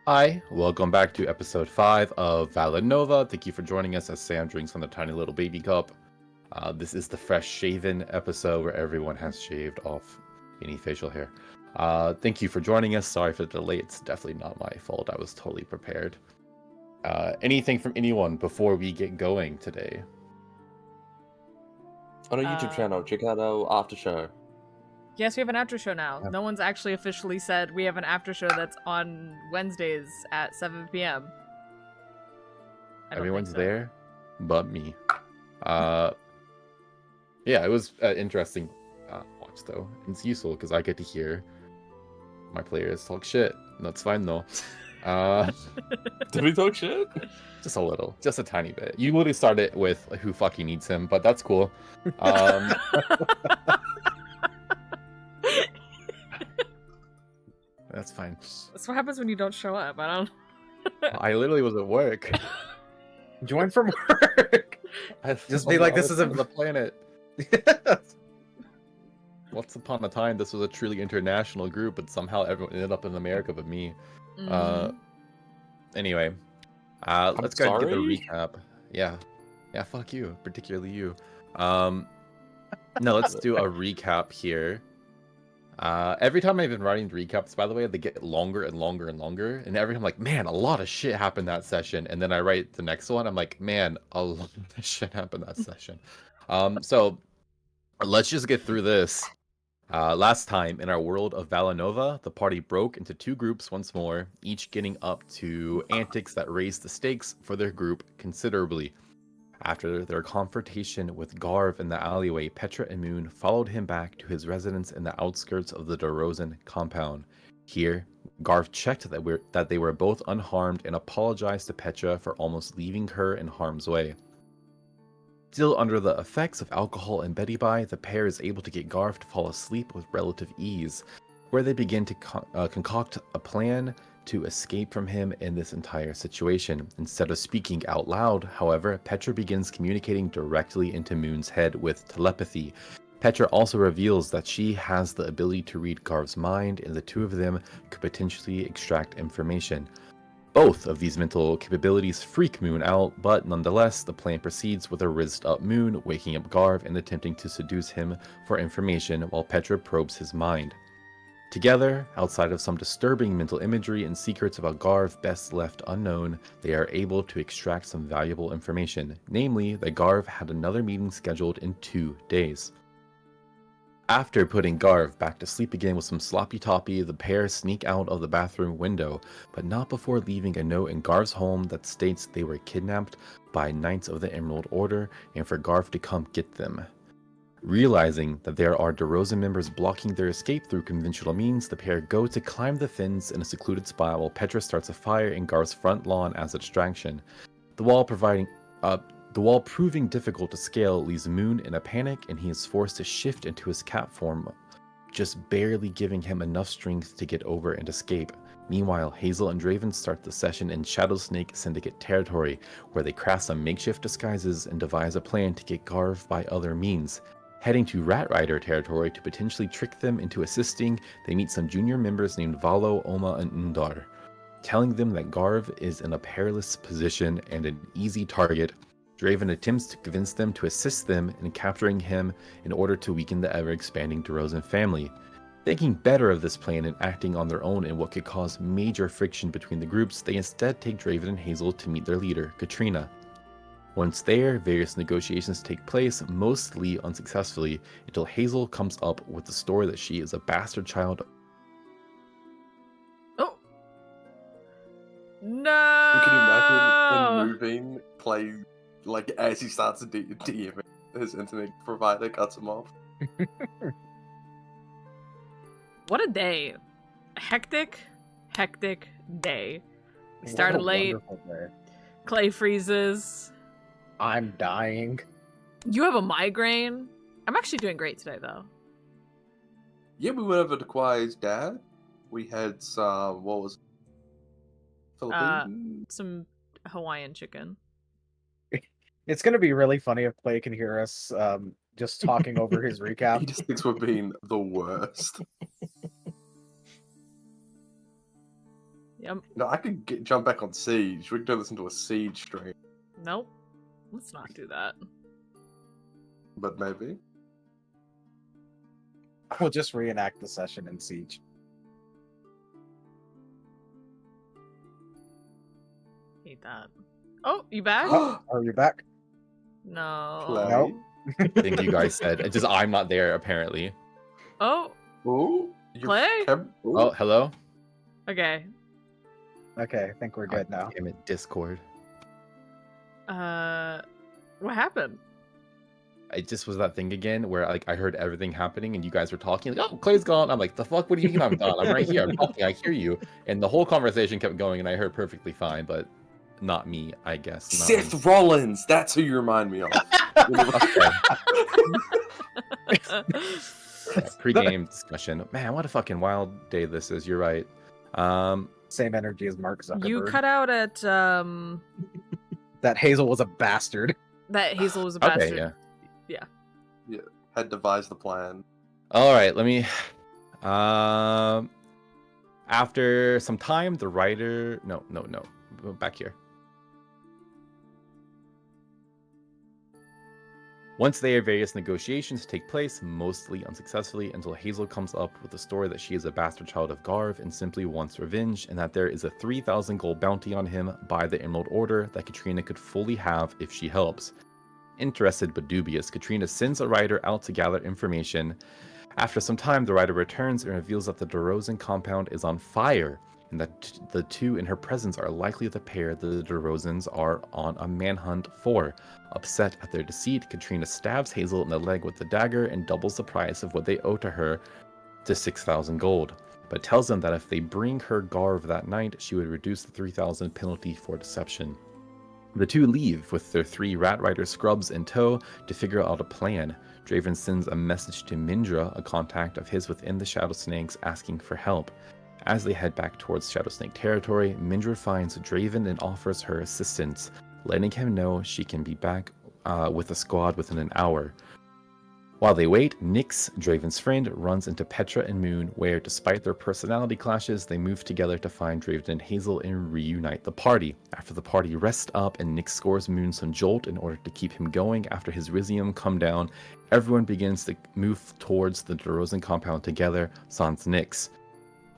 Hi, welcome back to episode 5 of Valinova. Thank you for joining us as Sam drinks from the tiny little baby cup. This is the fresh shaven episode where everyone has shaved off any facial hair. Thank you for joining us. Sorry for the delay. It's definitely not my fault. I was totally prepared. Anything from anyone before we get going today? On our YouTube channel, check out our after show. Yes, we have an after show now. Yeah. No one's actually officially said we have an after show that's on Wednesdays at 7 p.m. Everyone's there but me. Yeah, it was interesting watch though. It's useful because I get to hear my players talk shit. That's fine though. Did we talk shit? Just a little, just a tiny bit. You literally started with who fucking needs him, but that's cool. That's fine. That's what happens when you don't show up. I don't. I literally was at work. Join from work. Just be like, this is the planet. Once upon a time, this was a truly international group, but somehow everyone ended up in America but me. Anyway, let's go ahead and get the recap. Yeah, fuck you, particularly you. No, let's do a recap here. Every time I've been writing recaps, by the way, they get longer and longer and longer. And every time I'm like, man, a lot of shit happened that session. And then I write the next one, I'm like, man, a lot of shit happened that session. So let's just get through this. Last time in our world of Valinova, the party broke into two groups once more, each getting up to antics that raised the stakes for their group considerably. After their confrontation with Garv in the alleyway, Petra and Moon followed him back to his residence in the outskirts of the DeRozan compound. Here, Garv checked that they were both unharmed and apologized to Petra for almost leaving her in harm's way. Still under the effects of alcohol and Betty Bye, the pair is able to get Garv to fall asleep with relative ease, where they begin to concoct a plan to escape from him in this entire situation. Instead of speaking out loud, however, Petra begins communicating directly into Moon's head with telepathy. Petra also reveals that she has the ability to read Garv's mind, and the two of them could potentially extract information. Both of these mental capabilities freak Moon out, but nonetheless, the plan proceeds with a rizzed up Moon waking up Garv and attempting to seduce him for information while Petra probes his mind. Together, outside of some disturbing mental imagery and secrets about Garv best left unknown, they are able to extract some valuable information, namely that Garv had another meeting scheduled in 2 days. After putting Garv back to sleep again with some sloppy toppy, the pair sneak out of the bathroom window, but not before leaving a note in Garv's home that states they were kidnapped by Knights of the Emerald Order and for Garv to come get them. Realizing that there are DeRozan members blocking their escape through conventional means, the pair go to climb the fence in a secluded spot while Petra starts a fire in Garv's front lawn as a distraction. The wall proving difficult to scale leaves Moon in a panic, and he is forced to shift into his cat form, just barely giving him enough strength to get over and escape. Meanwhile, Hazel and Draven start the session in Shadow Snake Syndicate territory, where they craft some makeshift disguises and devise a plan to get Garv by other means. Heading to Rat Rider territory to potentially trick them into assisting, they meet some junior members named Valo, Oma, and Undar, telling them that Garv is in a perilous position and an easy target Draven attempts to convince them to assist them in capturing him in order to weaken the ever-expanding DeRozan family. Thinking better of this plan and acting on their own in what could cause major friction between the groups, they instead take Draven and Hazel to meet their leader, Katrina. Once there, various negotiations take place, mostly unsuccessfully, until Hazel comes up with the story that she is a bastard child. Oh! No! You can imagine him moving, playing, like, as he starts to DM, his internet provider cuts him off. What a day. Hectic day. We started late. Clay freezes. I'm dying. You have a migraine? I'm actually doing great today, though. Yeah, we went over to Kwai's dad. We had some, what was it? Philippine? Some Hawaiian chicken. It's gonna be really funny if Clay can hear us just talking over his recap. He just thinks we're being the worst. Yep. No, I could jump back on Siege. We could turn this into a Siege stream. Nope. Let's not do that. But maybe. We'll just reenact the session in Siege. Hate that. Oh, you back? Are you back? No. Play. Nope. I think you guys said. It's just I'm not there, apparently. Oh, Ooh. Clay? Ooh. Oh, hello? okay. Okay, I think we're good now. Damn it, Discord. What happened? It just was that thing again where like I heard everything happening and you guys were talking like, oh, Clay's gone. I'm like, the fuck? What do you mean I'm gone? I'm right here. I'm talking. I hear you. And the whole conversation kept going and I heard perfectly fine, but not me, I guess. Not Seth me. Rollins. That's who you remind me of. Pre-game discussion. Man, what a fucking wild day this is. You're right. Same energy as Mark Zuckerberg. You cut out at That Hazel was a bastard. that Hazel was a bastard. Okay, yeah. Had devised the plan. All right, let me. After some time, the writer. No. Back here. Once their various negotiations take place, mostly unsuccessfully, until Hazel comes up with the story that she is a bastard child of Garv and simply wants revenge, and that there is a 3,000 gold bounty on him by the Emerald Order that Katrina could fully have if she helps. Interested but dubious, Katrina sends a writer out to gather information. After some time, the writer returns and reveals that the DeRozan compound is on fire, and that the two in her presence are likely the pair the DeRozans are on a manhunt for. Upset at their deceit, Katrina stabs Hazel in the leg with the dagger and doubles the price of what they owe to her to 6,000 gold, but tells them that if they bring her Garv that night, she would reduce the 3,000 penalty for deception. The two leave with their 3 Rat Rider scrubs in tow to figure out a plan. Draven sends a message to Mindra, a contact of his within the Shadow Snakes, asking for help. As they head back towards Shadow Snake territory, Mindra finds Draven and offers her assistance, letting him know she can be back with a squad within an hour. While they wait, Nyx, Draven's friend, runs into Petra and Moon, where, despite their personality clashes, they move together to find Draven and Hazel and reunite the party. After the party rests up and Nyx scores Moon some jolt in order to keep him going after his Rizium come down, everyone begins to move towards the DeRozan compound together, sans Nyx.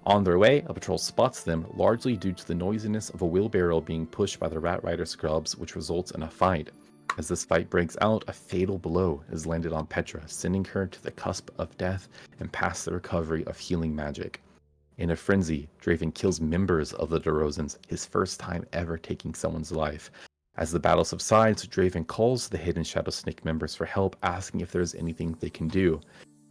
On their way, a patrol spots them, largely due to the noisiness of a wheelbarrow being pushed by the Rat Rider scrubs, which results in a fight. As this fight breaks out, a fatal blow is landed on Petra, sending her to the cusp of death and past the recovery of healing magic. In a frenzy, Draven kills members of the DeRozans, his first time ever taking someone's life. As the battle subsides, Draven calls the hidden Shadow Snake members for help, asking if there is anything they can do.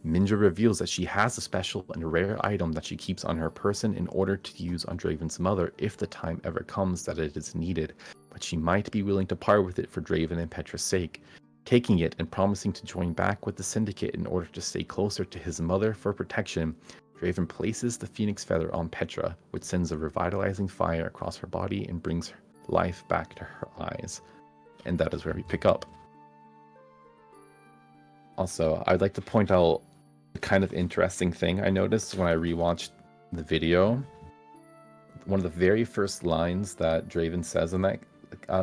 Mindra reveals that she has a special and rare item that she keeps on her person in order to use on Draven's mother if the time ever comes that it is needed, but she might be willing to part with it for Draven and Petra's sake. Taking it and promising to join back with the Syndicate in order to stay closer to his mother for protection, Draven places the Phoenix Feather on Petra, which sends a revitalizing fire across her body and brings life back to her eyes. And that is where we pick up. Also, I'd like to point out a kind of interesting thing I noticed when I rewatched the video. One of the very first lines that Draven says in that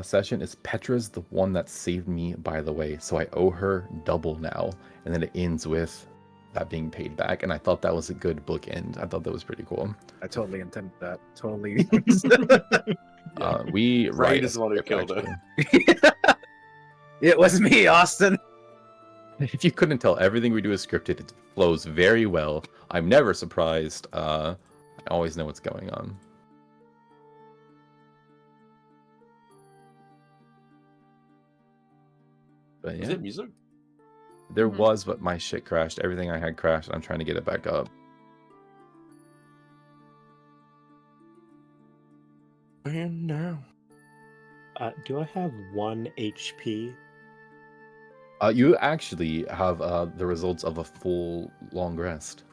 session is Petra's the one that saved me, by the way, so I owe her double now. And then it ends with that being paid back, and I thought that was a good bookend. I thought that was pretty cool. I totally intended that. Totally. We Raid is the one who killed her. It was me, Austin. If you couldn't tell, everything we do is scripted. It flows very well. I'm never surprised. I always know what's going on. But yeah. Is it music? There was, but my shit crashed. Everything I had crashed. I'm trying to get it back up. And now. Do I have 1 HP? You actually have the results of a full long rest.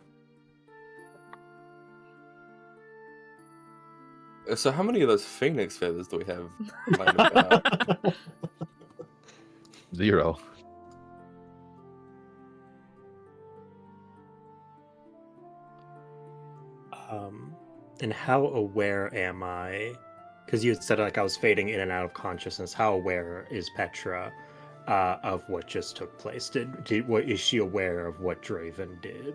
So how many of those phoenix feathers do we have? Lying about? 0. And how aware am I? Because you said like I was fading in and out of consciousness. How aware is Petra of what just took place? Is she aware of what Draven did?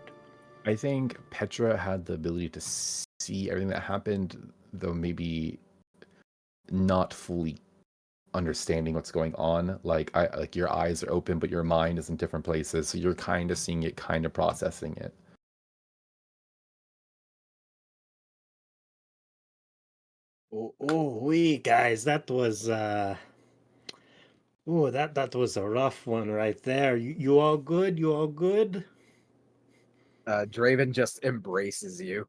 I think Petra had the ability to see everything that happened, though maybe not fully understanding what's going on. Like your eyes are open, but your mind is in different places, so you're kind of seeing it, kind of processing it. We guys, that was that was a rough one right there. You all good? You all good? Draven just embraces you,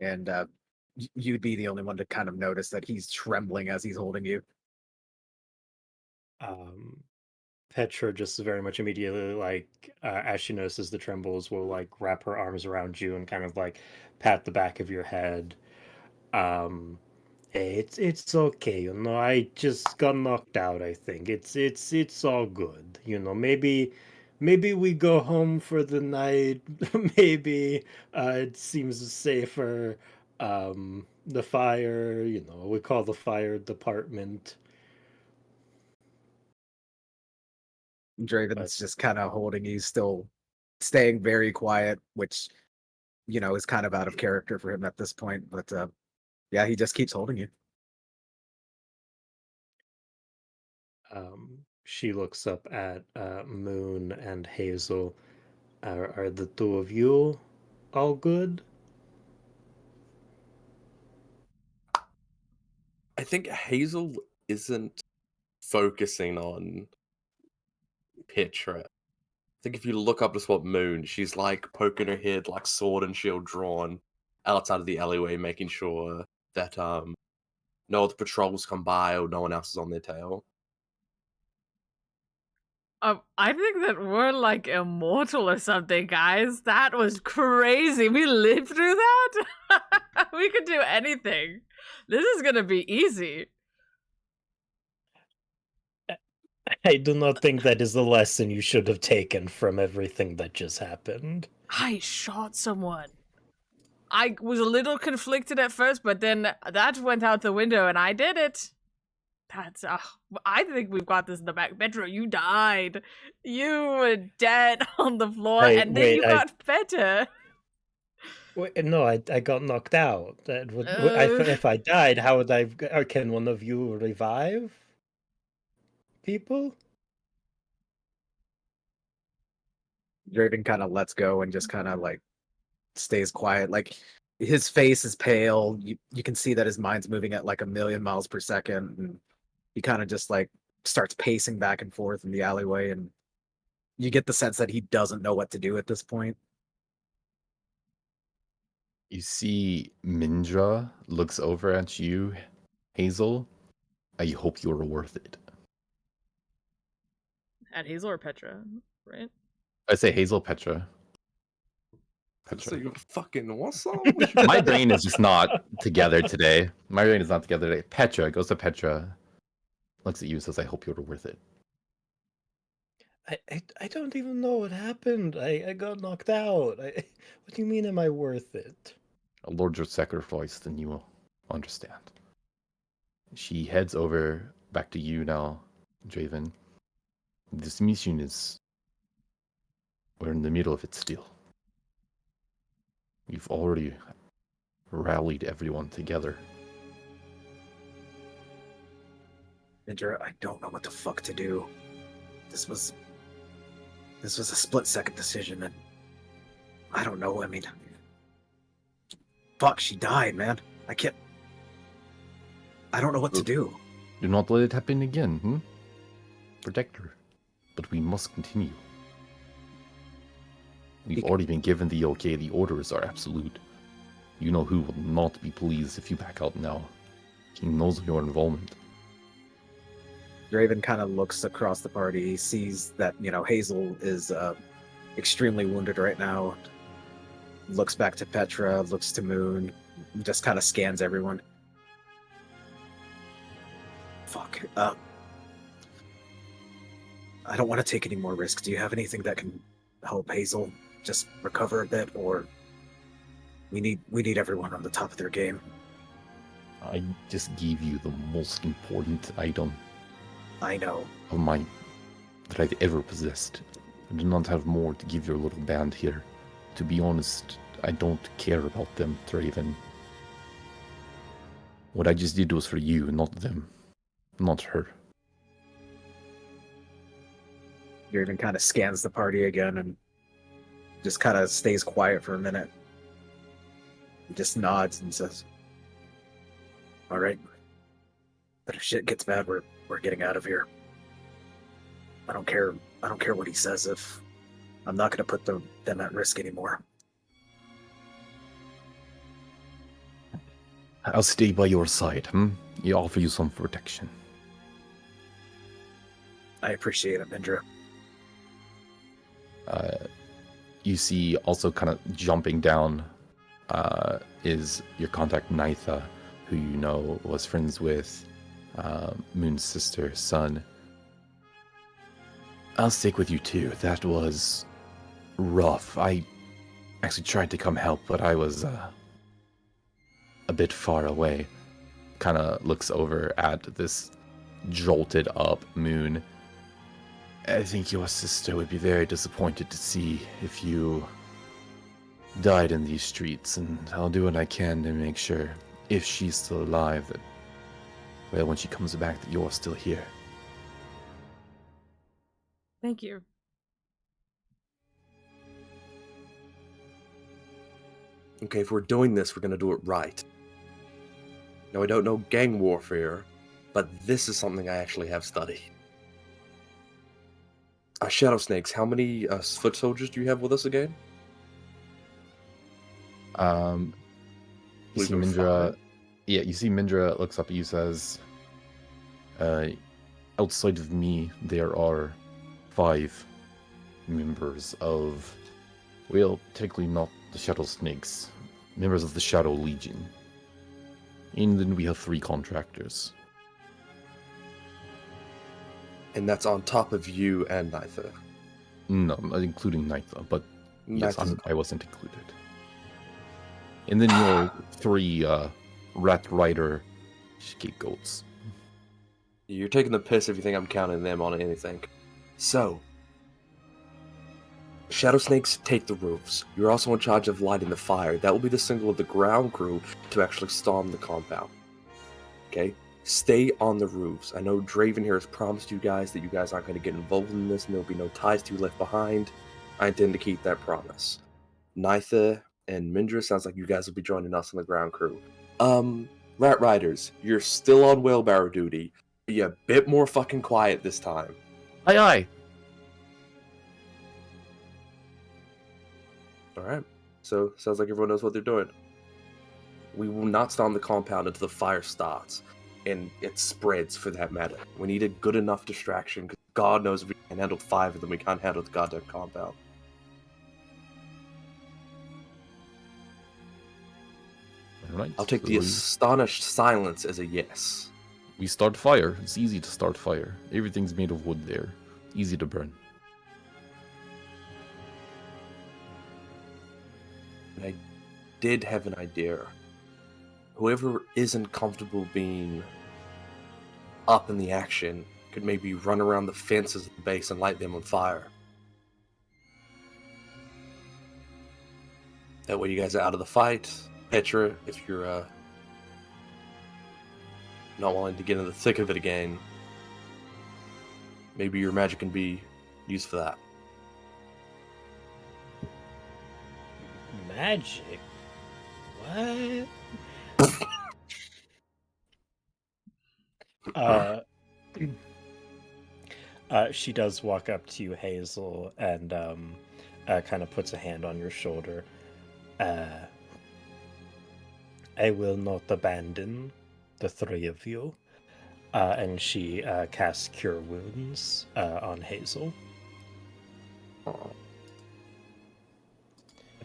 and you'd be the only one to kind of notice that he's trembling as he's holding you. Petra just very much immediately, like, as she notices the trembles, will like wrap her arms around you and kind of like pat the back of your head. Hey, it's okay, you know. I just got knocked out. I think it's all good, you know. Maybe we go home for the night. Maybe it seems safer. The fire, you know, we call the fire department. Draven's just kind of holding you, still staying very quiet, which, you know, is kind of out of character for him at this point. But yeah, he just keeps holding you. She looks up at Moon and Hazel. Are the two of you all good? I think Hazel isn't focusing on Petra. I think if you look up to swap Moon, she's like poking her head, like sword and shield drawn, outside of the alleyway, making sure that no other patrols come by or no one else is on their tail. I think that we're like immortal or something, guys. That was crazy. We lived through that. We could do anything. This is gonna be easy. I do not think that is the lesson you should have taken from everything that just happened. I shot someone. I was a little conflicted at first, but then that went out the window and I did it. That's, I think we've got this in the back. Petra, you died. You were dead on the floor, and then you got better. Wait, no, I got knocked out. If I died, how would I? Can one of you revive people? Draven kind of lets go and just kind of like stays quiet. Like his face is pale. You can see that his mind's moving at like 1,000,000 miles per second. And he kind of just like starts pacing back and forth in the alleyway, and you get the sense that he doesn't know what to do at this point. You see Mindra looks over at you, Hazel. I hope you're worth it. At Hazel or Petra, right? I say Hazel, Petra. So you're fucking awesome. My brain is just not together today. My brain is not together today. Petra goes to Petra, looks at you and says, I hope you're worth it. I don't even know what happened. I got knocked out. What do you mean, am I worth it? A larger sacrifice than you will understand. She heads over back to you now, Draven. This mission is... We're in the middle of it still. We've already rallied everyone together. Indra, I don't know what the fuck to do. This was a split-second decision, and I don't know, I mean... Fuck, she died, man. I don't know what to do. Do not let it happen again, Protect her. But we must continue. We've already been given the okay. The orders are absolute. You know who will not be pleased if you back out now. He knows of your involvement. Draven kind of looks across the party. He sees that, Hazel is extremely wounded right now. Looks back to Petra, looks to Moon, just kind of scans everyone. Fuck. I don't want to take any more risks. Do you have anything that can help Hazel just recover a bit, or we need everyone on the top of their game? I just gave you the most important item I know. of mine that I've ever possessed. I do not have more to give your little band here. To be honest, I don't care about them, Draven. What I just did was for you, not them. Not her. Draven kind of scans the party again and just kind of stays quiet for a minute. He just nods and says, "All right, but if shit gets bad, we're getting out of here. I don't care what he says. If I'm not going to put them at risk anymore." I'll stay by your side, You offer you some protection. I appreciate it, Mindra. You see also kind of jumping down is your contact Nitha, who you know was friends with Moon's sister, son. I'll stick with you too. That was rough. I actually tried to come help, but I was a bit far away. Kind of looks over at this jolted up Moon. I think your sister would be very disappointed to see if you died in these streets, and I'll do what I can to make sure, if she's still alive, that, well, when she comes back, that you're still here. Thank you. Okay, if we're doing this, we're gonna do it right. Now, I don't know gang warfare, but this is something I actually have studied. Shadow Snakes, how many foot soldiers do you have with us again? You see Mindra. Yeah, you see Mindra looks up at you, says, outside of me, there are 5 members of, well, technically not the Shadow Snakes, members of the Shadow Legion. And then we have 3 contractors. And that's on top of you and Nitha. No, not including Nitha, but yes, I wasn't included. And then your 3 Rat Rider scapegoats. You're taking the piss if you think I'm counting them on anything. So, Shadow Snakes take the roofs. You're also in charge of lighting the fire. That will be the signal of the ground crew to actually storm the compound. Okay? Stay on the roofs. I know Draven here has promised you guys that you guys aren't going to get involved in this and there'll be no ties to you left behind. I intend to keep that promise. Nitha and Mindra, sounds like you guys will be joining us on the ground crew. Rat Riders, you're still on wheelbarrow duty. Be a bit more fucking quiet this time. Aye aye! Alright, so sounds like everyone knows what they're doing. We will not storm the compound until the fire starts. And it spreads, for that matter. We need a good enough distraction, because God knows if we can handle 5 of them, we can't handle the goddamn compound. Right, I'll take the astonished silence as a yes. We start fire. It's easy to start fire. Everything's made of wood there. Easy to burn. And I did have an idea. Whoever isn't comfortable being up in the action could maybe run around the fences of the base and light them on fire. That way you guys are out of the fight. Petra, if you're not wanting to get in the thick of it again, maybe your magic can be used for that. Magic? What? She does walk up to you, Hazel, and kind of puts a hand on your shoulder. I will not abandon the three of you. And she casts Cure Wounds on Hazel.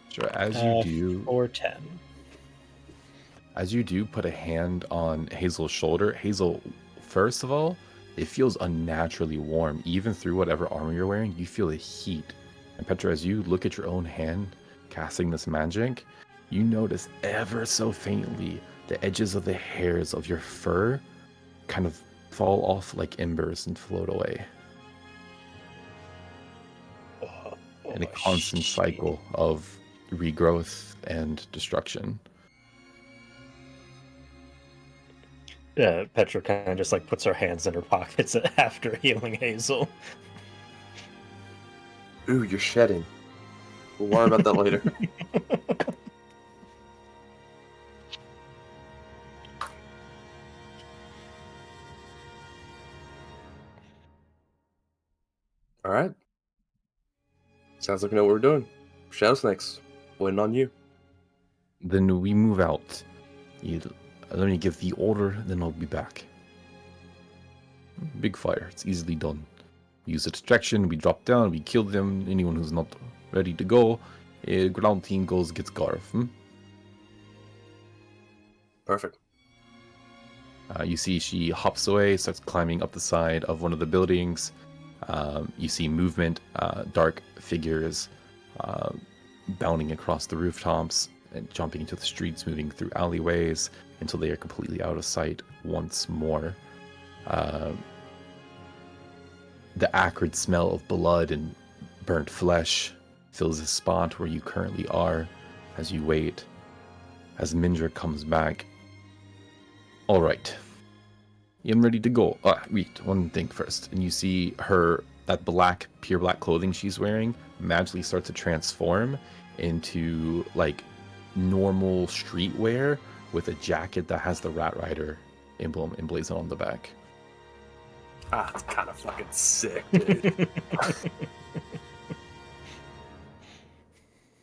Sure, as you do. Or 10. As you do put a hand on Hazel's shoulder, Hazel, first of all, it feels unnaturally warm. Even through whatever armor you're wearing, you feel the heat. And Petra, as you look at your own hand casting this magic, you notice ever so faintly the edges of the hairs of your fur kind of fall off like embers and float away. In a constant cycle of regrowth and destruction. Petra kind of just like puts her hands in her pockets after healing Hazel. Ooh, you're shedding. We'll worry about that later. Alright. Sounds like we know what we're doing. Shadow Snakes, waiting on you. Then we move out. Let me give the order, then I'll be back. Big fire, it's easily done. We use a distraction, we drop down, we kill them. Anyone who's not ready to go, ground team goes, gets Garv. Perfect. You see she hops away, starts climbing up the side of one of the buildings. You see movement, dark figures bounding across the rooftops and jumping into the streets, moving through alleyways until they are completely out of sight once more. The acrid smell of blood and burnt flesh fills the spot where you currently are as you wait. As Mindra comes back. All right. I'm ready to go. Wait, one thing first. And you see her, that black, pure black clothing she's wearing magically starts to transform into like normal streetwear with a jacket that has the Rat Rider emblem emblazoned on the back. Ah, it's kind of fucking sick, dude.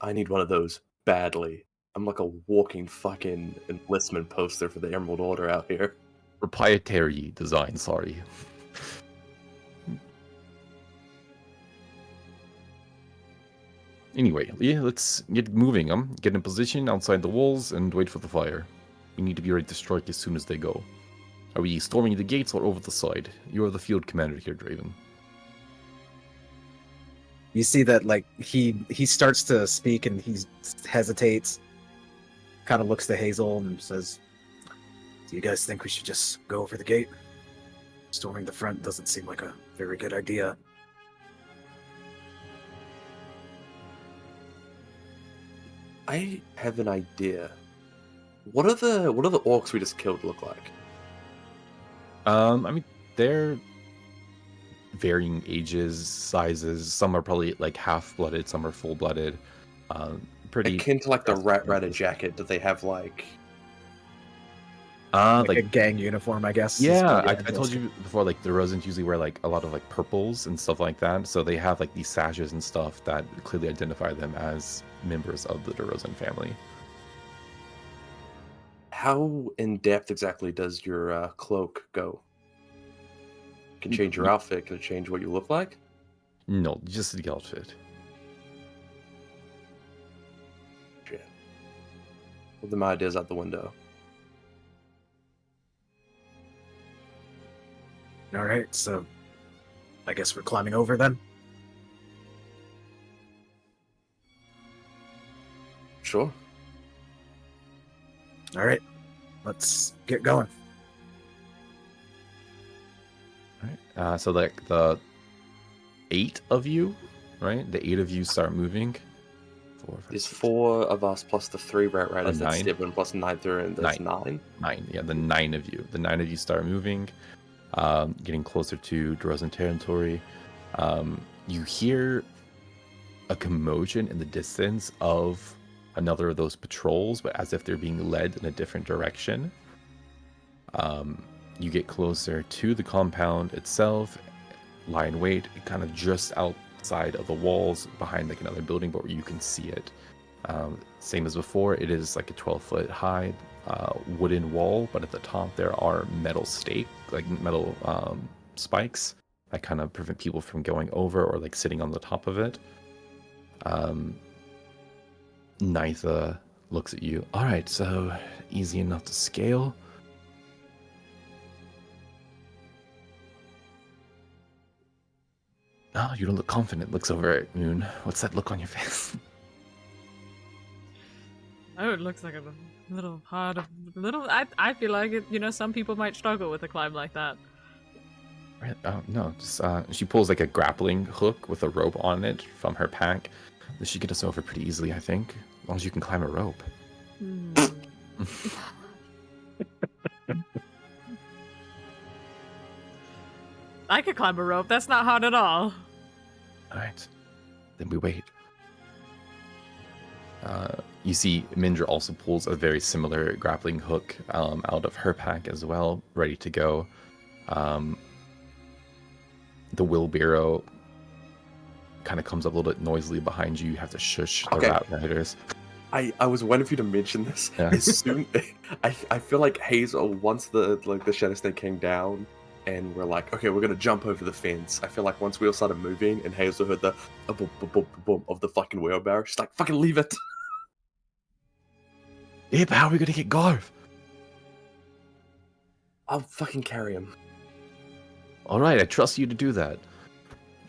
I need one of those badly. I'm like a walking fucking enlistment poster for the Emerald Order out here. Proprietary design, sorry. Anyway, yeah, let's get moving. Get in position outside the walls and wait for the fire. We need to be ready to strike as soon as they go. Are we storming the gates or over the side? You're the field commander here, Draven. You see that like he starts to speak and he hesitates, kind of looks to Hazel and says, "Do you guys think we should just go over the gate? Storming the front doesn't seem like a very good idea." I have an idea. What are the orcs we just killed look like? I mean, they're varying ages, sizes. Some are probably like half-blooded, some are full-blooded. Pretty akin to like the Rat Rider jacket. Do they have like like a gang uniform, I guess? Yeah, I told you before, like the Rosens usually wear like a lot of like purples and stuff like that. So they have like these sashes and stuff that clearly identify them as members of the DeRozan family. How in depth exactly does your cloak go? Can it change your outfit? Can it change what you look like? No, just the outfit. Shit. Well, then my idea's out the window. All right, so I guess we're climbing over then. Sure. All right, let's get going. Right. So like the 8 of you, right? The 8 of you start moving. 4, 5, There's 6, 4 of us plus the 3 Rat Riders. That's 9. 7 plus 9 through, and that's 9. 9. Yeah, the 9 of you. The 9 of you start moving, getting closer to Drozen territory. You hear a commotion in the distance of another of those patrols, but as if they're being led in a different direction. You get closer to the compound itself, lie in wait, kind of just outside of the walls, behind like another building, but where you can see it. Same as before, it is like a 12-foot high wooden wall, but at the top there are metal spikes that kind of prevent people from going over or like sitting on the top of it. Nitha looks at you. All right, so easy enough to scale. Oh, you don't look confident. Looks over at Moon. What's that look on your face? Oh, it looks like a little hard. I feel like it. You know, some people might struggle with a climb like that. Right. Oh no, just she pulls like a grappling hook with a rope on it from her pack. This should get us over pretty easily, I think, as long as you can climb a rope. I could climb a rope. That's not hard at all. All right, then we wait. You see, Mindra also pulls a very similar grappling hook out of her pack as well, ready to go. The wheelbarrow kind of comes up a little bit noisily behind you. You have to shush the rat riders. I was waiting for you to mention this. Yeah. As soon, I feel like Hazel, once the Shadow Snake came down, and we're like, okay, we're gonna jump over the fence. I feel like once we all started moving, and Hazel heard the boom, boom, boom, boom of the fucking wheelbarrow, she's like, fucking leave it. Yeah, but how are we gonna get Garv? I'll fucking carry him. All right, I trust you to do that.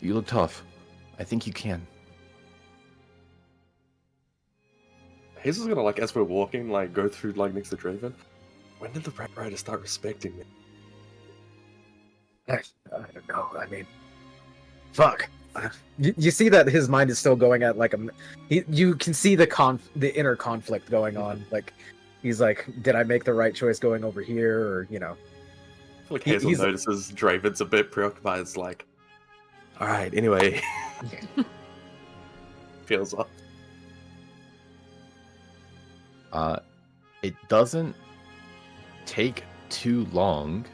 You look tough. I think you can. Hazel's gonna, like, as we're walking, like, go through, like, next to Draven. When did the Rat Rider start respecting me? I don't know. I mean, fuck. You see that his mind is still going at like you can see the inner conflict going on. Like he's like, did I make the right choice going over here, or you know? I feel like Hazel notices Draven's a bit preoccupied. It's like, all right, anyway. Feels up. It doesn't take too long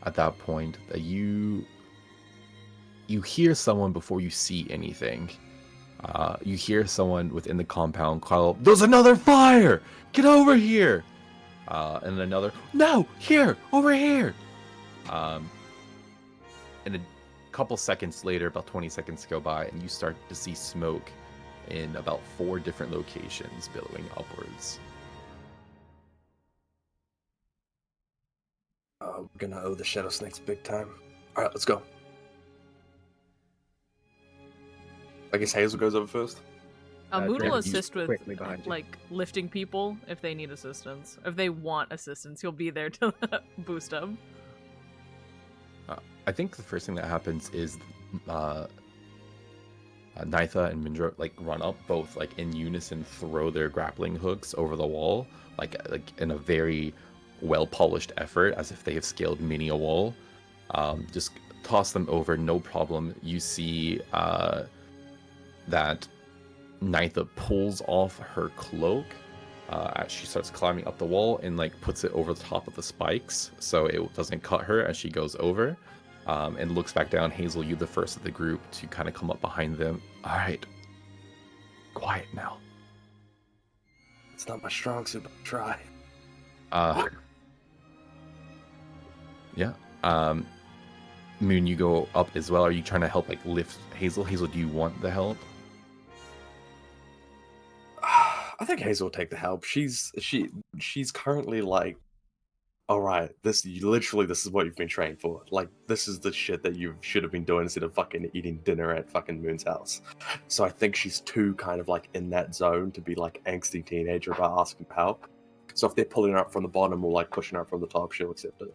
at that point that you hear someone before you see anything. You hear someone within the compound call, "There's another fire! Get over here!" And another, "No, here, over here!" And a couple seconds later, about 20 seconds go by, and you start to see smoke in about 4 different locations billowing upwards. We're gonna owe the Shadow Snakes big time. All right, let's go. I guess Hazel goes over first. Moon will Draven's assist with quickly behind you. like lifting people if they need assistance. If they want assistance, he'll be there to boost them. I think the first thing that happens is Nitha and Mindra like run up, both like in unison, throw their grappling hooks over the wall, like in a very well-polished effort, as if they have scaled many a wall. Just toss them over, no problem. You see that Nitha pulls off her cloak as she starts climbing up the wall and like puts it over the top of the spikes so it doesn't cut her as she goes over, and looks back down. Hazel, you the first of the group to kind of come up behind them. All right, quiet now. It's not my strong suit, but try. Yeah. Moon, you go up as well. Are you trying to help like lift Hazel? Hazel, do you want the help? I think Hazel will take the help. She's currently like, all right, this is what you've been trained for. Like, this is the shit that you should have been doing instead of fucking eating dinner at fucking Moon's house. So I think she's too kind of like in that zone to be like angsty teenager about asking for help. So if they're pulling her up from the bottom or like pushing her up from the top, she'll accept it.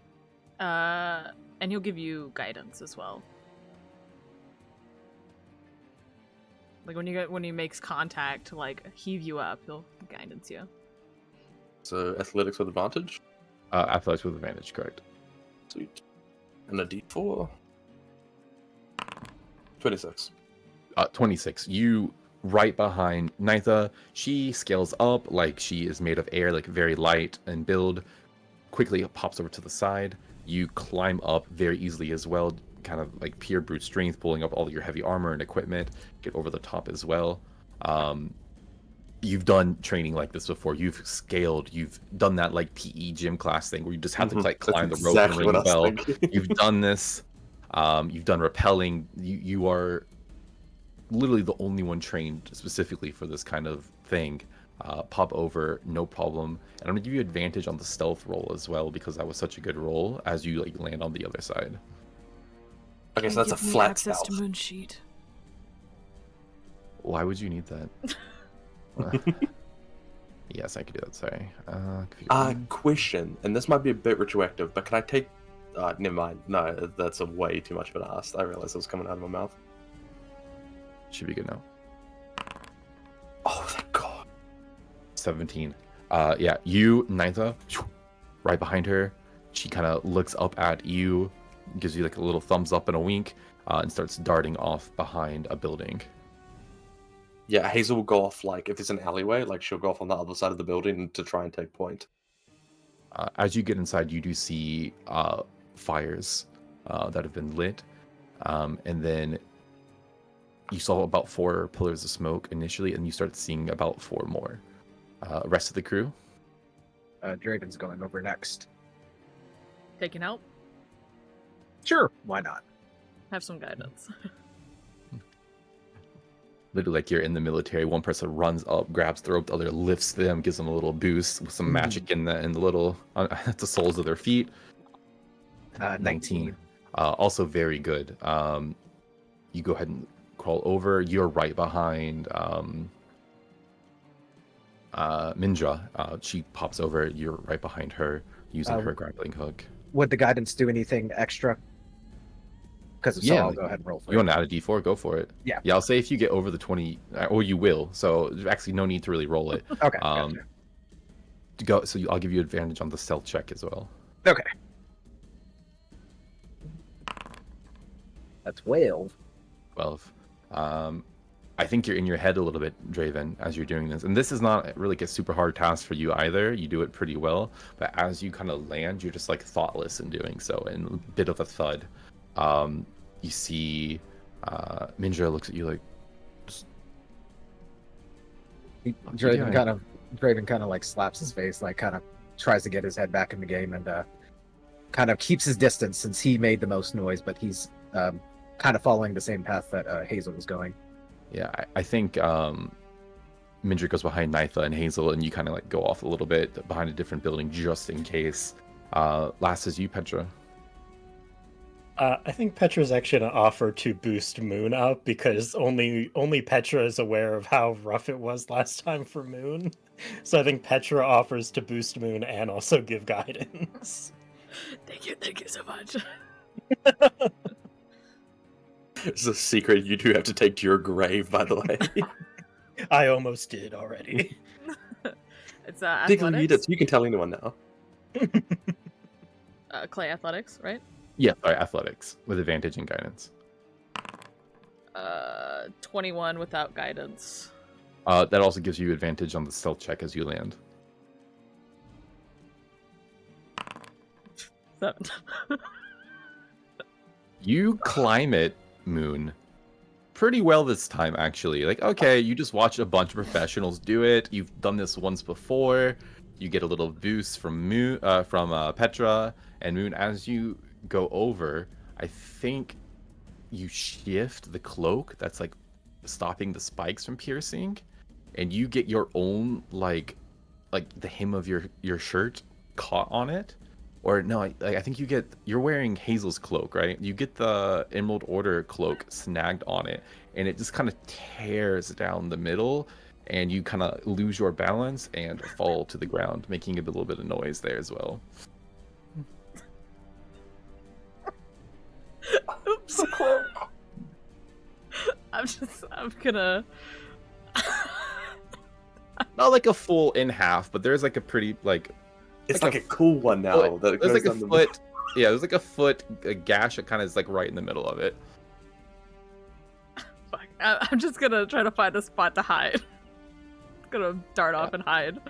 And he'll give you guidance as well. Like when he makes contact to like heave you up, he'll guidance you. So athletics with advantage? Athletics with advantage, correct. Sweet. And a D4. 26. 26. You right behind Nitha. She scales up like she is made of air, like very light and build. Quickly pops over to the side. You climb up very easily as well, kind of like pure brute strength, pulling up all your heavy armor and equipment, get over the top as well. You've done training like this before. You've scaled. You've done that like PE gym class thing where you just have to like climb the rope and ring the bell. You've done this. You've done rappelling. You are literally the only one trained specifically for this kind of thing. Pop over, no problem. And I'm gonna give you advantage on the stealth roll as well because that was such a good roll as you like land on the other side. Okay, so that's a flat access stealth. to Moonsheet. Why would you need that? Yes, I could do that. Sorry. Question, and this might be a bit retroactive, but can I take? Never mind. No, that's a way too much of an ask. I realized it was coming out of my mouth. Should be good now. Oh, thank God. 17. Yeah, you, Nitha, right behind her. She kind of looks up at you, gives you like a little thumbs up and a wink, and starts darting off behind a building. Yeah, Hazel will go off, like, if it's an alleyway, like, she'll go off on the other side of the building to try and take point. As you get inside, you do see fires that have been lit, and then you saw about 4 pillars of smoke initially, and you start seeing about 4 more. Rest of the crew? Draven's going over next. Taking help? Sure, why not? Have some guidance. Literally like you're in the military. One person runs up, grabs the rope, the other lifts them, gives them a little boost with some magic in the little the soles of their feet. 19. Also very good. You go ahead and crawl over. You're right behind Mindra. She pops over. You're right behind her using her grappling hook. Would the guidance do anything extra? Because if so, I'll go ahead and roll for it. You want to add a d4? Go for it. Yeah. Yeah, I'll say if you get over the 20, or you will. So there's actually no need to really roll it. Okay. Gotcha. I'll give you advantage on the stealth check as well. Okay. That's 12. 12. I think you're in your head a little bit, Draven, as you're doing this. And this is not really a super hard task for you either. You do it pretty well. But as you kind of land, you're just like thoughtless in doing so, and a bit of a thud. You see Mindra looks at you like Draven kind of like slaps his face, like kind of tries to get his head back in the game, and kind of keeps his distance since he made the most noise, but he's kind of following the same path that Hazel was going. Yeah, I think Mindra goes behind Nitha and Hazel, and you kind of like go off a little bit behind a different building just in case. Last is you, Petra. I think Petra's actually going to offer to boost Moon up because only Petra is aware of how rough it was last time for Moon. So I think Petra offers to boost Moon and also give guidance. Thank you so much. It's a secret you do have to take to your grave, by the way. I almost did already. It's athletics. You can tell anyone now. Clay athletics, right? Yeah, sorry, athletics with advantage and guidance. 21 without guidance. That also gives you advantage on the stealth check as you land. 7. You climb it, Moon, pretty well this time, actually. Like, okay, you just watched a bunch of professionals do it. You've done this once before. You get a little boost from Petra and Moon as you go over. I think you shift the cloak that's like stopping the spikes from piercing, and you get your own like the hem of your shirt caught on it. Or no, I think you're wearing Hazel's cloak, right? You get the Emerald Order cloak snagged on it, and it just kind of tears down the middle, and you kind of lose your balance and fall to the ground, making a little bit of noise there as well. cloak. I'm gonna. Not like a full in half, but there's like a pretty like. It's like a cool one now. That There's goes like a down the foot. Yeah, there's like a foot a gash that kind of is like right in the middle of it. Fuck. I'm just gonna try to find a spot to hide. Gonna dart off and hide.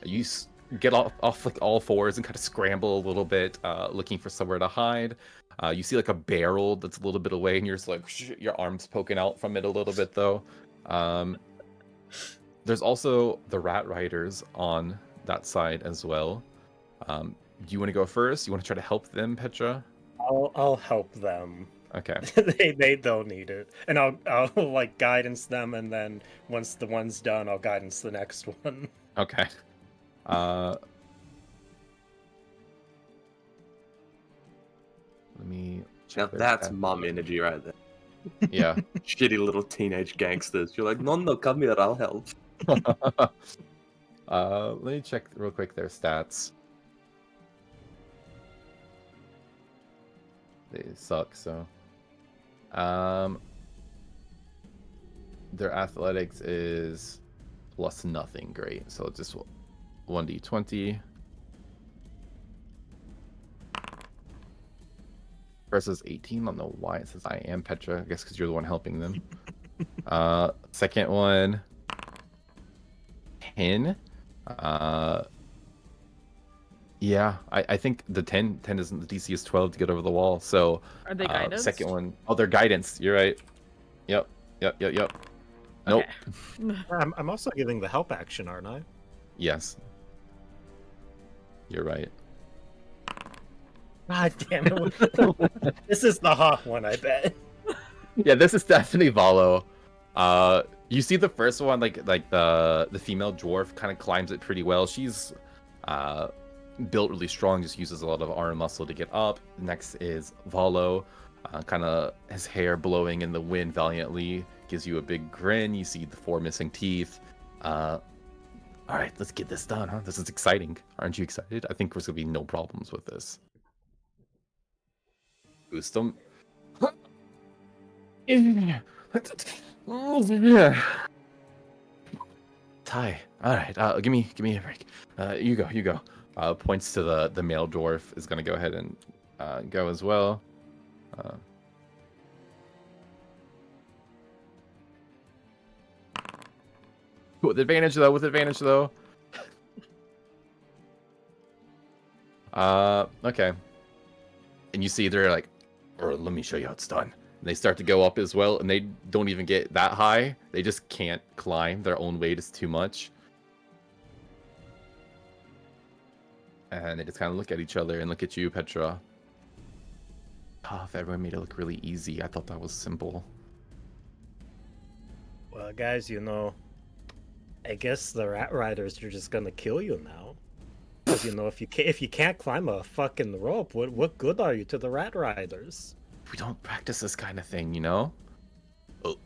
You get off like all fours and kind of scramble a little bit, looking for somewhere to hide. You see like a barrel that's a little bit away, and you're just like your arms poking out from it a little bit though. There's also the rat riders on that side as well. Do you want to go first? You want to try to help them, Petra? I'll help them. Okay. they don't need it, and I'll like guidance them, and then once the one's done, I'll guidance the next one. Okay. Let me Now check their that's stats. mom energy right there. Yeah. Shitty little teenage gangsters. You're like, no, come here, I'll help. Let me check real quick their stats. They suck, so. Their athletics is plus nothing. Great. So just 1d20 versus 18. I don't know why it says I am Petra. I guess because you're the one helping them. Second one, 10. Yeah, I think the 10 isn't the DC is 12 to get over the wall. So Are they guidance? second one, oh, they're guidance. You're right. Yep. Nope. Okay. I'm also giving the help action, aren't I? Yes. You're right. God damn it! This is the hot one, I bet. Yeah, this is definitely Valo. You see the first one, like the female dwarf kind of climbs it pretty well. She's built really strong, just uses a lot of arm muscle to get up. Next is Valo, kind of his hair blowing in the wind valiantly, gives you a big grin. You see the 4 missing teeth. All right, let's get this done, huh? This is exciting. Aren't you excited? I think there's gonna be no problems with this. Boost them. Ty, all right. Give me a break. You go. Points to the male dwarf is gonna go ahead and go as well. With advantage though. Okay. And you see they're like, or let me show you how it's done. And they start to go up as well, and they don't even get that high. They just can't climb. Their own weight is too much. And they just kind of look at each other and look at you, Petra. If everyone made it look really easy. I thought that was simple. Well, guys, I guess the rat riders are just gonna kill you now. Because if you can't climb a fucking rope, what good are you to the rat riders? We don't practice this kind of thing,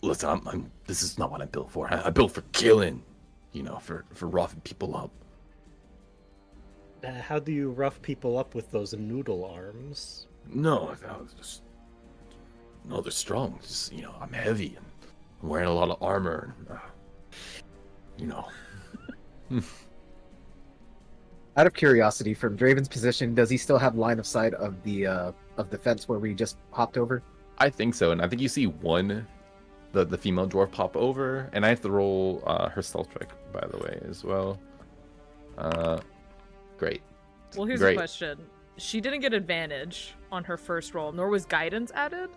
Listen, this is not what I'm built for. I built for killing, for roughing people up. How do you rough people up with those noodle arms? No, they're strong. Just, I'm heavy and I'm wearing a lot of armor. Out of curiosity, from Draven's position, does he still have line of sight of the fence where we just hopped over? I think so, and I think you see the female dwarf pop over, and I have to roll her stealth check, by the way, as well. Great. Well, here's a question. She didn't get advantage on her first roll, nor was guidance added.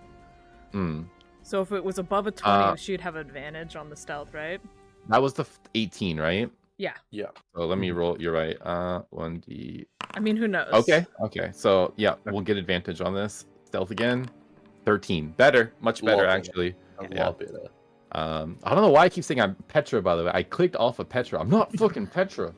So if it was above a 20, she'd have advantage on the stealth, right? That was the 18, right? Yeah. So let me roll. You're right. 1d. I mean, who knows? Okay. So yeah, we'll get advantage on this. Stealth again. 13. Better. Much better, actually. A lot better. I don't know why I keep saying I'm Petra, by the way. I clicked off of Petra. I'm not fucking Petra.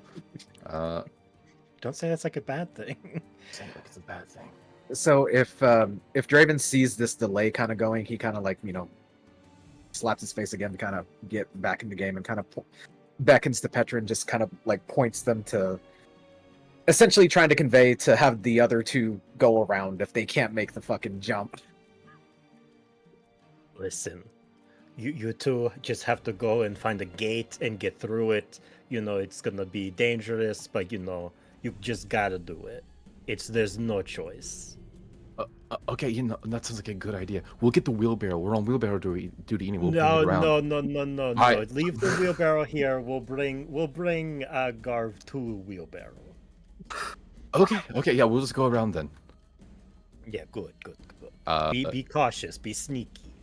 Don't say that's like a bad thing. Saying like it's a bad thing. So if Draven sees this delay kind of going, he kind of slaps his face again to kind of get back in the game and kind of beckons to Petra and just kind of points them to, essentially trying to convey to have the other two go around if they can't make the fucking jump. Listen, you two just have to go and find a gate and get through it. It's gonna be dangerous, but you just gotta do it. There's no choice. Okay, that sounds like a good idea. We'll get the wheelbarrow. We're on wheelbarrow duty anyway. We'll bring No, it around. no. Right. Leave the wheelbarrow here. We'll bring Garv to wheelbarrow. Okay, yeah, we'll just go around then. Yeah, good. Be cautious. Be sneaky.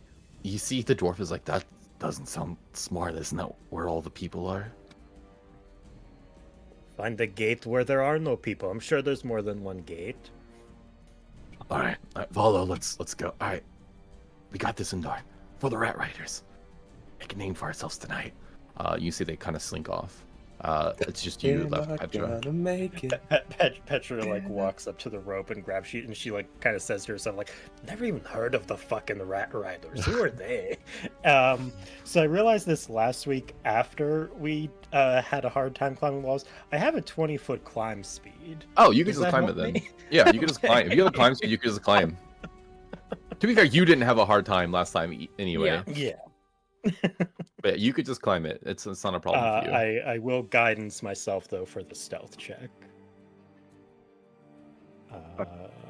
You see, the dwarf is like, that doesn't sound smart. Isn't that where all the people are? Find the gate where there are no people. I'm sure there's more than one gate. All right, Valo, let's go. All right, we got this, Indar. For the Rat Riders. Make a name for ourselves tonight. You see they kind of slink off. It's just you left, Petra. Gonna make it. Petra walks up to the rope and grabs you, and she kind of says to herself never even heard of the fucking Rat Riders. Who are they? So I realized this last week after we had a hard time climbing walls. I have a 20-foot climb speed. Oh, you can Does just that climb help it then. me? Yeah, you can just climb. If you have a climb speed, you can just climb. To be fair, you didn't have a hard time last time anyway. Yeah. But you could just climb it. It's not a problem for you. I will guidance myself though for the stealth check.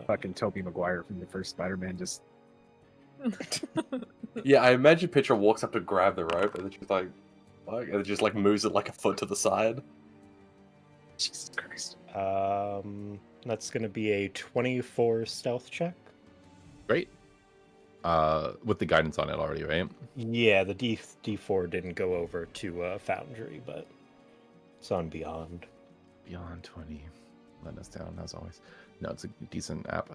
Fucking Tobey Maguire from the first Spider-Man just... Yeah, I imagine Petra walks up to grab the rope and then she's like, fuck, and just moves it a foot to the side. Jesus Christ. That's gonna be a 24 stealth check. Great. With the guidance on it already, right? Yeah, the D4 didn't go over to Foundry, but it's on Beyond. Beyond 20. Letting us down as always. No, it's a decent app.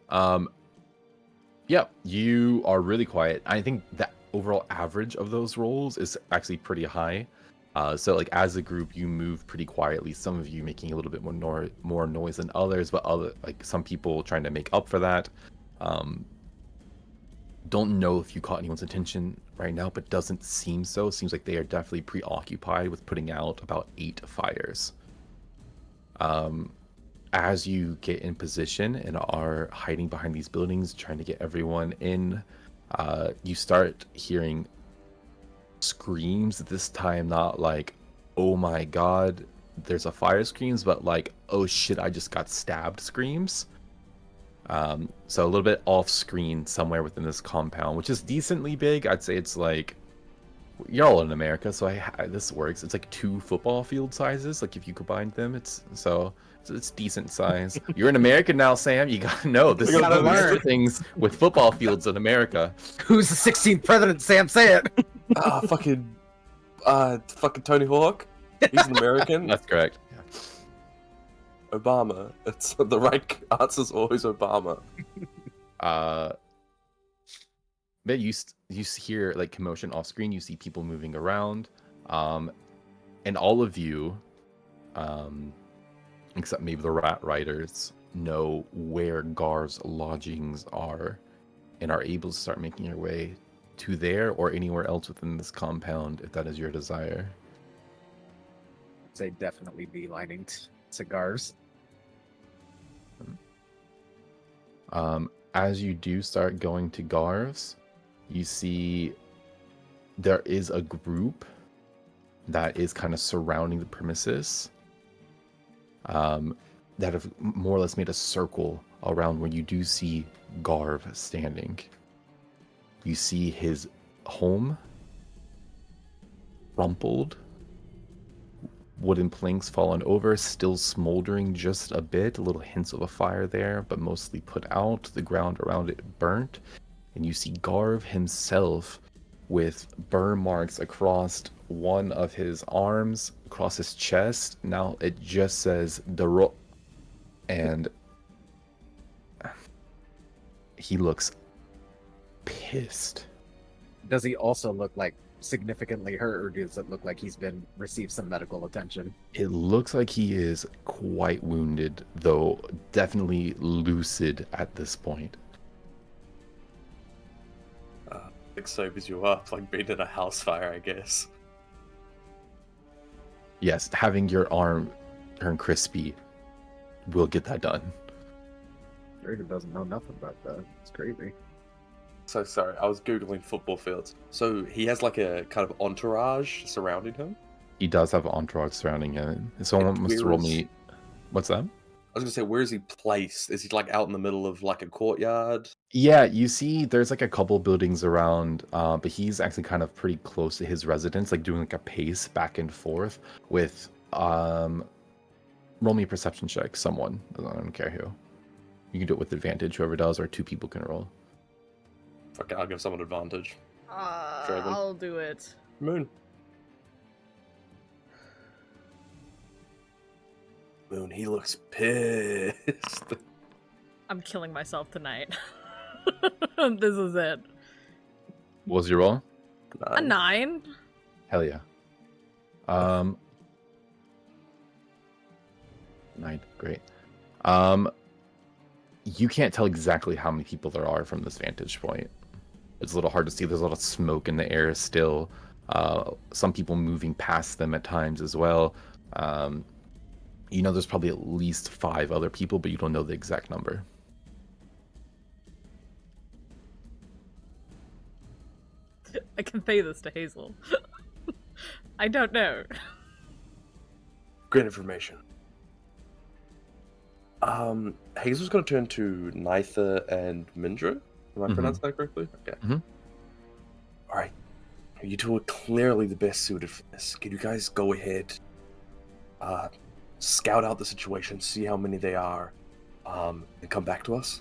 Yeah, you are really quiet. I think the overall average of those rolls is actually pretty high. So as a group, you move pretty quietly. Some of you making a little bit more noise than others, but some people trying to make up for that. Don't know if you caught anyone's attention right now, but doesn't seem so. Seems like they are definitely preoccupied with putting out about 8 fires. As you get in position and are hiding behind these buildings, trying to get everyone in, you start hearing screams. This time, not "Oh my God, there's a fire" screams, but "Oh shit, I just got stabbed" screams. So a little bit off screen somewhere within this compound, which is decently big. I'd say it's you're all in America, so this works. It's 2 football field sizes. If you combine them, it's decent size. You're in America now, Sam. You gotta know this is gotta one of the learn. things with football fields in America. Who's the 16th president, Sam? Say it! Fucking Tony Hawk. He's an American. That's correct. Obama. It's the right answer is always Obama. But you hear commotion off screen. You see people moving around, and all of you, except maybe the Rat Riders, know where Gar's lodgings are, and are able to start making your way to there or anywhere else within this compound if that is your desire. Say definitely beelining cigars. As you do start going to Gar's, you see there is a group that is kind of surrounding the premises, that have more or less made a circle around where you do see Garv standing. You see his home rumpled, wooden planks fallen over, still smoldering just a bit, little hints of a fire there, but mostly put out, the ground around it burnt. And you see Garv himself with burn marks across one of his arms, across his chest. Now it just says Daro, and he looks pissed. Does he also look significantly hurt, or does it look like he's received some medical attention? It looks like he is quite wounded, though definitely lucid at this point. Sobers you up, being in a house fire, I guess. Yes, having your arm turn crispy will get that done. Draven doesn't know nothing about that. It's crazy. So sorry, I was googling football fields. So he has like a kind of entourage surrounding him. He does have an entourage surrounding him. Someone must roll me. What's that? I was gonna say, where is he placed? Is he like out in the middle of like a courtyard? Yeah, you see, there's like a couple buildings around, but he's actually kind of pretty close to his residence, like doing like a pace back and forth with. Roll me a perception check. Someone. I don't care who. You can do it with advantage. Whoever does, or 2 people can roll. Okay, I'll give someone advantage. I'll do it. Moon. Moon, he looks pissed. I'm killing myself tonight. This is it. What was your roll? A 9. Hell yeah. 9, great. You can't tell exactly how many people there are from this vantage point. It's a little hard to see. There's a lot of smoke in the air still. Some people moving past them at times as well. You know there's probably at least 5 other people, but you don't know the exact number. I convey this to Hazel. I don't know. Great information. Hazel's gonna turn to Nitha and Mindra. Am I pronouncing that correctly? Okay. Alright. You two are clearly the best suited for this. Can you guys go ahead, scout out the situation, see how many they are, and come back to us?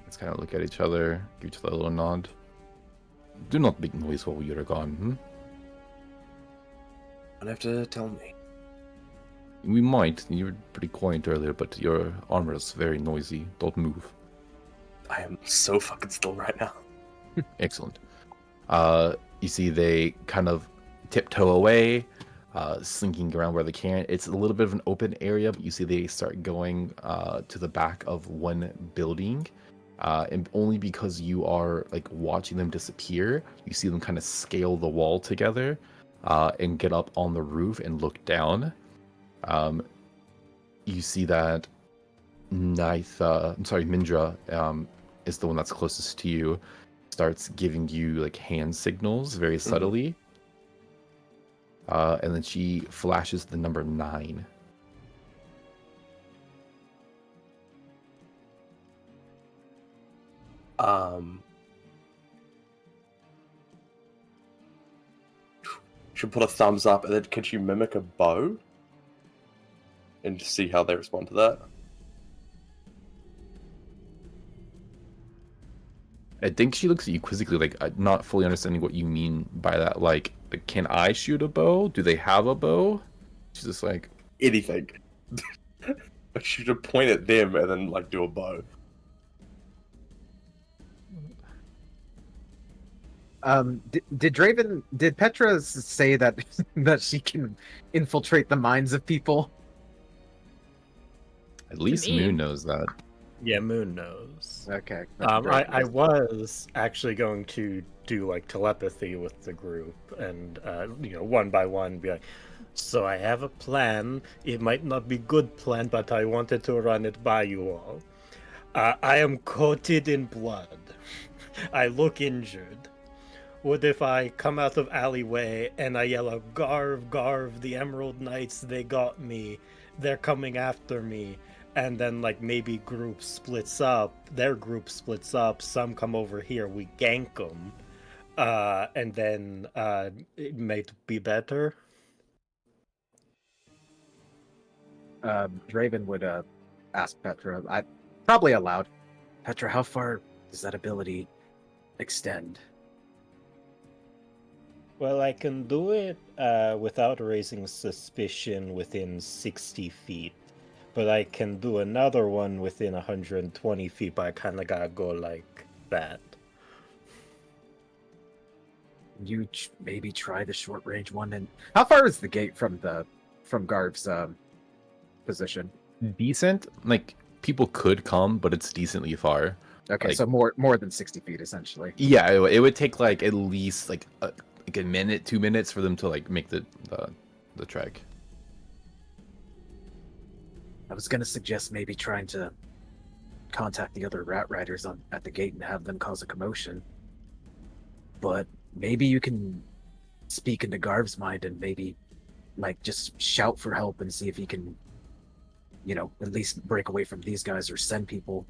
Let's kind of look at each other, give each other a little nod. Do not make noise while we are gone, Don't have to tell me. We might. You were pretty quiet earlier, but your armor is very noisy. Don't move. I am so fucking still right now. Excellent. You see they kind of tiptoe away, slinking around where they can. It's a little bit of an open area, but you see they start going to the back of one building. And only because you are like watching them disappear, you see them kind of scale the wall together and get up on the roof and look down. You see that Mindra is the one that's closest to you, starts giving you like hand signals very subtly. And then she flashes the number 9. She'll put a thumbs up, and then can she mimic a bow? And see how they respond to that? I think she looks at you quizzically, like not fully understanding what you mean by that. Like, can I shoot a bow? Do they have a bow? She's just like anything. She should point at them and then like do a bow. Did Petra say that that she can infiltrate the minds of people? At least Moon knows that. Yeah, Moon knows. Okay. I was actually going to do like telepathy with the group and one by one be like, so I have a plan. It might not be good plan, but I wanted to run it by you all. I am coated in blood. I look injured. What if I come out of alleyway and I yell out, Garv, Garv, the Emerald Knights, they got me. They're coming after me. And then like maybe group splits up, their group splits up, some come over here, we gank them. And then it might be better. Draven would ask Petra, probably aloud, Petra, how far does that ability extend? Well, I can do it without raising suspicion within 60 feet. But I can do another one within 120 feet, but I kind of gotta go like that. You maybe try the short range one. And how far is the gate from Garv's position? Decent. Like, people could come, but it's decently far. Okay, like, so more than 60 feet, essentially. Yeah, it would take like at least like a minute, 2 minutes for them to like make the trek. I was gonna suggest maybe trying to contact the other rat riders at the gate and have them cause a commotion. But maybe you can speak into Garv's mind and maybe, like, just shout for help and see if he can, at least break away from these guys or send people.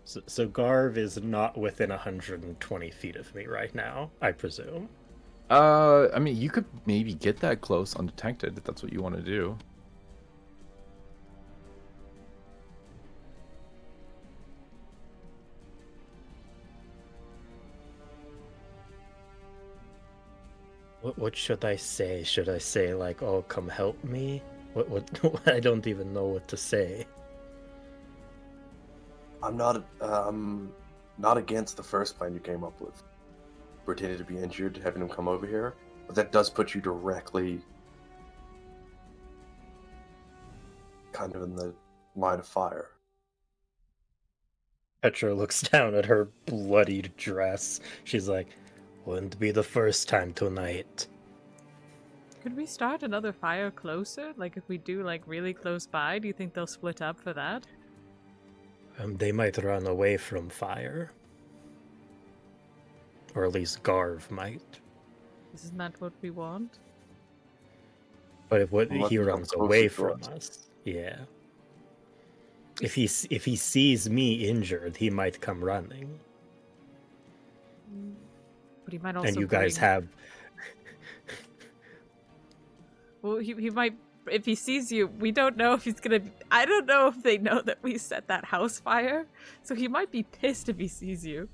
So Garv is not within 120 feet of me right now, I presume. I mean, you could maybe get that close undetected if that's what you want to do. What should I say? Should I say, like, oh, come help me? What I don't even know what to say. I'm not against the first plan you came up with. Pretending to be injured, having him come over here, but that does put you directly kind of in the line of fire. Petra looks down at her bloodied dress. She's like, wouldn't be the first time tonight. Could we start another fire closer? Like, if we do, like, really close by, do you think they'll split up for that? They might run away from fire. Or at least Garv might. Isn't that what we want? But if Unless he they come runs closer away to from us. us, yeah. If he sees me injured, he might come running. But he might also And you guys bring... have... Well, he might... If he sees you, we don't know if he's gonna... I don't know if they know that we set that house fire. So he might be pissed if he sees you.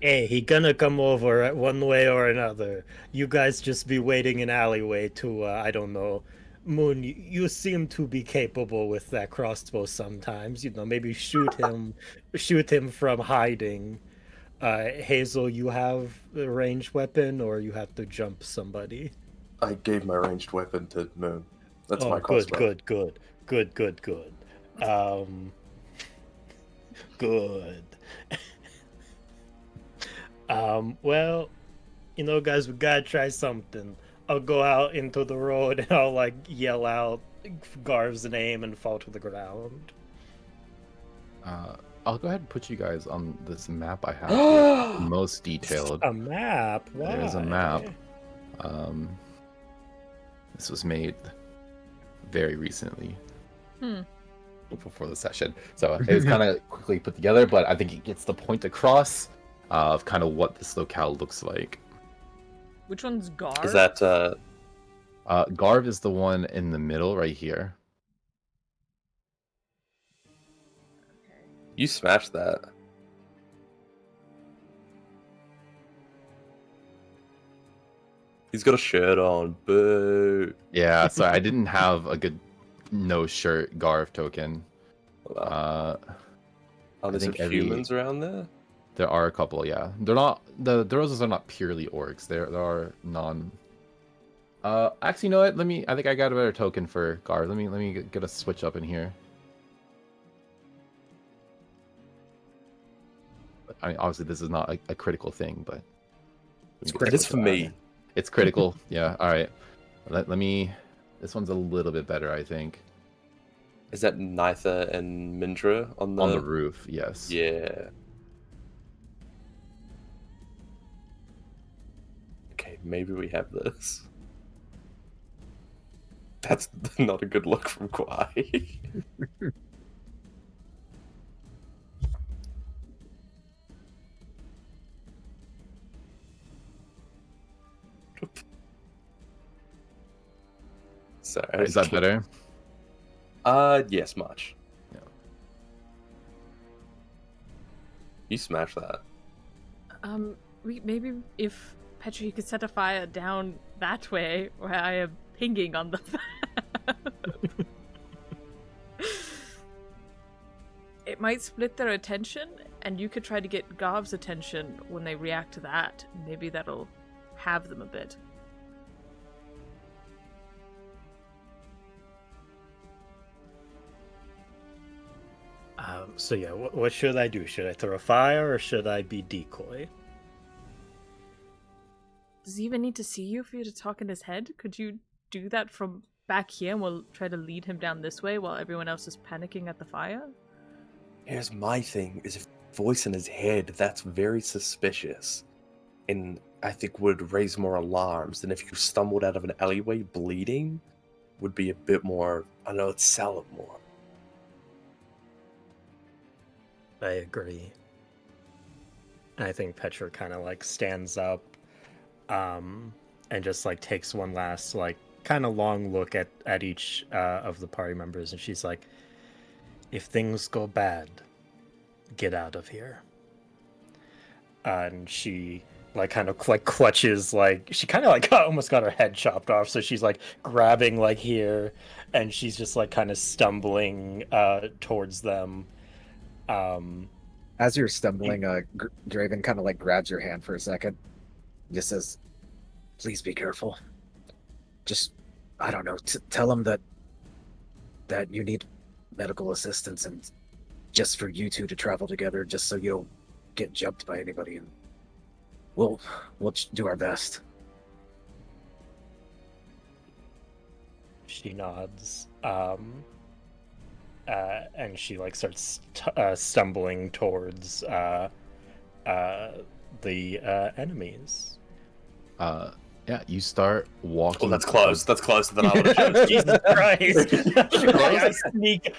Hey, he gonna come over one way or another. You guys just be waiting in alleyway to, I don't know. Moon, you seem to be capable with that crossbow sometimes. Maybe shoot him from hiding. Hazel, you have a ranged weapon, or you have to jump somebody? I gave my ranged weapon to Moon. That's my good, crossbow. good. Good. Well, guys, we gotta try something. I'll go out into the road and I'll, like, yell out Garv's name and fall to the ground. I'll go ahead and put you guys on this map I have here, most detailed. A map? Why? There's a map. This was made very recently. Before the session. So it was kind of quickly put together, but I think it gets the point across of kind of what this locale looks like. Which one's Garv? Is that Garv is the one in the middle right here. you smashed that? He's got a shirt on. Boo. Yeah, so I didn't have a good no shirt Garv token. Oh, there's some humans around there? There are a couple, yeah. They're not the roses are not purely orcs. There are non. Actually, you know what? I think I got a better token for Garv. Let me get a switch up in here. I mean, obviously this is not a critical thing, but It is for me. It's critical. Yeah. All right. Let me. This one's a little bit better, I think. Is that Nitha and Mindra on the roof? Yes. Yeah. Okay, maybe we have this. That's not a good look from Kwai. Sorry. Is that better? Yes, much. Yeah. You smash that. Maybe if Petra, you could set a fire down that way where I am pinging on the map. It might split their attention, and you could try to get Garv's attention when they react to that. Maybe that'll have them a bit. So yeah, what should I do? Should I throw a fire or should I be decoy? Does he even need to see you for you to talk in his head? Could you do that from back here and we'll try to lead him down this way while everyone else is panicking at the fire? Here's my thing: is if voice in his head, that's very suspicious, and I think would raise more alarms than if you stumbled out of an alleyway bleeding. Would be a bit more. I know it's sell it more. I agree. And I think Petra kind of like stands up, and just like takes one last like kind of long look at each of the party members, and she's like, "If things go bad, get out of here." And she like kind of like clutches, like she kind of like almost got her head chopped off, so she's like grabbing like here, and she's just like kind of stumbling towards them. As you're stumbling, Draven kind of like grabs your hand for a second, and just says, "Please be careful. Just, I don't know, tell him that you need medical assistance, and just for you two to travel together, just so you don't get jumped by anybody, and we'll do our best." She nods, and she like starts stumbling towards the enemies. Yeah, you start walking. Oh, that's close. That's closer than I would have chosen. Jesus Christ!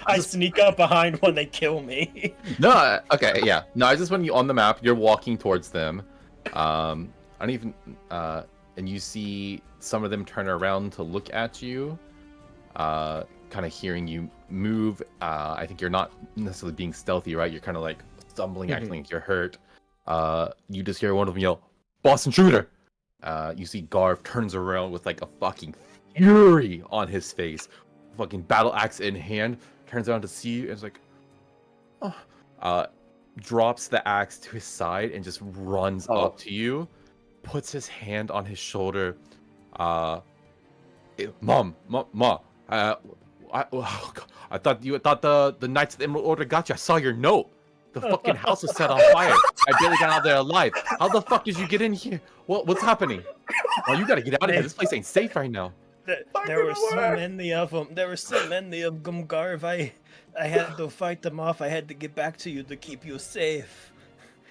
I sneak up behind when they kill me. No, okay, yeah. No, I just when you on the map, you're walking towards them. I don't even and you see some of them turn around to look at you. Kind of hearing you move. I think you're not necessarily being stealthy, right? You're kind of like stumbling, acting like you're hurt. You just hear one of them yell, "Boss intruder!" You see Garv turns around with like a fucking fury on his face, fucking battle axe in hand, turns around to see you and is like, oh. Drops the axe to his side and just runs up to you, puts his hand on his shoulder. Mom, I thought the Knights of the Emerald Order got you. I saw your note. The fucking house was set on fire. I barely got out there alive. How the fuck did you get in here? What's happening? Oh, you gotta get out of here. This place ain't safe right now. There were so many of them. Garv. I had to fight them off. I had to get back to you to keep you safe.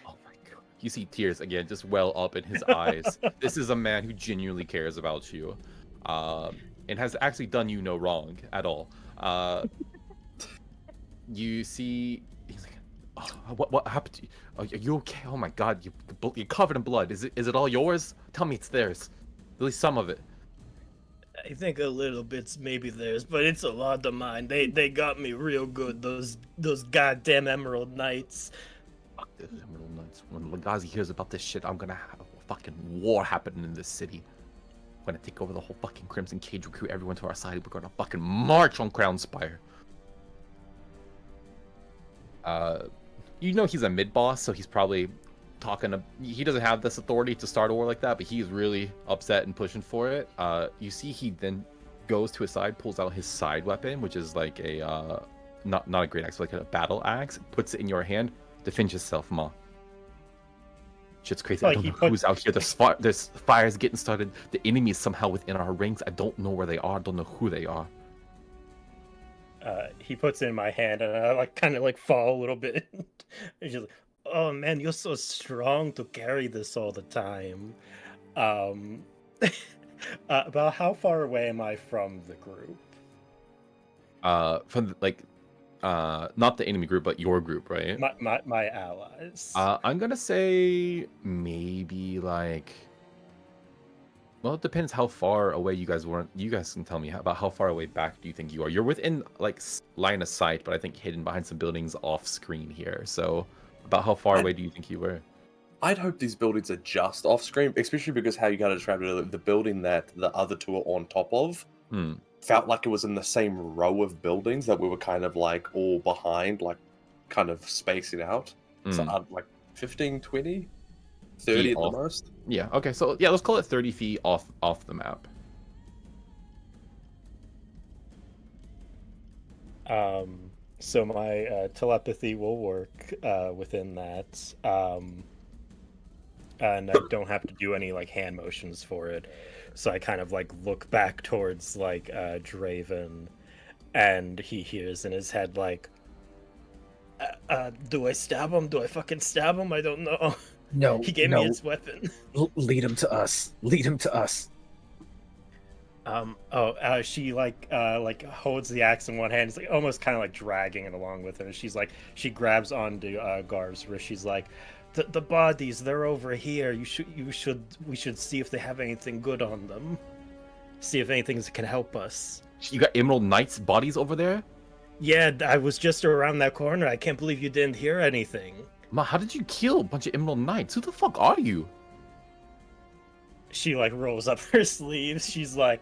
Oh my god. You see tears again just well up in his eyes. This is a man who genuinely cares about you. And has actually done you no wrong at all. You see, he's like, oh, what happened to you? Are you okay? Oh my god, you're covered in blood. Is it all yours? Tell me it's theirs. At least some of it. I think a little bit's maybe theirs, but it's a lot of mine. They got me real good. Those goddamn Emerald Knights. Fuck the Emerald Knights. When Legazi hears about this shit, I'm gonna have a fucking war happening in this city. We're gonna take over the whole fucking Crimson Cage, recruit everyone to our side. We're gonna fucking march on Crown Spire. You know he's a mid-boss, so he's probably he doesn't have this authority to start a war like that, but he's really upset and pushing for it. You see he then goes to his side, pulls out his side weapon, which is like a not a great axe, but like a battle axe, puts it in your hand. Defend yourself, Ma. Shit's crazy. I don't know who's out here. There's fires getting started. The enemy is somehow within our rings. I don't know where they are. I don't know who they are. He puts it in my hand, and I like kind of like fall a little bit. And she's like, "Oh man, you're so strong to carry this all the time." About how far away am I from the group? From not the enemy group, but your group, right? My allies. I'm gonna say maybe like. Well, it depends how far away you guys were. You guys can tell me about how far away back do you think you are. You're within like line of sight, but I think hidden behind some buildings off screen here. So, about how far away do you think you were? I'd hope these buildings are just off screen, especially because how you got to describe it. The building that the other two are on top of felt like it was in the same row of buildings that we were kind of like all behind, like kind of spacing out. So like 15, 20, 30 at the most. Yeah. Okay. So yeah, let's call it 30 feet off the map. So my telepathy will work within that. and I don't have to do any like hand motions for it. So I kind of like look back towards like Draven, and he hears in his head like, "Do I stab him? Do I fucking stab him? I don't know." No, He gave me his weapon. Lead him to us. Lead him to us. She like holds the axe in one hand. It's like almost kind of like dragging it along with her. She's like, she grabs onto Garv's wrist. She's like, the bodies, they're over here. We should see if they have anything good on them. See if anything can help us. You got Emerald Knight's bodies over there? Yeah, I was just around that corner. I can't believe you didn't hear anything. Ma, how did you kill a bunch of Emerald Knights? Who the fuck are you? She like rolls up her sleeves. She's like,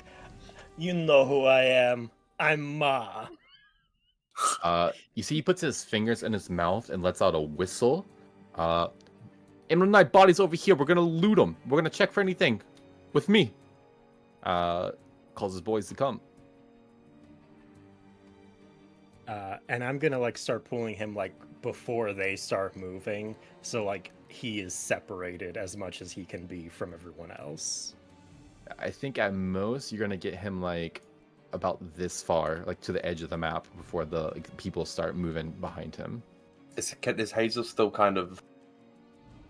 "You know who I am. I'm Ma." You see he puts his fingers in his mouth and lets out a whistle. Emerald Knight bodies over here. We're gonna loot them. We're gonna check for anything. With me. Calls his boys to come. And I'm gonna like start pulling him like before they start moving, so like he is separated as much as he can be from everyone else. I think at most you're gonna get him like about this far, like to the edge of the map before the people start moving behind him. Is Hazel still kind of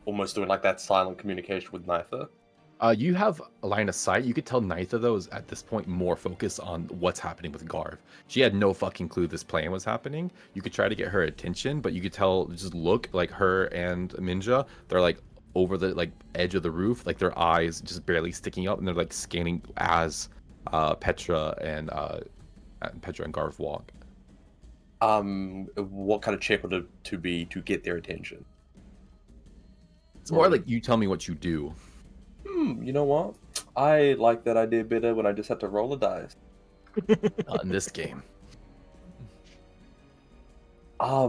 almost doing like that silent communication with Nitha? You have a line of sight. You could tell Nitha, though, is at this point more focused on what's happening with Garv. She had no fucking clue this plan was happening. You could try to get her attention, but you could tell, just look, like her and Minja, they're like over the like edge of the roof, like their eyes just barely sticking up, and they're like scanning as Petra and Garv walk. What kind of check would it to be to get their attention? It's more like you tell me what you do. You know what? I like that idea better when I just have to roll a dice. Not in this game. I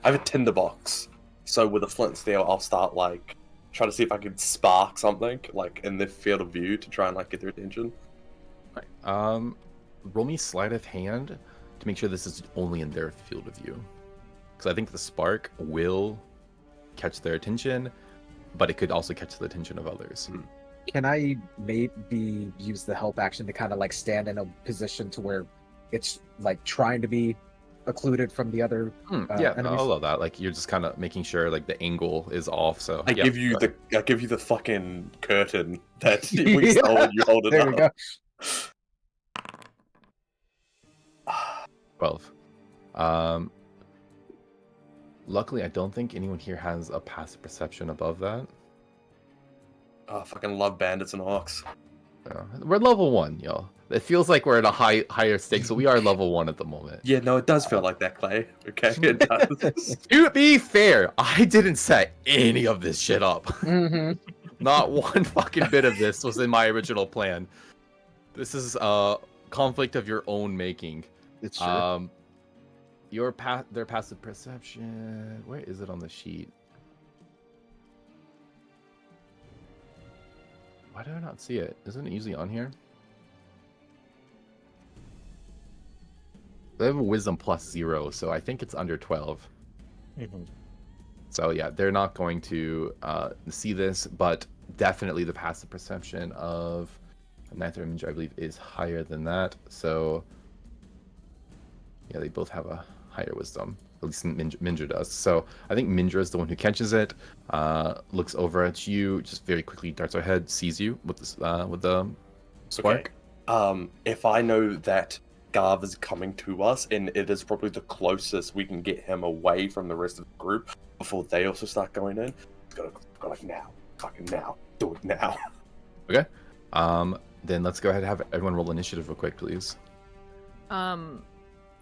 have a tinderbox, so with a flint steel, I'll start like try to see if I can spark something like in their field of view to try and like get their attention. Right. Roll me sleight of hand to make sure this is only in their field of view, because I think the spark will catch their attention, but it could also catch the attention of others. Can I maybe use the help action to kind of like stand in a position to where it's like trying to be occluded from the other yeah, enemies? I love that. Like you're just kind of making sure like the angle is off. So I give you the fucking curtain that we stole and you hold it there up. we go. 12. Luckily, I don't think anyone here has a passive perception above that. Oh, I fucking love bandits and orcs. We're level 1, y'all. It feels like we're at a higher stake, so we are level 1 at the moment. Yeah, no, it does feel like that, Clay. Okay, it does. To be fair, I didn't set any of this shit up. Not one fucking bit of this was in my original plan. This is a conflict of your own making. It's true. Their passive perception. Where is it on the sheet? Why do I not see it? Isn't it usually on here? They have a wisdom +0, so I think it's under 12. So yeah, they're not going to see this, but definitely the passive perception of Nitha and Minja, I believe, is higher than that. So yeah, they both have a higher wisdom. At least Minja does. So I think Minja is the one who catches it, looks over at you, just very quickly darts her head, sees you with the spark. Okay. If I know that Garv is coming to us, and it is probably the closest we can get him away from the rest of the group before they also start going in, it's gotta go like now. Fucking now. Do it now. Okay. Then let's go ahead and have everyone roll initiative real quick, please.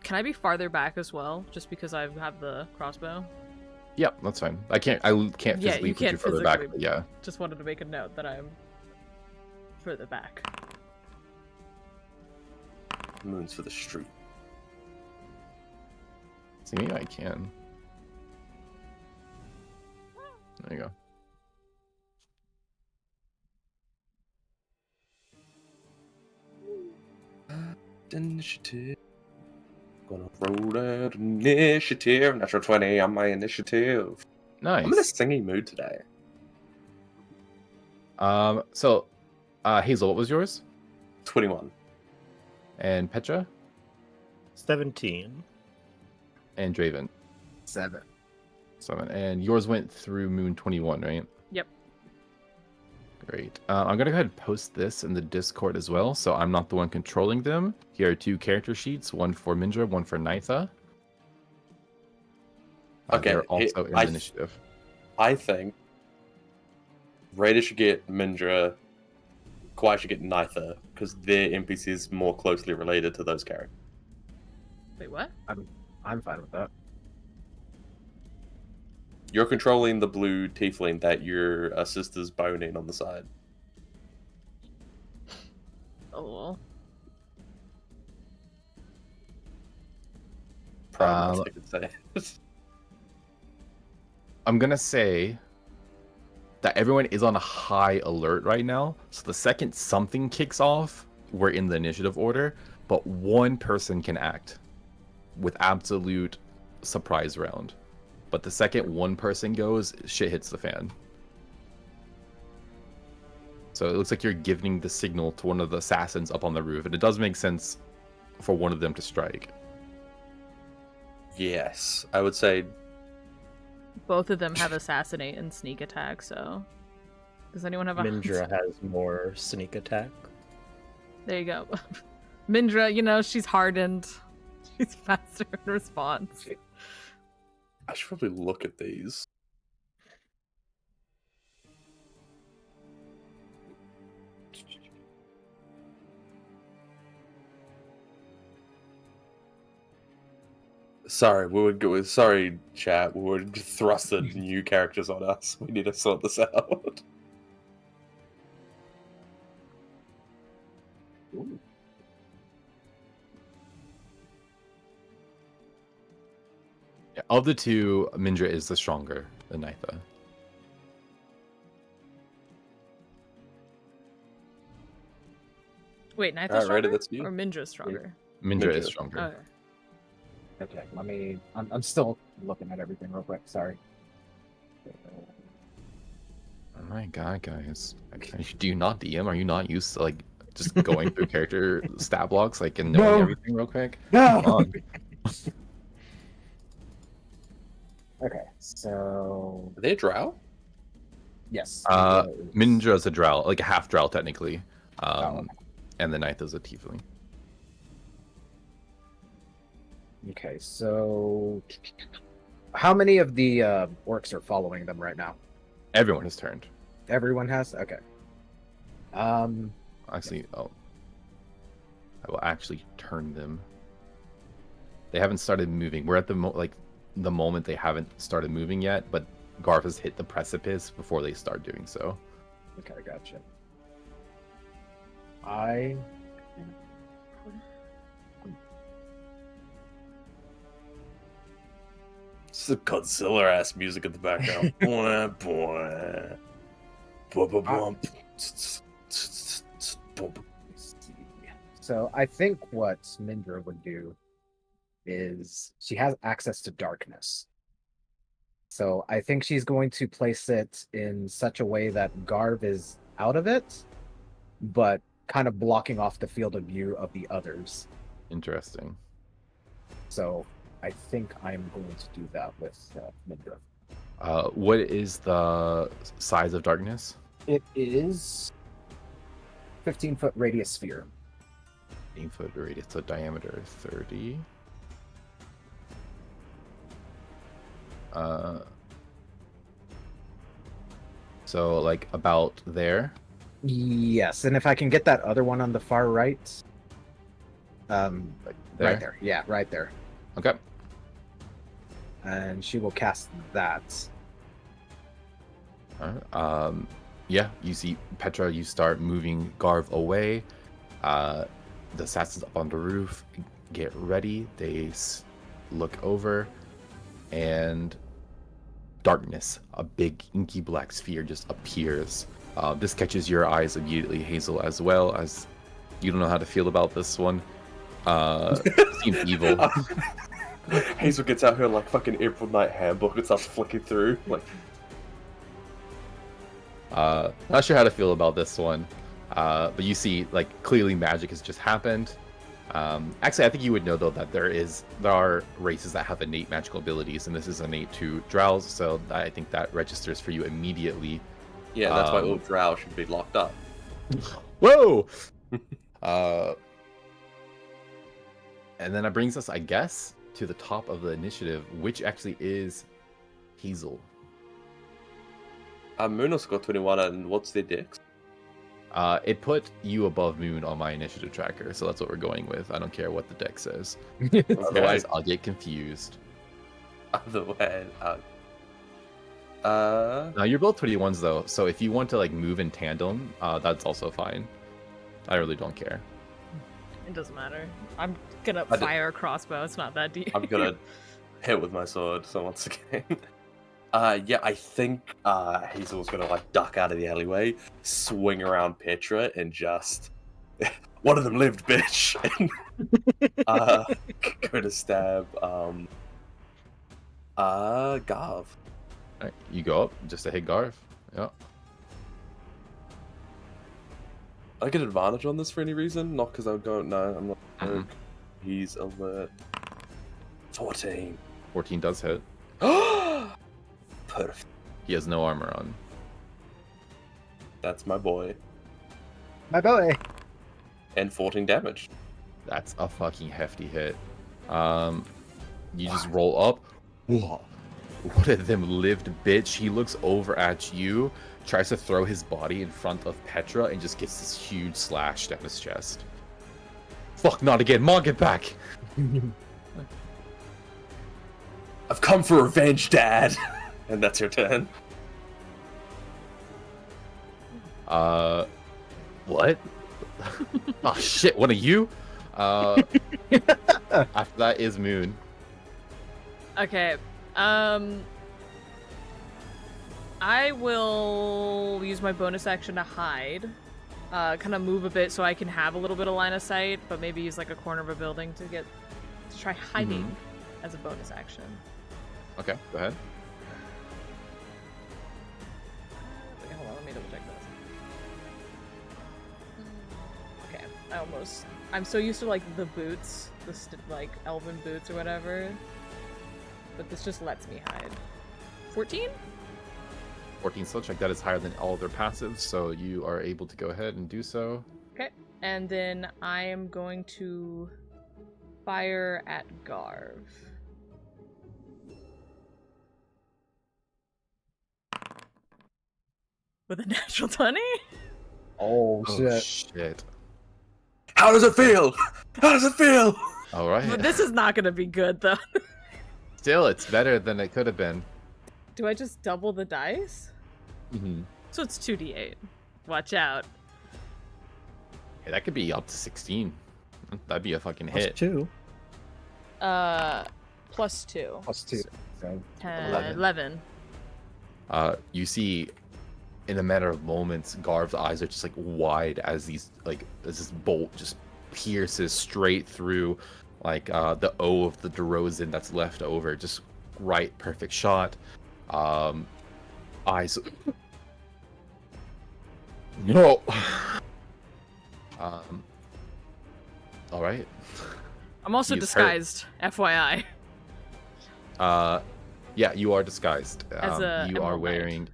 Can I be farther back as well, just because I have the crossbow? Yeah, that's fine. I can't physically put you further back, but yeah. Just wanted to make a note that I'm further back. Moons for the street. See, maybe I can. There you go. Initiative. Gonna roll that initiative. Natural 20 on my initiative. Nice. I'm in a singing mood today. So, Hazel, what was yours? 21. And Petra? 17. And Draven? 7. 7. And yours went through Moon 21, right? Yep. Great. I'm going to go ahead and post this in the Discord as well, so I'm not the one controlling them. Here are 2 character sheets, one for Mindra, one for Nitha. Okay, they're also in the initiative. I think Raider should get Mindra, Kwai should get Nitha, because their NPC is more closely related to those characters. Wait, what? I'm fine with that. You're controlling the blue tiefling that your sister's boning on the side. Oh. Proud I could say. I'm going to say that everyone is on a high alert right now. So the second something kicks off, we're in the initiative order, but one person can act with absolute surprise round. But the second one person goes, shit hits the fan. So it looks like you're giving the signal to one of the assassins up on the roof, and it does make sense for one of them to strike. Yes, I would say. Both of them have assassinate and sneak attack, so does anyone have a Mindra has more sneak attack. There you go. Mindra, you know, she's hardened. She's faster in response. I should probably look at these. Sorry, sorry, chat. We were thrusting new characters on us. We need to sort this out. Ooh. Yeah, of the two, Mindra is the stronger than Nitha. Wait, Nitha's Alright, stronger? that's you. Or Mindra's stronger? Mindra is stronger. Okay. Okay, I'm still looking at everything real quick. Sorry. Oh my god, guys. Do you not DM? Are you not used to like just going through character stat blocks like and knowing everything real quick? No. Come on. Okay, so Are they a drow? yes. Mindra's a drow, like a half drow technically. Okay. And the Nitha's a tiefling. Okay, so how many of the orcs are following them right now? Everyone has turned. Everyone has? Okay. Actually, I will actually turn them. They haven't started moving. We're at the the moment they haven't started moving yet, but Garv has hit the precipice before they start doing so. Okay, gotcha. It's the Godzilla ass music in the background. Bwah, bwah. Bwah, bwah, bwah. So I think what Mindra would do is she has access to darkness. So I think she's going to place it in such a way that Garv is out of it, but kind of blocking off the field of view of the others. Interesting. So I think I'm going to do that with Mindra. What is the size of darkness? It is 15-foot radius sphere. 15-foot radius, so diameter 30. So like about there. Yes, and if I can get that other one on the far right. There? Right there. Yeah, right there. Okay. And she will cast that. Alright. Yeah, you see Petra, you start moving Garv away. The assassins up on the roof get ready. They look over, and darkness, a big inky black sphere just appears. This catches your eyes immediately, Hazel, as well, as you don't know how to feel about this one. Seems evil. Hazel gets out her like fucking April Night handbook and starts flicking through. Like, Not sure how to feel about this one. But you see, like, clearly magic has just happened. Actually, I think you would know, though, that there are races that have innate magical abilities, and this is innate to Drows, so I think that registers for you immediately. Yeah, that's why all Drow should be locked up. Whoa! And then that brings us, I guess, to the top of the initiative, which actually is Hazel. Moon also got 21, and what's their dex? It put you above Moon on my initiative tracker, so that's what we're going with. I don't care what the deck says. Otherwise, I'll get confused. Otherwise, No, you're both 21s though, so if you want to like move in tandem, that's also fine. I really don't care. It doesn't matter. I'm gonna fire a crossbow. It's not that deep. I'm gonna hit with my sword. So once again, yeah, I think Hazel's gonna like duck out of the alleyway, swing around Petra, and just one of them lived, bitch, and go to stab Garv. Alright, you go up just to hit Garv. Yeah. I get advantage on this for any reason? Not because I go. No, I'm not. Mhm. He's alert. 14. 14 does hit. Perfect. He has no armor on. That's my boy. My boy. And 14 damage. That's a fucking hefty hit. You just roll up. Whoa. One of them lived, bitch. He looks over at you, tries to throw his body in front of Petra, and just gets this huge slash down his chest. Fuck, not again. Mom, get back! I've come for revenge, Dad. And that's your turn. What? Oh shit, one of you? After that is Moon. Okay. I will use my bonus action to hide. Kind of move a bit so I can have a little bit of line of sight, but maybe use like a corner of a building to try hiding as a bonus action. Okay, go ahead. Wait, hold on, let me double check this. Okay, I'm so used to like the boots, like elven boots or whatever, but this just lets me hide. 14? 14 still check. That is higher than all their passives, so you are able to go ahead and do so. Okay, and then I am going to fire at Garv. With a natural 20? Oh, Oh shit. shit. How does it feel? How does it feel? All right. But this is not gonna be good though. Still, it's better than it could have been. Do I just double the dice? Mm-hmm. So it's 2d8. Watch out. Hey, that could be up to 16. That'd be a fucking Plus hit. 2. Plus 2. Plus 2. So 10, 11. You see, in a matter of moments, Garv's eyes are just like wide as this bolt just pierces straight through, like the O of the DeRozan that's left over. Just right, perfect shot. Eyes. No. All right. I'm also He's disguised, FYI. Yeah, you are disguised. As a you are Emerald Knight. wearing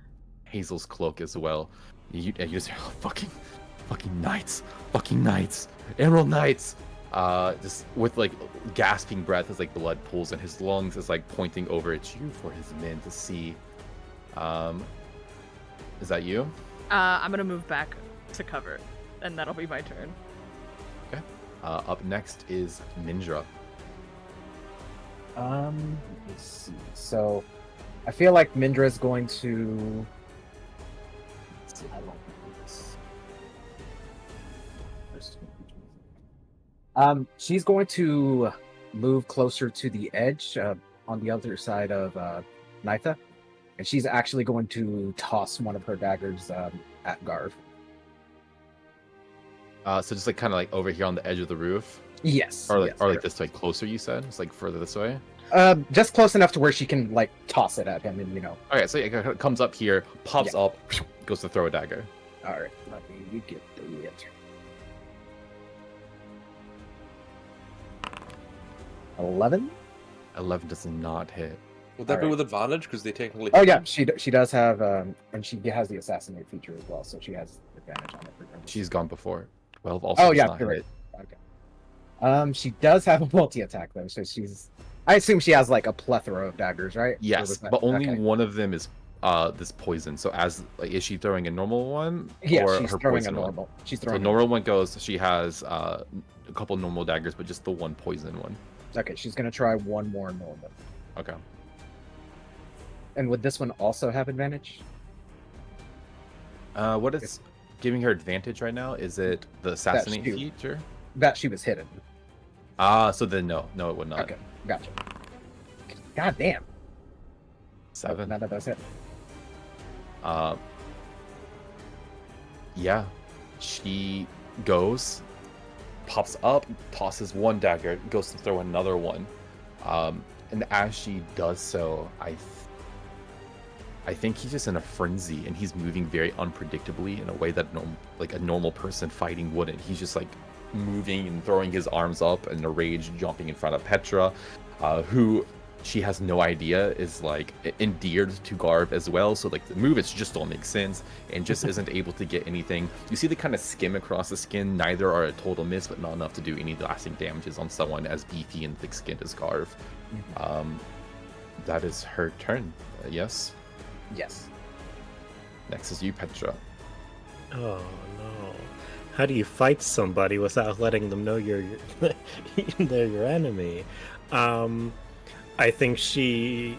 Hazel's cloak as well. And you just hear, oh, fucking knights, Emerald Knights. Just with like gasping breath as like blood pools in his lungs, is like pointing over at you for his men to see. Is that you? I'm gonna move back to cover, and that'll be my turn. Okay. Up next is Mindra. let's see. So, I feel like Mindra is going to. Let's see how long this. She's going to move closer to the edge on the other side of Nitha, and she's actually going to toss one of her daggers at Garv. So just like kind of like over here on the edge of the roof, Yes. or like yes, or like correct. this way closer. You said it's like further this way. Just close enough to where she can like toss it at him, and Okay, so it comes up here, pops up, goes to throw a dagger. All right, let me get the answer. 11. 11 does not hit. Would that be Alright. with advantage? Because they technically. Oh yeah, she does have, and she has the assassinate feature as well, so she has advantage on it. regardless. She's gone before. 12 also Oh does yeah, not you're hit. right. Okay. She does have a multi attack though, so she's. I assume she has like a plethora of daggers, right? Or Yes, was that- but only okay. one of them is this poison. So is she throwing a normal one? Yeah, or she's her throwing a poison one? normal. She's So throwing. normal one goes. She has a couple normal daggers, but just the one poison one. Okay, she's gonna try one more normal. Okay. And would this one also have advantage? What is giving her advantage right now? Is it the assassinate shield. feature? That she was hidden. So then no, it would not. Okay, gotcha. God damn. 7. None of those hit. Yeah, she goes, pops up, tosses one dagger, goes to throw another one, and as she does so, I think he's just in a frenzy, and he's moving very unpredictably in a way that like a normal person fighting wouldn't. He's just like moving and throwing his arms up in a rage, jumping in front of Petra, who she has no idea is like endeared to Garv as well. So like the movements just don't make sense and just isn't able to get anything. You see the kind of skim across the skin. Neither are a total miss, but not enough to do any lasting damages on someone as beefy and thick-skinned as Garv. That is her turn. Yes. Yes. Next is you, Petra. Oh no. How do you fight somebody without letting them know you're they're your enemy? I think she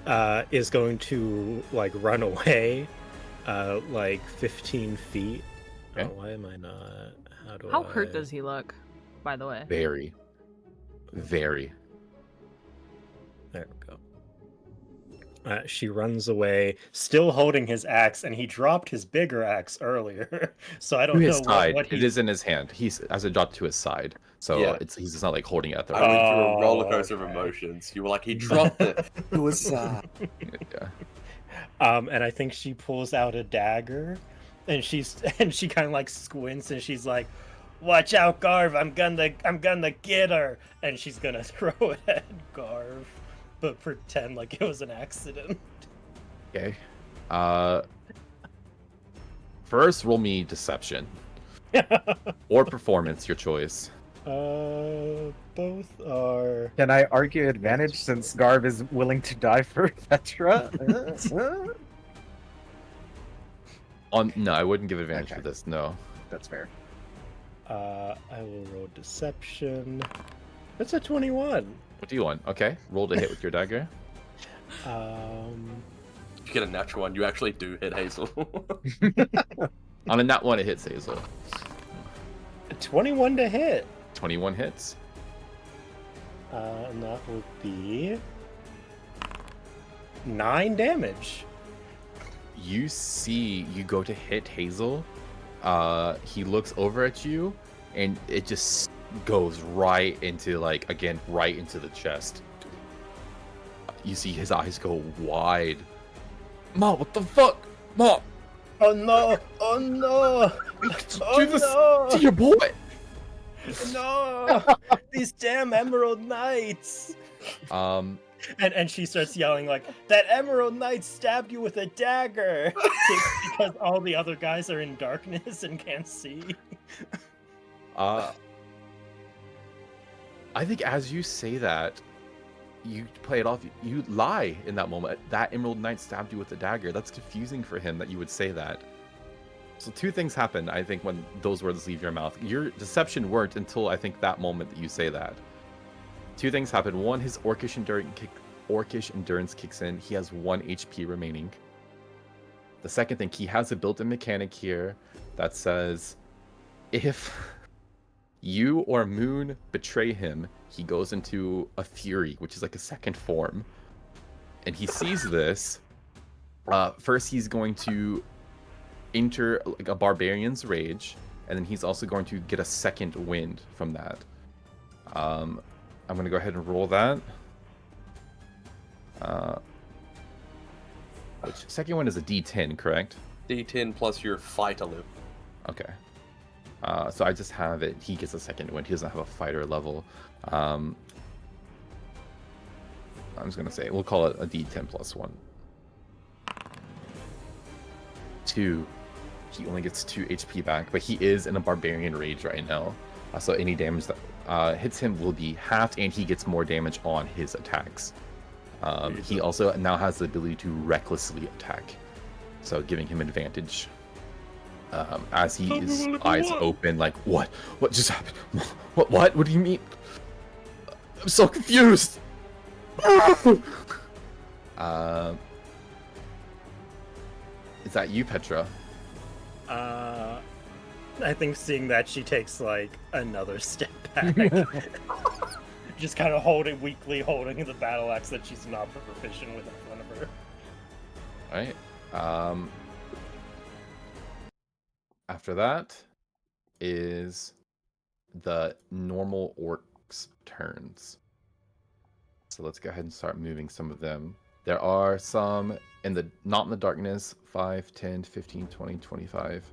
is going to like run away like 15 feet. Okay. Oh, why am I not? How hurt does he look, by the way? Very. Very. There we go. She runs away, still holding his axe, and he dropped his bigger axe earlier. So I don't To know his side. what It is in his hand. He's as it dropped to his side. So Yeah. he's just not like holding it at the I went through a Oh, roller coaster of okay. emotions. You were like, he dropped it. It was sad. Yeah. And I think she pulls out a dagger, and she kind of like squints, and she's like, "Watch out, Garv! I'm gonna get her!" And she's gonna throw it at Garv, but pretend like it was an accident. Okay. First, roll me deception or performance, your choice. Both are. Can I argue advantage since Garv is willing to die for Petra? No, I wouldn't give advantage Okay. for this. No. That's fair. I will roll deception. That's a 21. What do you want? Okay. Roll to hit with your dagger. If you get a natural one, you actually do hit Hazel. On a nat one, it hits Hazel. 21 to hit. 21 hits. And that would be 9 damage. You see, you go to hit Hazel. He looks over at you, and it just goes right into right into the chest. You see his eyes go wide. Ma, what the fuck? Ma, Oh no! Oh no! do this to your boy. No! These damn Emerald Knights! And she starts yelling like, "That Emerald Knight stabbed you with a dagger!" Because all the other guys are in darkness and can't see. I think as you say that, you play it off. You lie in that moment. That Emerald Knight stabbed you with a dagger. That's confusing for him that you would say that. So two things happen, I think, when those words leave your mouth. Your deception worked until I think that moment that you say that. Two things happen. One, his orcish endurance kicks in. He has 1 HP remaining. The second thing, he has a built-in mechanic here that says, if you or Moon betray him, he goes into a fury, which is like a second form. And he sees this. First, he's going to enter like a barbarian's rage, and then he's also going to get a second wind from that. I'm going to go ahead and roll that. Which second one is a D10, correct? D10 plus your fighter level. Okay. So I just have it. He gets a second one. He doesn't have a fighter level. I'm just gonna say we'll call it a D10 plus 1. 2. He only gets 2 HP back, but he is in a barbarian rage right now. So any damage that hits him will be halved, and he gets more damage on his attacks. He also now has the ability to recklessly attack, so giving him advantage. As his eyes open, like, what just happened? What do you mean? I'm so confused. Is that you, Petra? I think seeing that, she takes like another step back. Just kind of weakly holding the battle axe that she's not proficient with in front of her. Alright. After that is the normal orcs' turns. So let's go ahead and start moving some of them. There are some not in the darkness, 5, 10, 15, 20, 25,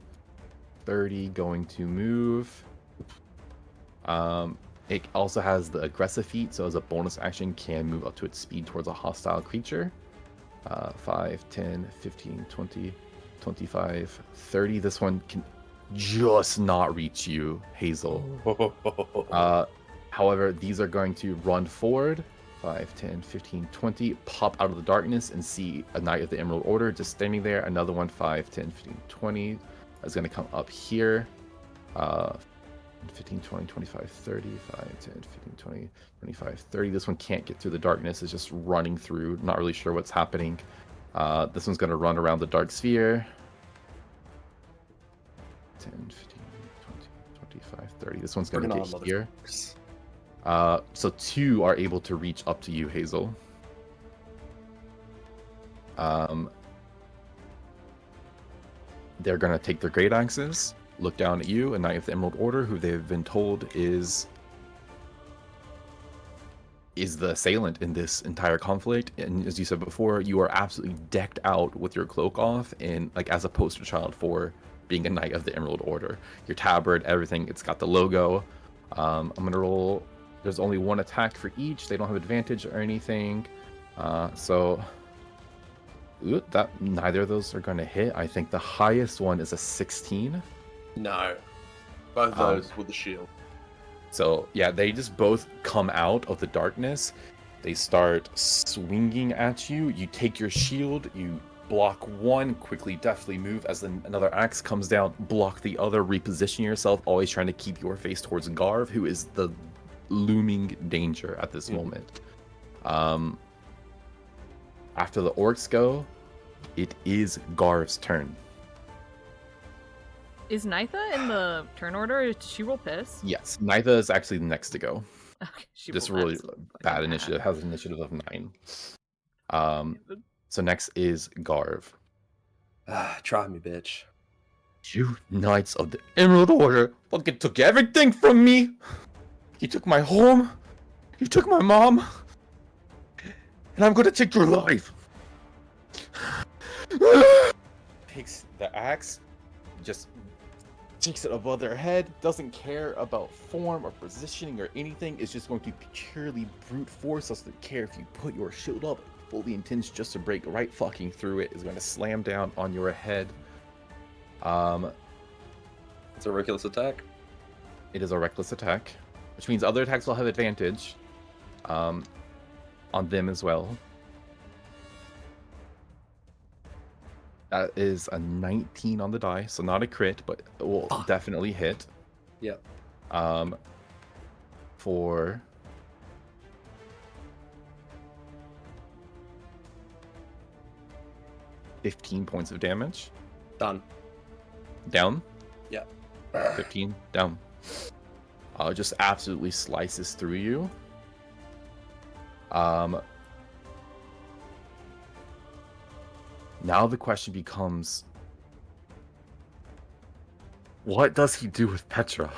30 going to move. It also has the aggressive feat, so as a bonus action can move up to its speed towards a hostile creature. 5, 10, 15, 20, 25, 30. This one can just not reach you, Hazel. However, these are going to run forward. 5, 10, 15, 20, pop out of the darkness and see a Knight of the Emerald Order just standing there. Another one, 5, 10, 15, 20, is going to come up here. 15, 20, 25, 30, 5, 10, 15, 20, 25, 30. This one can't get through the darkness. It's just running through. Not really sure what's happening. This one's going to run around the dark sphere. 10, 15, 20, 25, 30. This one's going to get here. So 2 are able to reach up to you, Hazel. They're going to take their great axes, look down at you, a Knight of the Emerald Order, who they've been told is the assailant in this entire conflict. And as you said before, you are absolutely decked out with your cloak off, and like as a poster child for being a Knight of the Emerald Order. Your tabard, everything, it's got the logo. I'm going to roll. There's only 1 attack for each. They don't have advantage or anything. Neither of those are going to hit. I think the highest one is a 16. No. Both of those with the shield. So, yeah, they just both come out of the darkness. They start swinging at you. You take your shield. You block one, quickly, deftly move as another axe comes down. Block the other, reposition yourself, always trying to keep your face towards Garv, who is the looming danger at this moment. After the orcs go, it is Garv's turn. Is Nitha in the turn order? Did she roll piss? Yes, Nitha is actually the next to go. Okay, she This rolled really bad initiative. Has an initiative of 9. So next is Garv. Try me, bitch. You Knights of the Emerald Order fucking took everything from me. You took my home. You took my mom. And I'm gonna take your life. Takes the axe, just takes it above their head, doesn't care about form or positioning or anything, is just going to purely brute force, doesn't care if you put your shield up, fully intends just to break right fucking through it, is going to slam down on your head. It's a reckless attack. It is a reckless attack, which means other attacks will have advantage on them as well. That is a 19 on the die, so not a crit, but it will definitely hit. Yep. For 15 points of damage. Done. Down? Yeah. 15 down. Just absolutely slices through you. Now the question becomes, what does he do with Petra?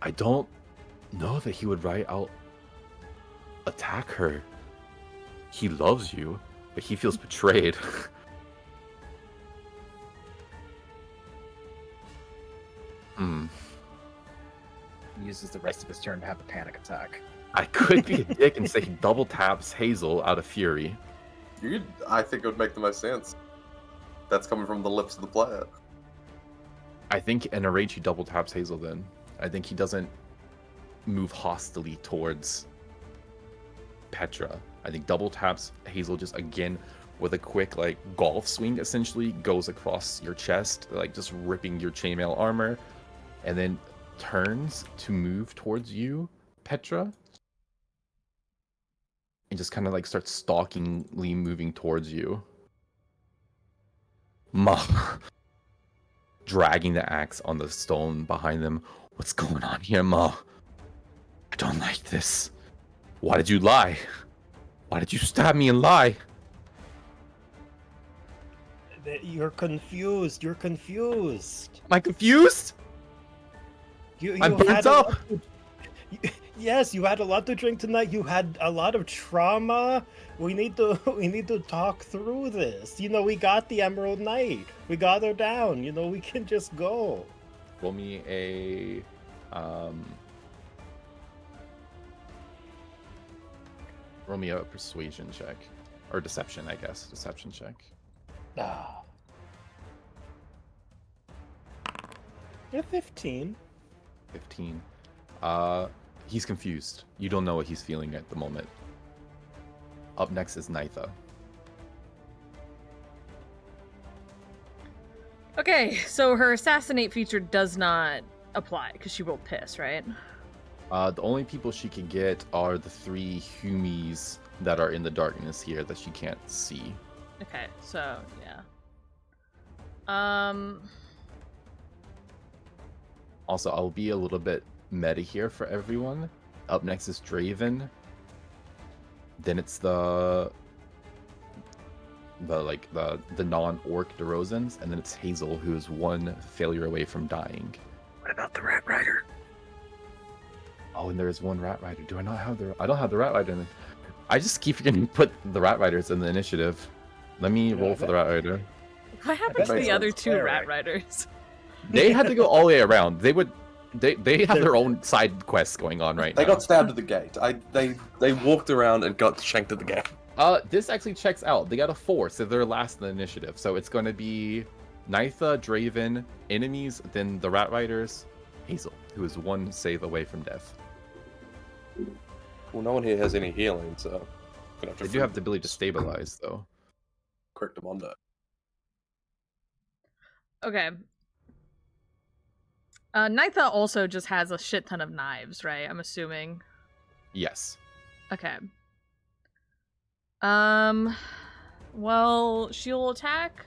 I don't know that he would write out attack her. He loves you, but he feels betrayed. He uses the rest of his turn to have a panic attack. I could be a dick and say he double taps Hazel out of fury. I think it would make the most sense. That's coming from the lips of the player. I think in a rage he double taps Hazel then. I think he doesn't move hostilely towards Petra. I think double taps Hazel just again with a quick like golf swing essentially goes across your chest, like just ripping your chainmail armor, and then turns to move towards you, Petra. And just kind of like starts stalkingly moving towards you. Dragging the axe on the stone behind them. What's going on here, Ma? I don't like this. Why did you lie? Why did you stab me and lie? You're confused. You're confused. Am I confused? I'm burnt up. Yes, you had a lot to drink tonight. You had a lot of trauma. We need to talk through this. You know, we got the Emerald Knight. We got her down. You know, we can just go. Roll me a persuasion check. Or deception, I guess. Deception check. You're 15. 15. He's confused. You don't know what he's feeling at the moment. Up next is Nitha. Okay, so her assassinate feature does not apply because she rolled piss, right? The only people she can get are the 3 Humies that are in the darkness here that she can't see. Okay, so yeah. Also, I'll be a little bit meta here for everyone. Up next is Draven. Then it's the non-orc DeRozans, and then it's Hazel, who is 1 failure away from dying. What about the Rat Rider? Oh, and there is 1 Rat Rider. Do I not have the? I don't have the Rat Rider in it. I just keep forgetting to put the Rat Riders in the initiative. Let me roll for the Rat Rider. What happened to the other 2 Rat Riders? They had to go all the way around. They have their own side quests going on right now. They got stabbed at the gate. They walked around and got shanked at the gate. This actually checks out. They got a 4, so they're last in the initiative. So it's going to be Nitha, Draven, enemies, then the Rat Riders, Hazel, who is 1 save away from death. Well, no one here has any healing, so... They do have the ability to stabilize, though. Correct them on that. Okay. Nitha also just has a shit ton of knives, right? I'm assuming. Yes. Okay. Well, she'll attack.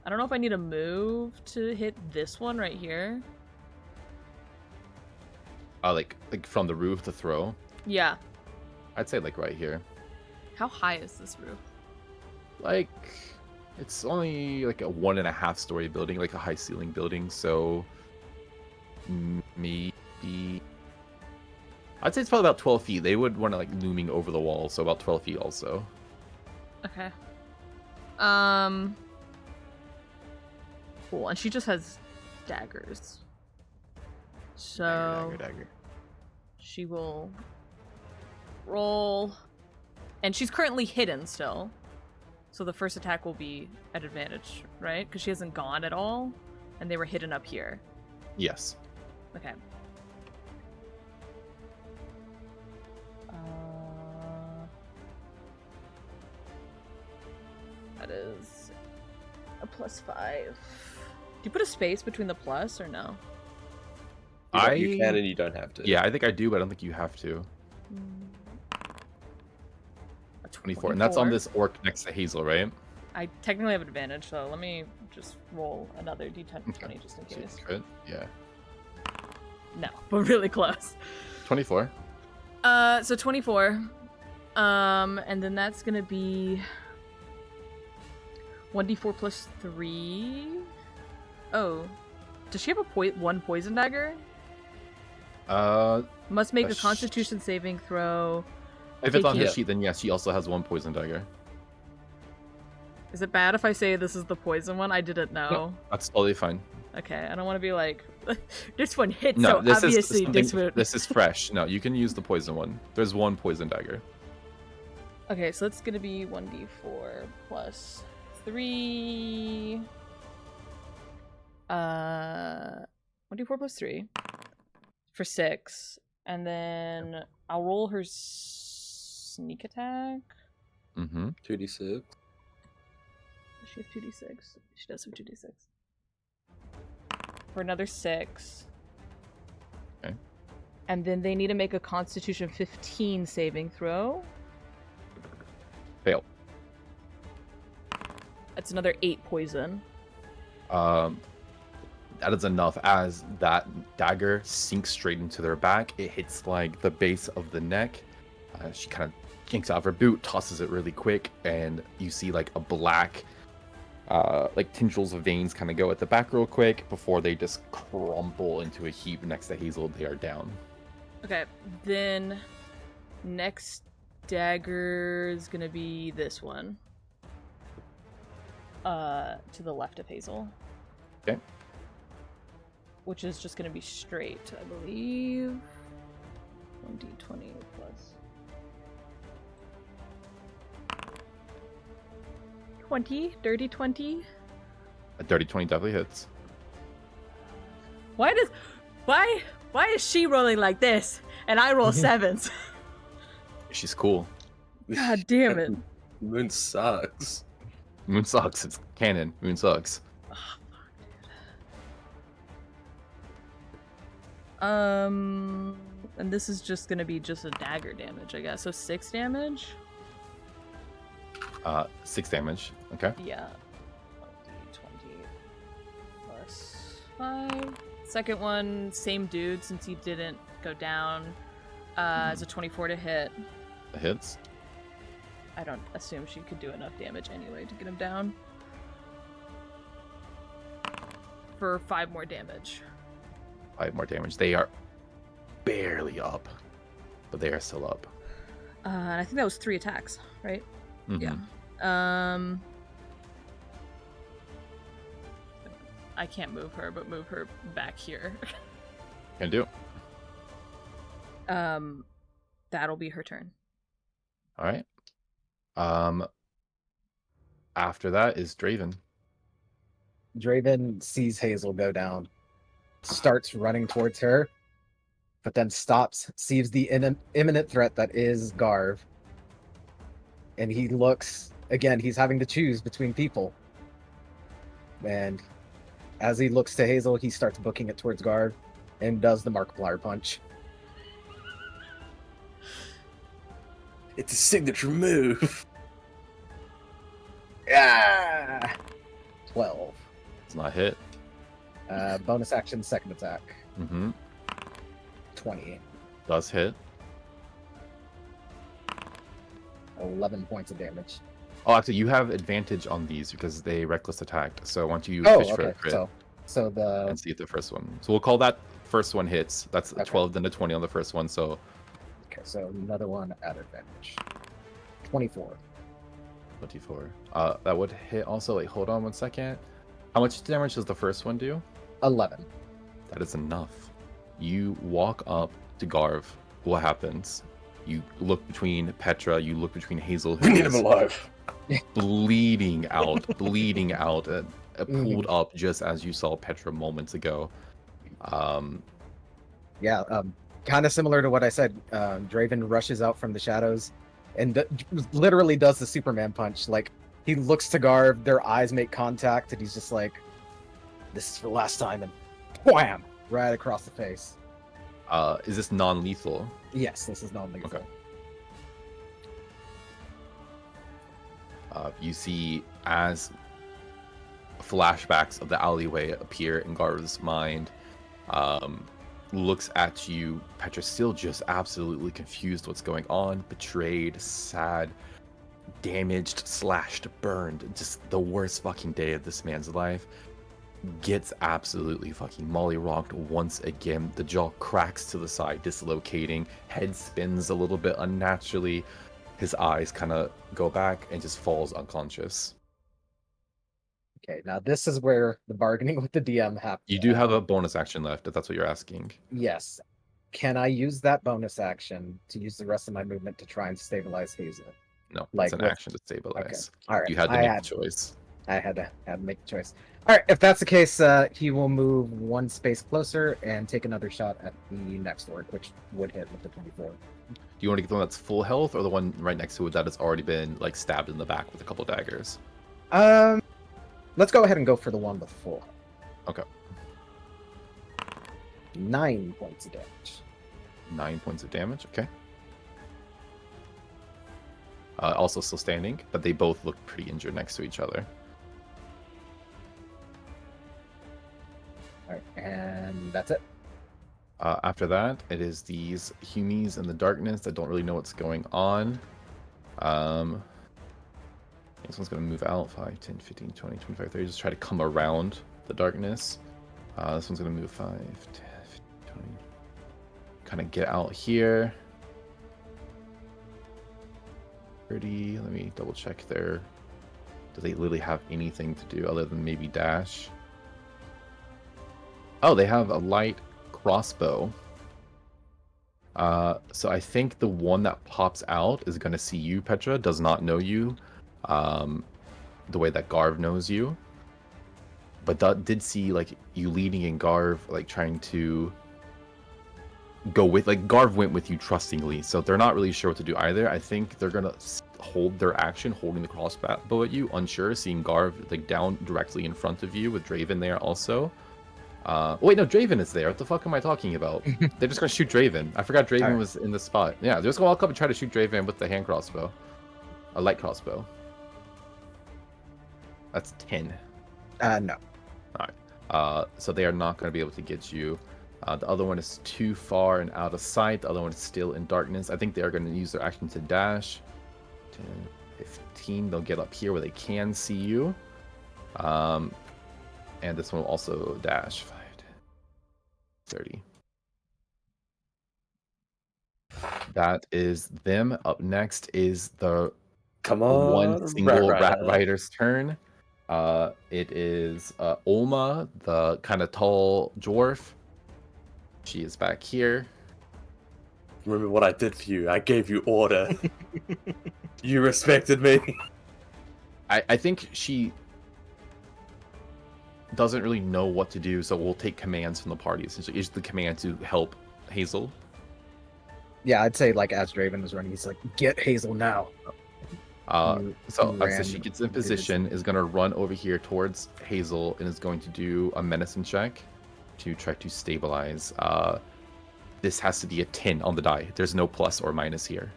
I don't know if I need to move to hit this one right here. Like from the roof to throw? Yeah. I'd say like right here. How high is this roof? Like, it's only like a 1.5 story building, like a high ceiling building, so maybe I'd say it's probably about 12 feet. They would want to like looming over the wall, so about 12 feet also. Okay. Cool. And she just has daggers. So Dagger. she will roll. And she's currently hidden still. So the first attack will be at advantage, right? Because she hasn't gone at all. And they were hidden up here. Yes. Okay. That is a +5. Do you put a space between the plus or no? You can and you don't have to. Yeah, I think I do, but I don't think you have to. A 24. And that's on this orc next to Hazel, right? I technically have an advantage, so let me just roll another d10 20 just in case. Good. Yeah. No, but really close. 24. So 24. And then that's gonna be 1d4 plus 3. Oh. Does she have a 1 poison dagger? Must make a a Constitution saving throw. If it's on his Yeah. sheet, then yes, she also has 1 poison dagger. Is it bad if I say this is the poison one? I didn't know. No, that's totally fine. Okay, I don't want to be like, this one hit, No, so this obviously is this would. this is fresh. No, you can use the poison one. There's 1 poison dagger. Okay, so it's gonna be 1d4 plus 3. 1d4 plus 3 for 6, and then I'll roll her sneak attack. Mm-hmm. 2d6. Does she have 2d6? She does have 2d6. For another 6. Okay. And then they need to make a Constitution 15 saving throw. Fail. That's another 8 poison. That is enough. As that dagger sinks straight into their back, it hits like the base of the neck. She kind of yanks out of her boot, tosses it really quick, and you see like a black, like tendrils of veins kind of go at the back real quick before they just crumple into a heap next to Hazel. They are down. Okay, then next dagger is gonna be this one. To the left of Hazel. Okay. Which is just gonna be straight, I believe. 1d20 plus 20, dirty 20. A dirty 20 definitely hits. Why is she rolling like this and I roll 7s? She's cool. God damn it. Moon sucks. Moon sucks. It's canon. Moon sucks. And this is just gonna be just a dagger damage, I guess. So 6 damage? 6 damage. Okay. Yeah. 1d20 plus 5. Second one, same dude since he didn't go down. It's a 24 to hit. It hits. I don't assume she could do enough damage anyway to get him down. For 5 more damage. 5 more damage. They are barely up, but they are still up. And I think that was 3 attacks, right? Mhm. Yeah. I can't move her, but move her back here. Can do. That'll be her turn. All right. After that is Draven. Draven sees Hazel go down, starts running towards her, but then stops, sees the imminent threat that is Garv. And he looks, again, he's having to choose between people. And as he looks to Hazel, he starts booking it towards Garv and does the Markiplier punch. It's a signature move. Yeah! 12. It's not hit. Bonus action, second attack. Mm-hmm. 20. Does hit. 11 points of damage. Oh, actually, you have advantage on these because they reckless attacked. So why don't you Oh, fish for okay. a crit So the and see if the first one. So we'll call that first one hits. That's a Okay. 12 then a 20 on the first one. So okay, so another one at advantage. 24. 24. That would hit also. Like, hold on 1 second. How much damage does the first one do? 11. That is enough. You walk up to Garv. What happens? You look between Petra. You look between Hazel, who We need him is alive. bleeding out, pulled up just as you saw Petra moments ago. Yeah, kind of similar to what I said. Draven rushes out from the shadows and literally does the Superman punch. Like, he looks to Garv, their eyes make contact, and he's just like, this is for the last time, and wham! Right across the face. Is this non-lethal? Yes, this is non-lethal. Okay. You see as flashbacks of the alleyway appear in Garv's mind. Looks at you, Petra, still just absolutely confused what's going on, betrayed, sad, damaged, slashed, burned. Just the worst fucking day of this man's life. gets absolutely fucking mollyrocked once again. The jaw cracks to the side, dislocating. Head spins a little bit unnaturally. His eyes kind of go back and just falls unconscious. Okay, now this is where the bargaining with the DM happens. You do have a bonus action left, if that's what you're asking. Yes. Can I use that bonus action to use the rest of my movement to try and stabilize Hazel? No, Like it's an with- action to stabilize. Okay. All right. You had to make a choice. I had to make a choice. All right. If that's the case, he will move one space closer and take another shot at the next orc, which would hit with the 24. Do you want to get the one that's full health or the one right next to it that has already been like stabbed in the back with a couple daggers? Let's go ahead and go for the one with full health. Okay. 9 points of damage. 9 points of damage. Okay. Also still standing, but they both look pretty injured next to each other. All right, and that's it. After that, it is these humies in the darkness that don't really know what's going on. This one's going to move out 5, 10, 15, 20, 25, 30. Just try to come around the darkness. This one's going to move 5, 10, 15, 20. Kind of get out here. 30. Let me double check there. Do they literally have anything to do other than maybe dash? Oh, they have a light crossbow. So I think the one that pops out is going to see you, Petra. Does not know you. The way that Garv knows you. But that did see like you leading and Garv like trying to go with, like Garv went with you trustingly, so they're not really sure what to do either. I think they're gonna hold their action, holding the crossbow at you, unsure, seeing Garv like down directly in front of you with Draven there also. Wait, no, Draven is there. What the fuck am I talking about? They're just gonna shoot Draven. I forgot Draven was in the spot. Yeah, they're just gonna walk up and try to shoot Draven with the hand crossbow. A light crossbow. That's 10. No. Alright. So they are not gonna be able to get you. The other one is too far and out of sight. The other one is still in darkness. I think they are going to use their action to dash. 10, 15. They'll get up here where they can see you. And this one will also dash. 5, 10, 30. That is them. Up next is the one single rat rider's turn. It is Olma, the kind of tall dwarf. She is back here. Remember what I did for you? I gave you order. You respected me. I think she doesn't really know what to do, so we'll take commands from the party. Essentially, is the command to help Hazel. Yeah, I'd say like as Draven was running, he's like, "Get Hazel now." So she gets in position, is going to run over here towards Hazel, and is going to do a medicine check to try to stabilize. This has to be a 10 on the die. There's no plus or minus here.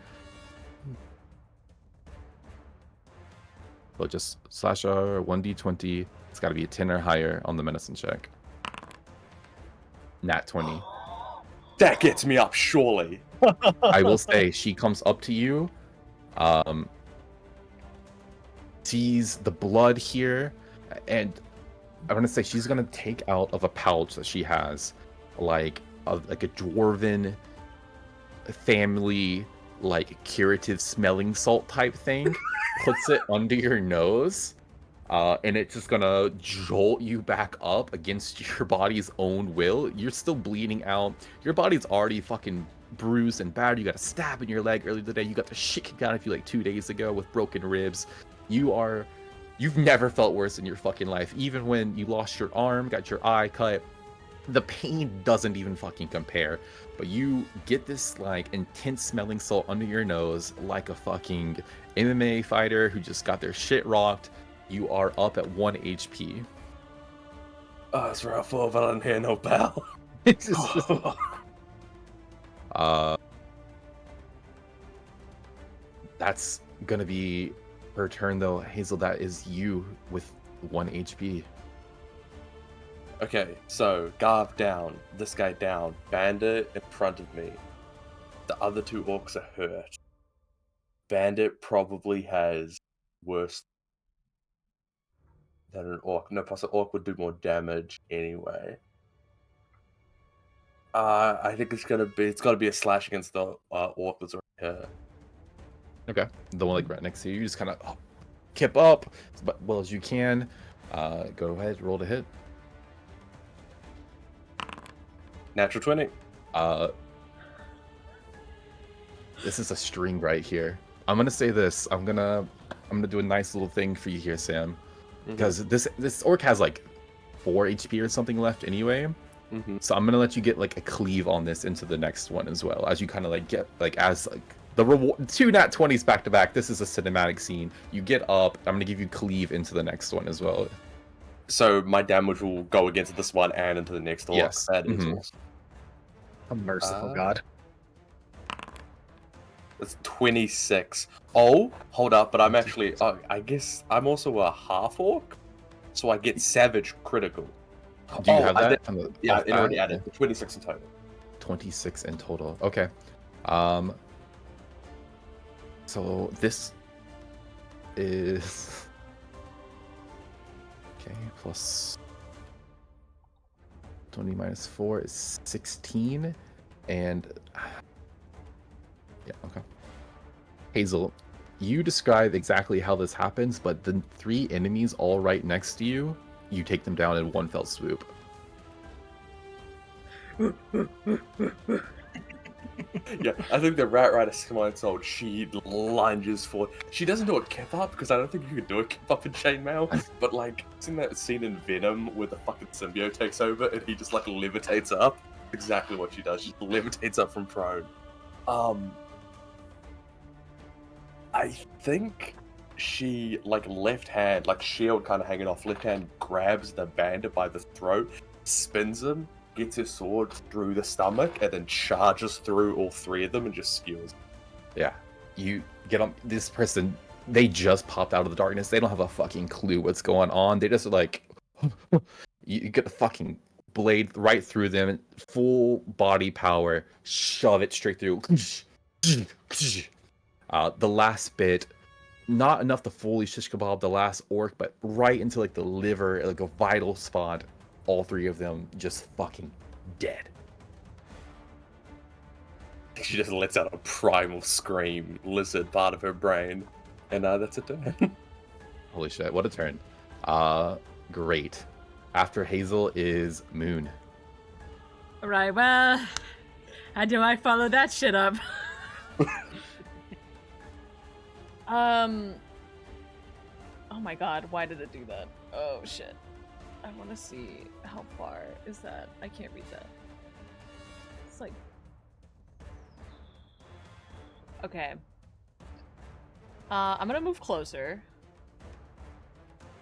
So just slash R 1d20. It's got to be a 10 or higher on the medicine check. Nat 20. That gets me up, surely. I will say she comes up to you, sees the blood here, and I want to say she's gonna take out of a pouch that she has, like a dwarven family like curative smelling salt type thing, puts it under your nose, and it's just gonna jolt you back up against your body's own will. You're still bleeding out. Your body's already fucking bruised and battered. You got a stab in your leg earlier today. You got the shit kicked out of you like 2 days ago with broken ribs. You've never felt worse in your fucking life. Even when you lost your arm, got your eye cut, the pain doesn't even fucking compare. But you get this like intense smelling salt under your nose like a fucking MMA fighter who just got their shit rocked. You are up at 1 HP. Oh, it's rough over on here, no pal. That's gonna be her turn though. Hazel, that is you with 1 HP. Okay, so Garv down, this guy down, Bandit in front of me. The other two orcs are hurt. Bandit probably has worse. than an orc. No, plus an orc would do more damage anyway. I think it's got to be a slash against the orc that's already here. Okay. The one like right next to you. You just kind of kip up as well as you can. Go ahead, roll to hit. Natural 20. This is a string right here. I'm gonna say this. I'm gonna do a nice little thing for you here, Sam, because this orc has like 4 HP or something left anyway. So I'm gonna let you get like a cleave on this into the next one as well, as you kind of like get like as like the reward 2 nat 20s back to back. This is a cinematic scene. You get up. I'm gonna give you cleave into the next one as well. So my damage will go against this one and into the next orc. Yes. That is awesome. A merciful god. That's 26. Oh, hold up, but I'm actually... Oh, I guess I'm also a half-orc, so I get savage critical. Do you have that? Yeah, it already added. 26 in total. 26 in total. Okay. So this is... Okay, plus 20 minus 4 is 16. And... Yeah, okay. Hazel, you describe exactly how this happens, but the 3 enemies all right next to you, you take them down in one fell swoop. Yeah, I think the Rat Rider Semi-Soul, she lunges forward. She doesn't do a kip up, because I don't think you can do a kip up in chainmail, but like, seen that scene in Venom where the fucking symbiote takes over and he just like levitates up? Exactly what she does. She levitates up from prone. I think she, like, left hand, like, shield kind of hanging off, left hand grabs the bandit by the throat, spins him, gets his sword through the stomach, and then charges through all 3 of them and just skewers. Yeah. You get on this person, they just popped out of the darkness. They don't have a fucking clue what's going on. They just are like, you get the fucking blade right through them, full body power, shove it straight through. The last bit, not enough to fully shish kebab the last orc, but right into like the liver, like a vital spot. All 3 of them just fucking dead. She just lets out a primal scream, lizard part of her brain, and that's a turn. Holy shit, what a turn. Great. After Hazel is Moon. Right, well, how do I follow that shit up? Oh my god, why did it do that? Oh shit. I want to see how far is that. I can't read that. It's like... Okay. I'm gonna move closer.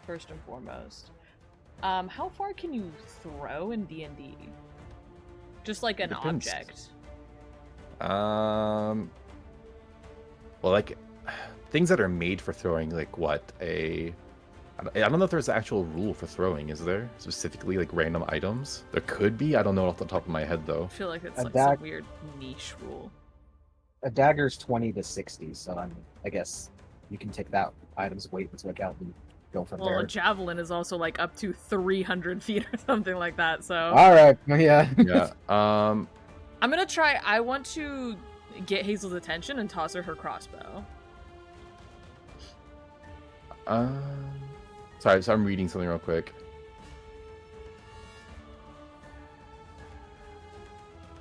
First and foremost. How far can you throw in D&D? Just like an object. Well, like things that are made for throwing, like what I don't know if there's an actual rule for throwing. Is there specifically like random items? There could be. I don't know off the top of my head though. I feel like it's like some weird niche rule. A dagger's 20 to 60, so I guess you can take that item's weight into account and go from there. Well, a javelin is also like up to 300 feet or something like that. So. All right. Yeah. Yeah. I'm gonna try. I want to get Hazel's attention and toss her crossbow. Sorry, so I'm reading something real quick.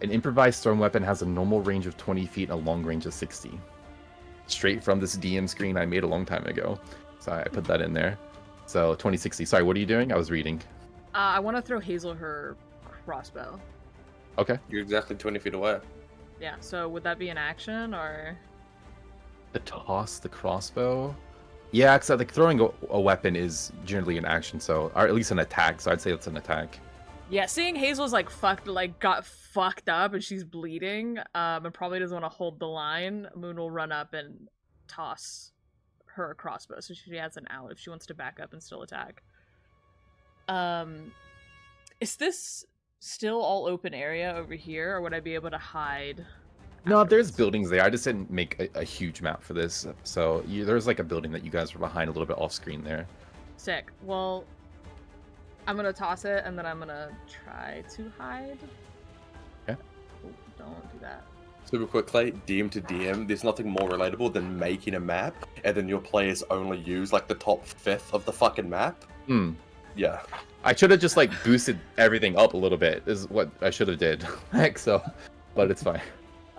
An improvised thrown weapon has a normal range of 20 feet and a long range of 60. Straight from this DM screen I made a long time ago. So I put that in there. So 2060. Sorry, what are you doing? I was reading. I want to throw Hazel her crossbow. Okay. You're exactly 20 feet away. Yeah, so would that be an action or? To toss the crossbow? Yeah, because like throwing a weapon is generally an action, so or at least an attack. So I'd say it's an attack. Yeah, seeing Hazel's like got fucked up and she's bleeding, and probably doesn't want to hold the line. Moon will run up and toss her a crossbow, so she has an out if she wants to back up and still attack. Is this still all open area over here, or would I be able to hide? No, there's buildings there. I just didn't make a huge map for this. So there's like a building that you guys were behind a little bit off screen there. Sick. Well, I'm gonna toss it, and then I'm gonna try to hide. Okay. Ooh, don't do that. Super quickly, DM to DM, there's nothing more relatable than making a map, and then your players only use, like, the top fifth of the fucking map. Hmm. Yeah. I should have just, like, boosted everything up a little bit, is what I should have did. Like, so, but it's fine.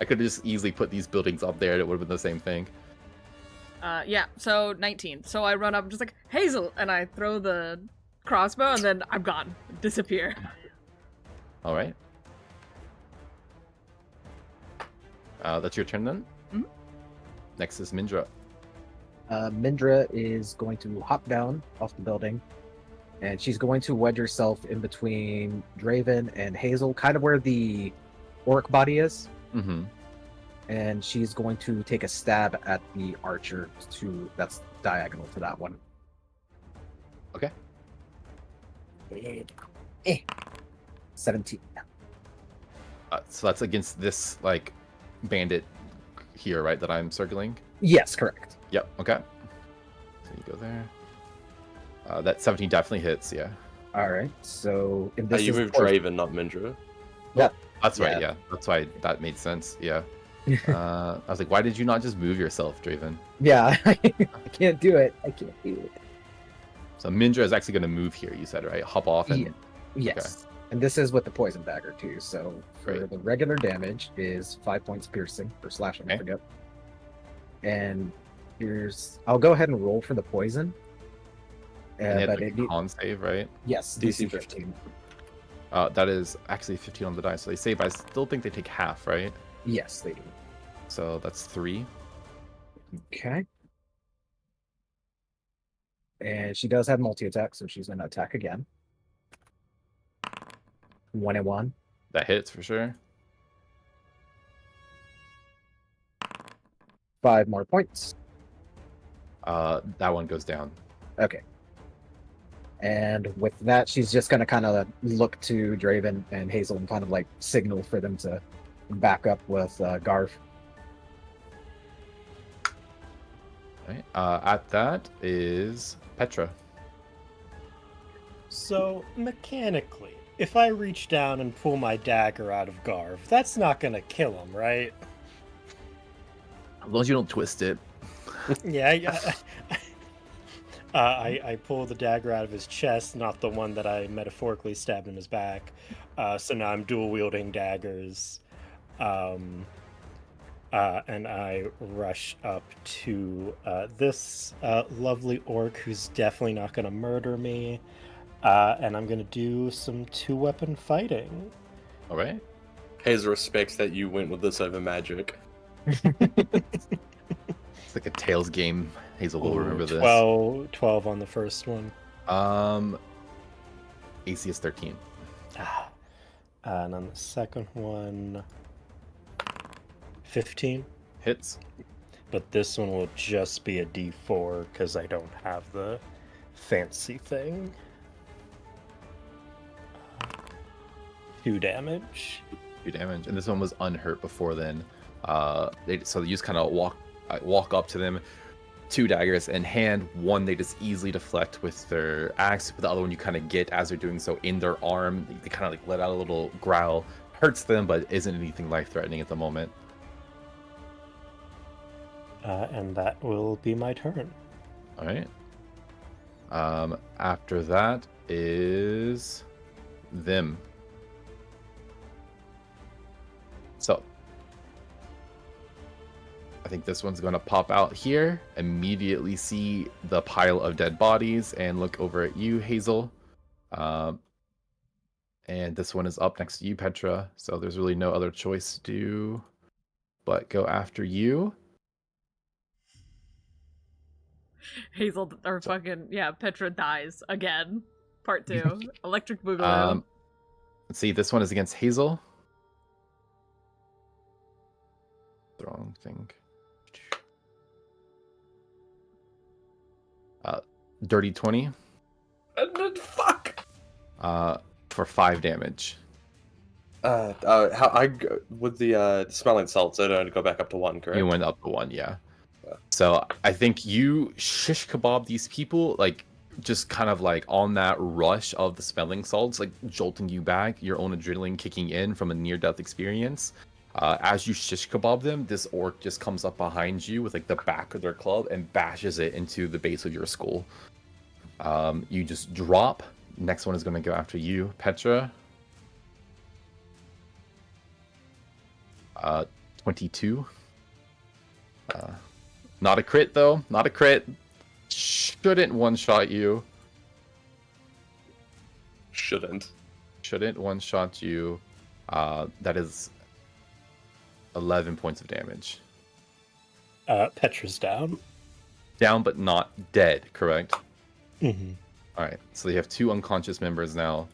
I could have just easily put these buildings up there, and it would have been the same thing. Yeah, so 19. So I run up, I'm just like, Hazel! And I throw the crossbow, and then I'm gone. Disappear. Alright. That's your turn then? Mhm. Next is Mindra. Mindra is going to hop down off the building, and she's going to wedge herself in between Draven and Hazel, kind of where the orc body is. Mm-hmm. And she's going to take a stab at the archer that's diagonal to that one. Okay. 17. So that's against this, like, bandit here, right, that I'm circling? Yes, correct. Yep, okay. So you go there. That 17 definitely hits, yeah. All right. So in this you is moved poison. Draven, not Mindra. That's right, Yeah. yeah. That's why that made sense, yeah. I was like, why did you not just move yourself, Draven? Yeah, I can't do it. I can't do it. So Mindra is actually going to move here, you said, right? Hop off and... Yeah. Yes. And this is with the poison dagger too. So for Great. the regular damage is 5 points piercing or slashing, I Okay. forget. And I'll go ahead and roll for the poison. And But like a con save, right? yes, DC DC 15. That is actually 15 on the die, so they save. I still think they take half, right? Yes, they do. So that's 3. Okay. And she does have multi-attack, so she's going to attack again. 1 and 1. That hits for sure. 5 more points. That one goes down. Okay. And with that, she's just going to kind of look to Draven and Hazel and kind of like signal for them to back up with Garv. Right. At that is Petra. So, mechanically, if I reach down and pull my dagger out of Garv, that's not gonna kill him, right? As long as you don't twist it. Yeah, I pull the dagger out of his chest, not the one that I metaphorically stabbed in his back. So now I'm dual wielding daggers. And I rush up to this lovely orc who's definitely not going to murder me. And I'm going to do some 2-weapon fighting. All right. Hazel respects that you went with this over magic. It's like a Tails game. Hazel will remember this. 12 on the first one. AC is 13. And on the second one, 15. Hits. But this one will just be a D4 because I don't have the fancy thing. 2 damage. 2 damage. And this one was unhurt before then. So you just kind of walk up to them, 2 daggers in hand. One they just easily deflect with their axe, but the other one you kind of get as they're doing so in their arm. They kind of like let out a little growl. Hurts them, but isn't anything life-threatening at the moment. And that will be my turn. All right. After that is them. So I think this one's going to pop out here, immediately see the pile of dead bodies, and look over at you, Hazel. And this one is up next to you, Petra. So there's really no other choice to do but go after you. Hazel, or fucking, yeah, Petra dies again. Part 2. Electric Boogaloo. Let's see, this one is against Hazel. The wrong thing. Dirty 20. Fuck! For 5 damage. With the smelling salts, it only go back up to 1, correct? You went up to 1, yeah. So I think you shish kebab these people, like just kind of like on that rush of the smelling salts, like jolting you back, your own adrenaline kicking in from a near-death experience. As you shish kebab them, this orc just comes up behind you with like the back of their club and bashes it into the base of your skull. You just drop. Next one is going to go after you, Petra. 22. Not a crit though. Not a crit. Shouldn't one-shot you. Shouldn't one-shot you. That is 11 points of damage. Petra's down. Down, but not dead, correct? Mm-hmm. All right, so you have 2 unconscious members now.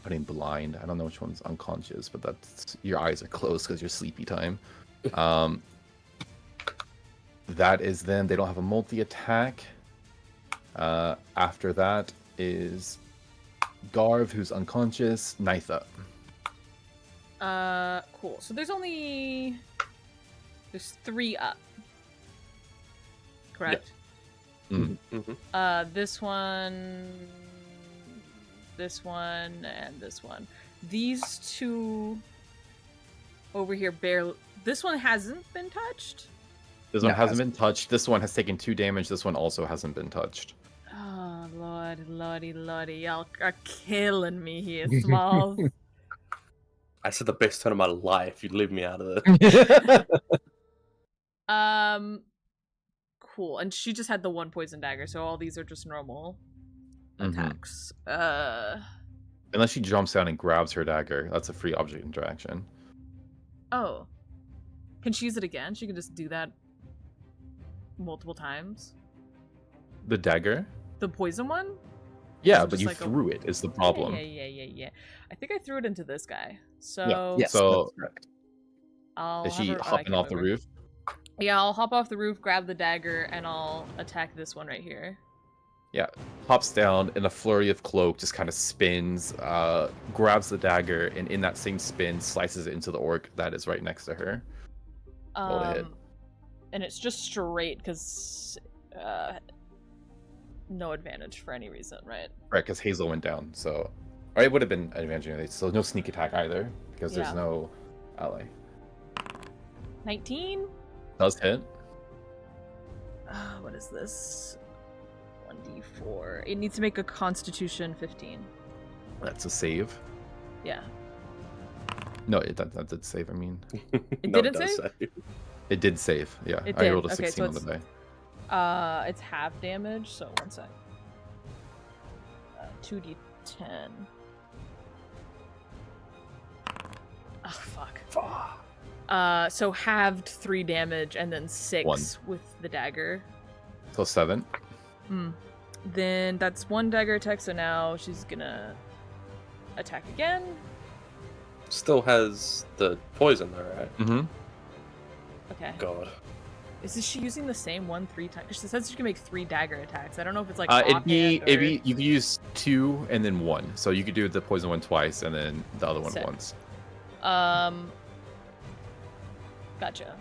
Putting blind. I don't know which one's unconscious, but that's your eyes are closed because you're sleepy time. That is them. They don't have a multi-attack. After that is Garv, who's unconscious. Nitha. Cool. So there's 3 up. Correct? Mm. This one, and this one. These 2 over here barely. This one hasn't been touched. This one hasn't been touched. This one has taken 2 damage. This one also hasn't been touched. Oh, lordy. Y'all are killing me here, Smalls. I said the best turn of my life. You'd leave me out of it. Cool. And she just had the 1 poison dagger, so all these are just normal Mm-hmm. attacks. Unless she jumps down and grabs her dagger. That's a free object interaction. Oh. Can she use it again? She can just do that multiple times? The dagger? The poison one? Yeah, it but just you like threw it is the problem. Yeah. I think I threw it into this guy. So Yes, So- that's correct. I'll Is have she her- I hopping can't off the move her. roof? Yeah, I'll hop off the roof, grab the dagger, and I'll attack this one right here. Yeah. Hops down in a flurry of cloak, just kind of spins, grabs the dagger, and in that same spin, slices it into the orc that is right next to her. Roll to hit. And it's just straight because no advantage for any reason, right? Right, because Hazel went down, so... Or it would have been an advantage anyway, so no sneak attack either, because there's Yeah. no ally. 19? Does hit. What is this? 1d4. It needs to make a Constitution 15. That's a save. Yeah. No, that did save, I mean. It No, didn't does save? say. It did save, yeah. It I did. rolled a Okay, 16 so on the it's- die. It's half damage, so 1 sec. 2d10. Oh, fuck. So halved 3 damage and then 6 1. with the dagger. So 7. Then that's 1 dagger attack, so now she's gonna attack again. Still has the poison though, right? Mm-hmm. Okay. God. Is she using the same one 3 times? She says she can make 3 dagger attacks. I don't know if it's like It'd be offhand or... you could use 2 and then 1. So you could do the poison one twice and then the other one Sick. once. Gotcha.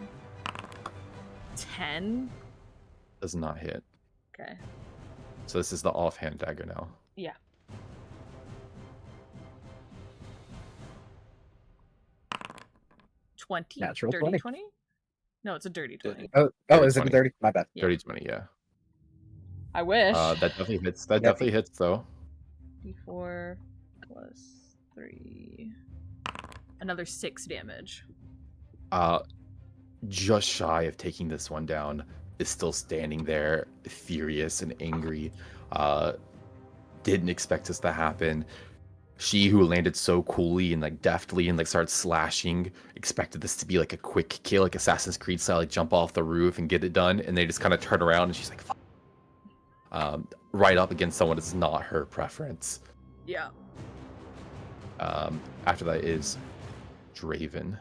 10? Does not hit. Okay. So this is the offhand dagger now. Yeah. Natural dirty 20. 20? No, it's a dirty 20. Oh, is it 20. 30? My bad. Yeah. 30 20, yeah. I wish. That definitely hits. That Yeah. definitely hits though. D4 plus 3. Another 6 damage. Just shy of taking this one down, is still standing there, furious and angry. Didn't expect this to happen. She who landed so coolly and like deftly and like started slashing, expected this to be like a quick kill, like Assassin's Creed style, like jump off the roof and get it done. And they just kind of turn around and she's like, fuck. Right up against someone that's not her preference. Yeah. After that is Draven.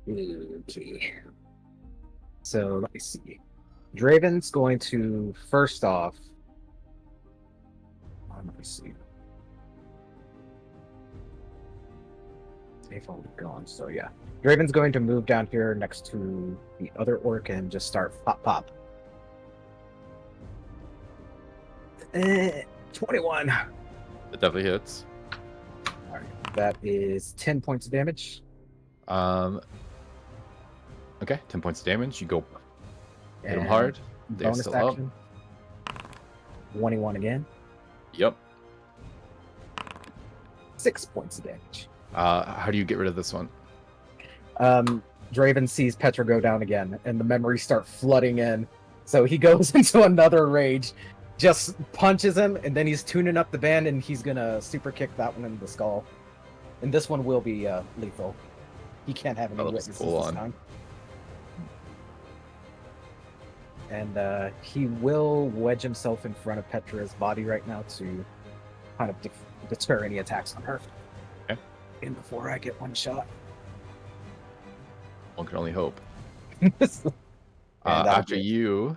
Okay. So let me see. Draven's going to first off. Let me see. they've all gone. So yeah, Draven's going to move down here next to the other orc and just start pop. 21. It definitely hits. All right, that is 10 points of damage. Okay, 10 points of damage. You go hit them And hard. They're bonus still action. 21 again. Yep. 6 points of damage. How do you get rid of this one? Draven sees Petra go down again, and the memories start flooding in. So he goes into another rage, just punches him, and then he's tuning up the band, and he's gonna super kick that one in the skull. And this one will be lethal. He can't have any witnesses this time. And he will wedge himself in front of Petra's body right now to kind of deter any attacks on her. Okay. And before I get one shot. One can only hope. And After you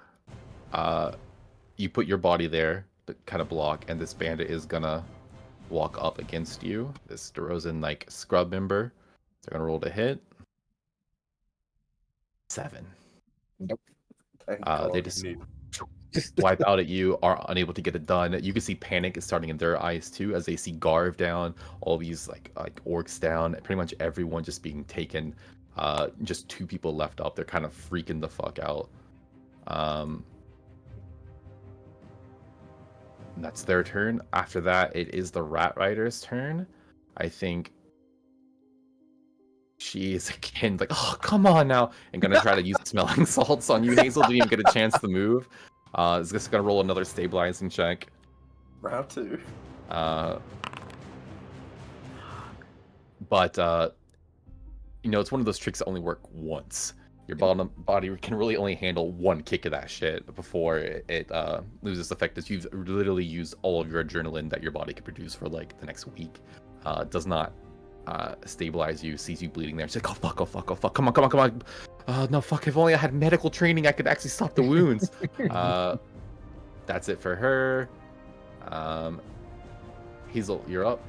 put your body there to kind of block, and this bandit is gonna walk up against you. This DeRozan like scrub member. They're gonna roll to hit. 7. Nope. They just wipe out at you, are unable to get it done. You can see panic is starting in their eyes too, as they see Garv down, all these like orcs down, pretty much everyone just being taken. Just 2 people left up. They're kind of freaking the fuck out. That's their turn. After that, it is the Rat Rider's turn. I think she is again like, oh, come on now, and gonna try to use smelling salts on you, Hazel. Didn't even get a chance to move. Is just gonna roll another stabilizing check. Round 2. But it's one of those tricks that only work once. Your body can really only handle one kick of that shit before it loses effect. As you've literally used all of your adrenaline that your body can produce for like the next week. Does not stabilize you, sees you bleeding there. She's like, oh fuck, come on. No, fuck, if only I had medical training, I could actually stop the wounds. That's it for her. Hazel, you're up.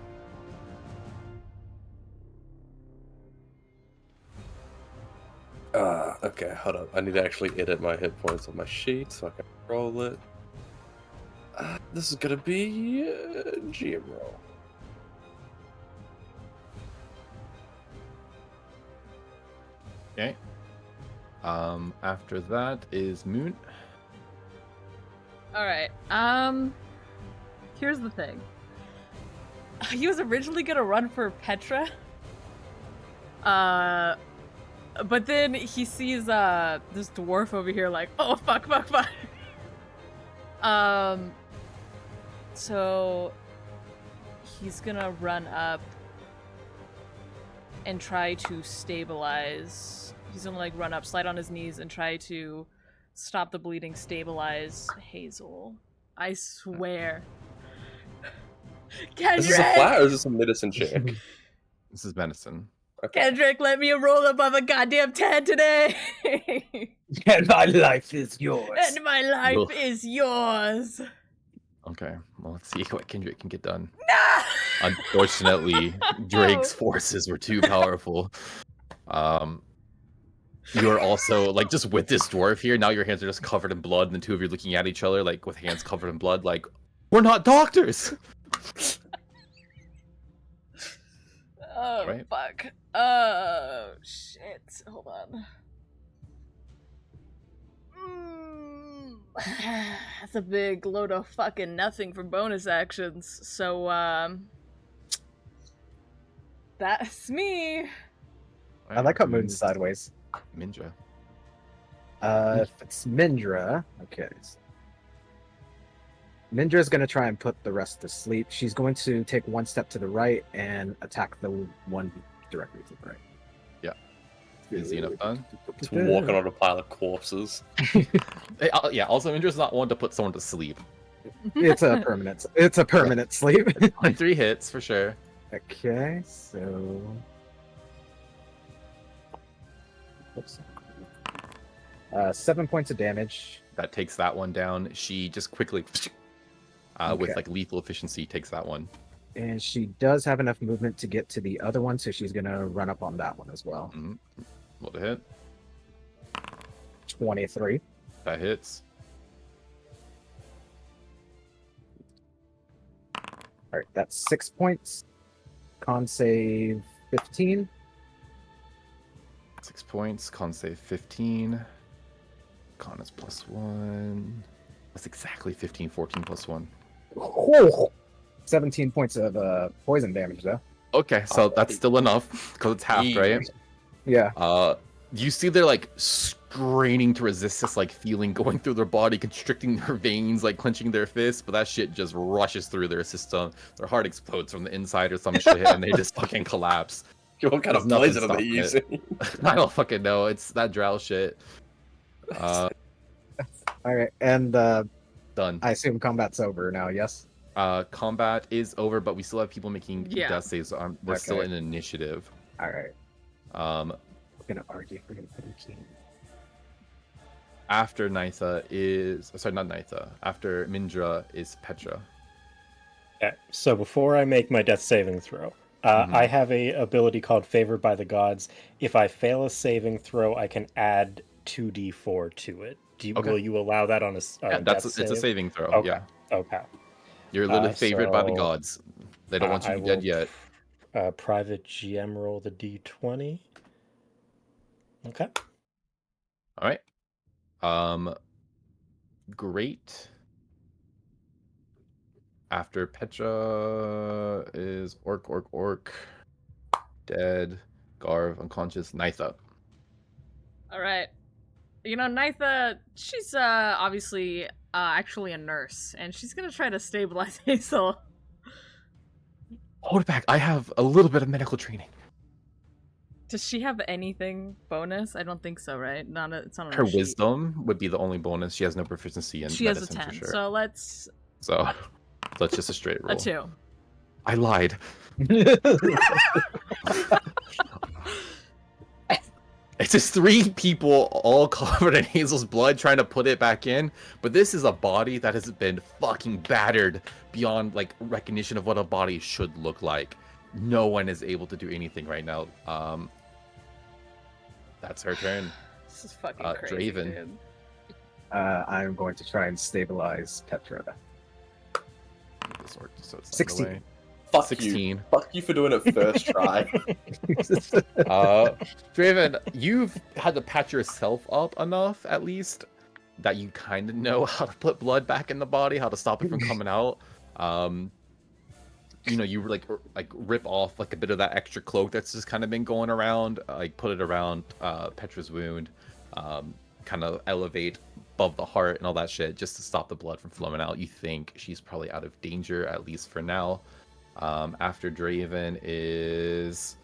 Okay, hold up. I need to actually edit my hit points on my sheet so I can roll it. This is gonna be a GM roll. Okay. After that is Moon. All right. Here's the thing. He was originally gonna run for Petra. But then he sees this dwarf over here like, oh fuck. So he's gonna run up and try to stabilize. He's gonna like run up, slide on his knees, and try to stop the bleeding, stabilize Hazel. I swear. Kendrick! Is this a flat or is this a medicine check? This is medicine. Okay. Kendrick, let me roll above a goddamn 10 today! And my life is yours. And my life is yours! Okay, well, let's see what Kendrick can get done. No! Unfortunately, Drake's forces were too powerful. You're also, like, just with this dwarf here, now your hands are just covered in blood, and the 2 of you are looking at each other, like, with hands covered in blood, like, we're not doctors! Oh, Right. fuck. Oh, shit. Hold on. That's a big load of fucking nothing for bonus actions. So, that's me. I like how Moon's sideways. Mindra. If it's Mindra, okay. Mindra's going to try and put the rest to sleep. She's going to take 1 step to the right and attack the one directly to the right. Yeah. Easy enough done. Just walking on a pile of corpses. Yeah, also Mindra's not one to put someone to sleep. It's a permanent sleep. 23 hits for sure. Okay, so oops. 7 points of damage. That takes that one down. She just quickly, with like lethal efficiency, takes that one. And she does have enough movement to get to the other one, so she's gonna run up on that one as well. Roll to hit. 23. That hits. All right, that's 6 points. Con save 15. 6 points. Con save 15. Con is +1. That's exactly 15, 14 +1. Oh, 17 points of poison damage, though. Okay, so that's still enough because it's half, right? Yeah. You see they're like straining to resist this like feeling going through their body, constricting their veins, like clenching their fists, but that shit just rushes through their system. Their heart explodes from the inside or some shit, and they just fucking collapse. What kind of There's poison are nothing they stopping using? I don't fucking know. It's that drow shit. All right, and Done. I assume combat's over now. Yes. Combat is over, but we still have people making Yeah. death saves. So we're still in initiative. All right. We're gonna argue. We're gonna put a key. After Nitha is sorry, not Nitha. After Mindra is Petra. Okay, so before I make my death saving throw, I have a ability called Favored by the Gods. If I fail a saving throw, I can add 2d4 to it. Will you allow that on a That's death it's a save? saving throw. Okay. Yeah. Okay. You're literally favored by the so, gods. They don't want you to be dead yet. Private GM roll the d20. Okay. All right. Great. After Petra is Orc. Dead. Garv, unconscious. Nitha. All right. You know, Nitha, she's obviously actually a nurse, and she's gonna try to stabilize Hazel. Hold it back. I have a little bit of medical training. Does she have anything bonus? I don't think so, right? It's not on Her sheet. wisdom would be the only bonus. She has no proficiency in She has a medicine 10, for sure. so let's... So it's just a straight roll. A 2. I lied. It's just 3 people all covered in Hazel's blood trying to put it back in, but this is a body that has been fucking battered beyond like recognition of what a body should look like. No one is able to do anything right now. That's her turn. This is fucking crazy, Draven. dude. I'm going to try and stabilize Petra. This orc, so it's 16. away. Fuck 16. you. Fuck you for doing it first try. Draven, you've had to patch yourself up enough, at least, that you kind of know how to put blood back in the body, how to stop it from coming out. You know, you like rip off like a bit of that extra cloak that's just kind of been going around, like put it around Petra's wound, kind of elevate above the heart and all that shit, just to stop the blood from flowing out. You think she's probably out of danger, at least for now. After Draven is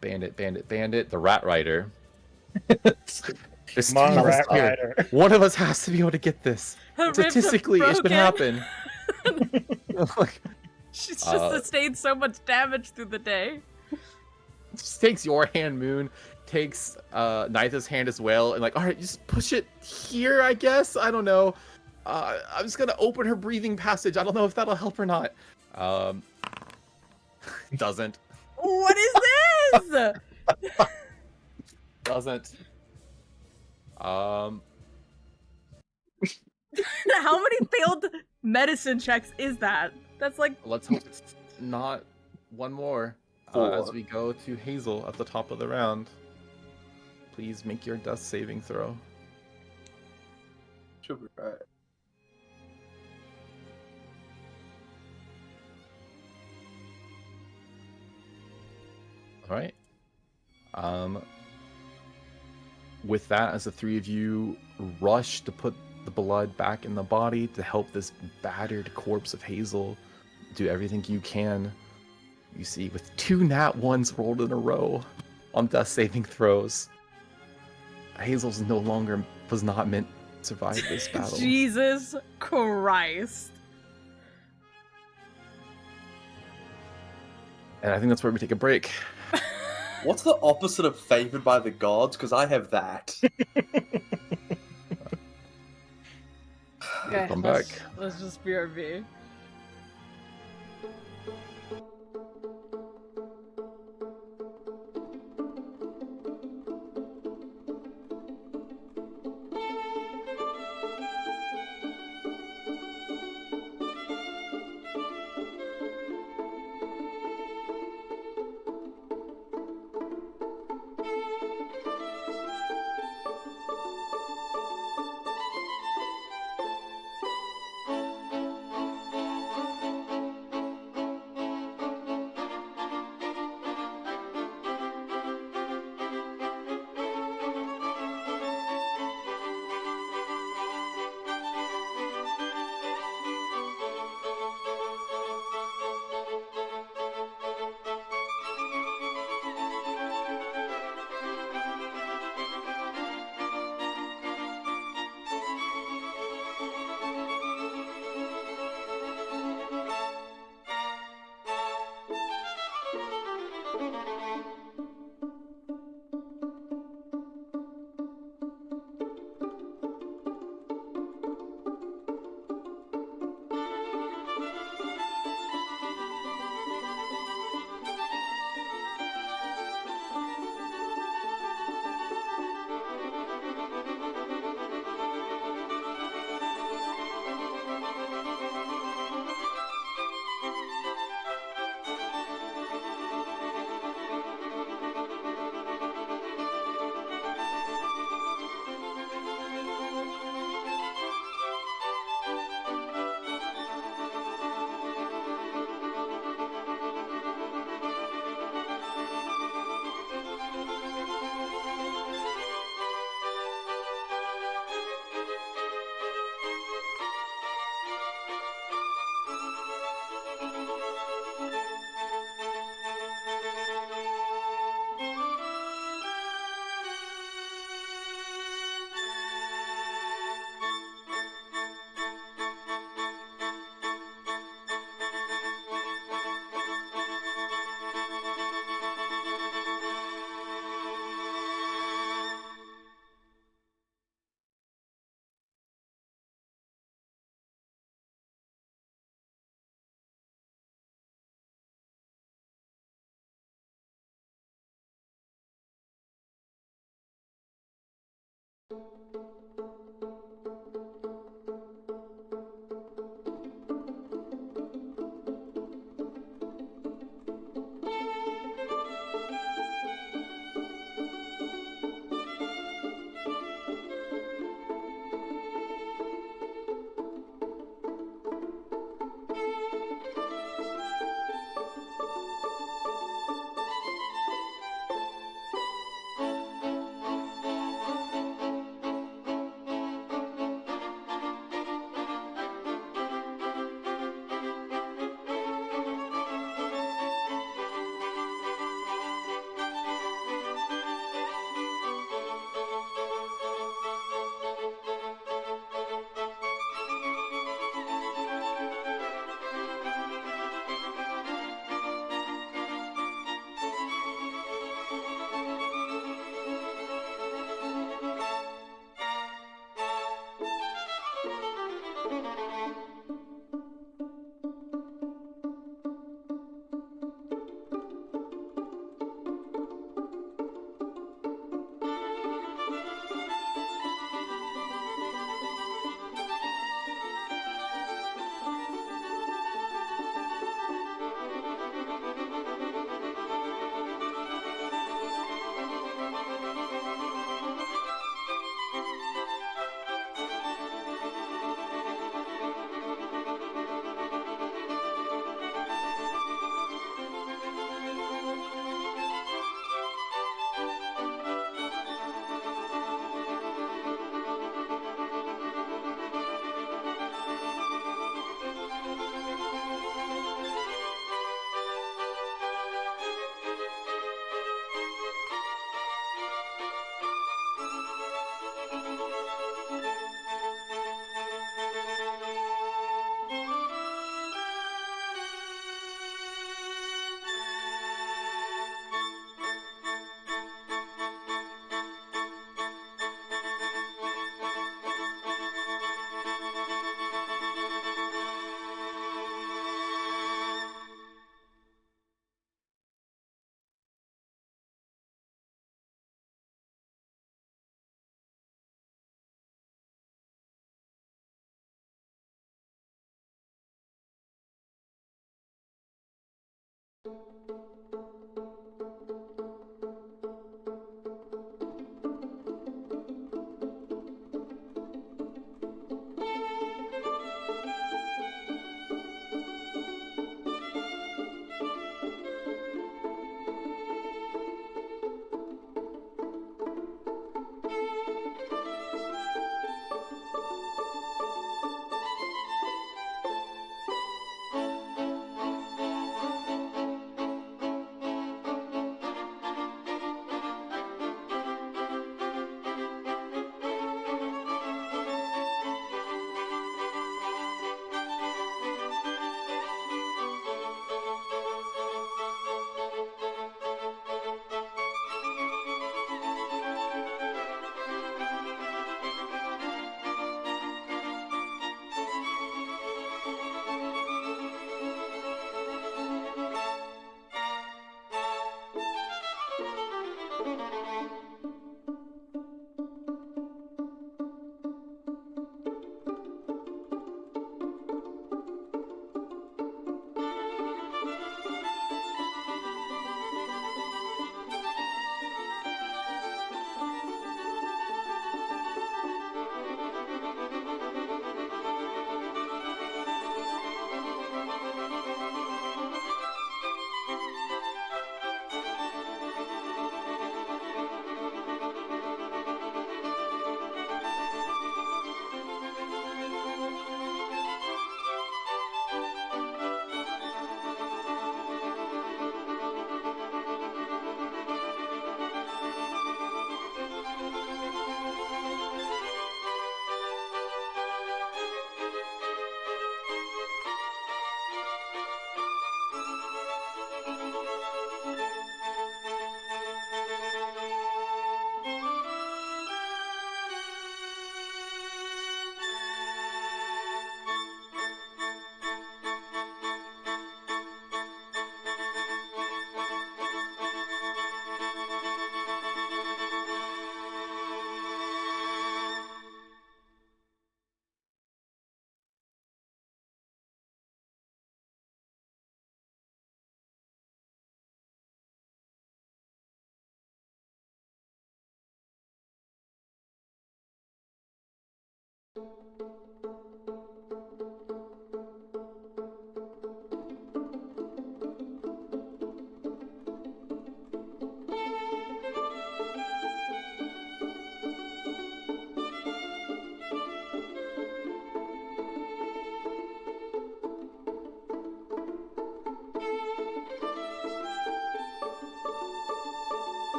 Bandit, the Rat Rider. There's Come on, three of us Rat here. Rider. One of us has to be able to get this. Her ribs are Statistically, it's been broken. happening. Like, She's just sustained so much damage through the day. just takes your hand, Moon, takes Nitha's hand as well, and like, all right, just push it here, I guess. I don't know. I'm just gonna open her breathing passage. I don't know if that'll help or not. Doesn't. What is this? Doesn't. How many failed medicine checks is that? That's like... Let's hope it's not one more. As we go to Hazel at the top of the round. Please make your death saving throw. Should be right. All right. With that, as the 3 of you rush to put the blood back in the body to help this battered corpse of Hazel do everything you can, you see with 2 nat 1s rolled in a row on death saving throws, Hazel's was not meant to survive this battle. Jesus Christ. And I think that's where we take a break. What's the opposite of favored by the gods? Because I have that. Okay, Come let's- back. Let's just BRB.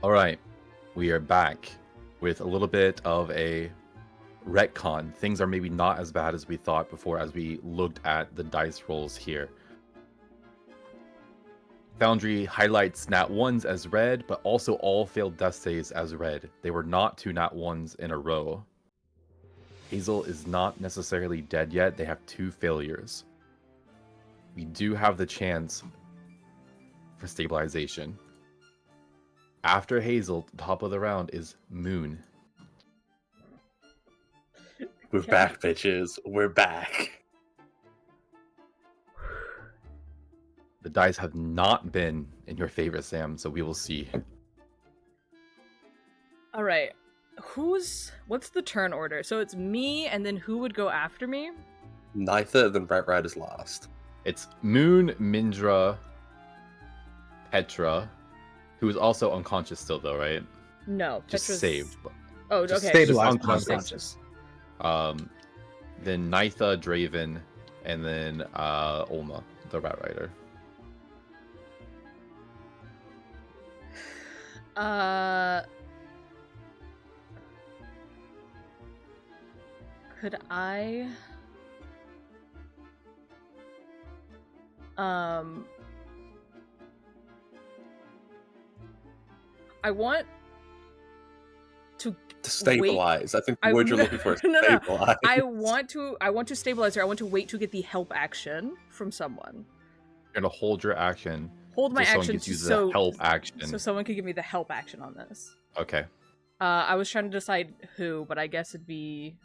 All right, we are back with a little bit of a retcon. Things are maybe not as bad as we thought before as we looked at the dice rolls here. Foundry highlights nat 1s as red, but also all failed death saves as red. They were not 2 nat 1s in a row. Hazel is not necessarily dead yet. They have 2 failures. We do have the chance for stabilization. After Hazel, the top of the round is Moon. We're back, bitches. We're back. The dice have not been in your favor, Sam, so we will see. All right. What's the turn order? So it's me, and then who would go after me? Nitha, then Bright Red is last. It's Moon, Mindra, Petra, who is also unconscious still, though, right? No, Just Petra's... saved. Oh, Just okay. Stabilized, unconscious. unconscious. Then Nitha, Draven, and then Olma, the Rat Rider. Could I I want to stabilize. I think the I- word you're looking for is No. stabilize. I want to stabilize her. I want to wait to get the help action from someone. You're gonna hold your action. Hold my so someone action gets you the so help action. so someone could give me the help action on this. Okay. I was trying to decide who, but I guess it'd be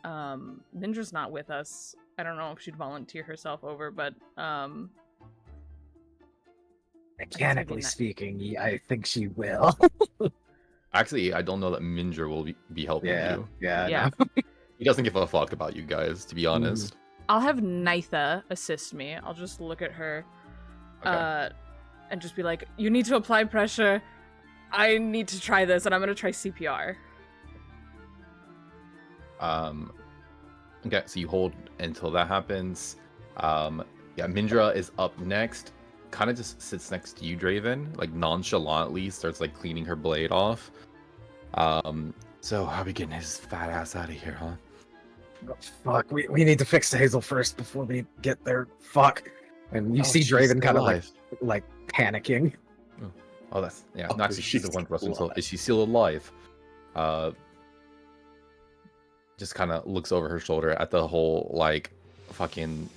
Mindra's not with us. I don't know if she'd volunteer herself over, but Mechanically speaking, I think she will. Actually, I don't know that Mindra will be helping you. Yeah. He doesn't give a fuck about you guys, to be honest. I'll have Nitha assist me. I'll just look at her Okay. and just be like, you need to apply pressure. I need to try this, and I'm gonna try CPR. Okay, so you hold until that happens. Yeah, Mindra is up next. Kind of just sits next to you, Draven, like nonchalantly starts like cleaning her blade off. So how are we getting his fat ass out of here, huh? Oh, fuck, we need to fix Hazel first before we get there. Fuck. And you see she's Draven still kind of alive. like panicking. Oh, that's yeah. Oh, No, actually, she's the she's one person. alive. Is she still alive? Just kind of looks over her shoulder at the whole like fucking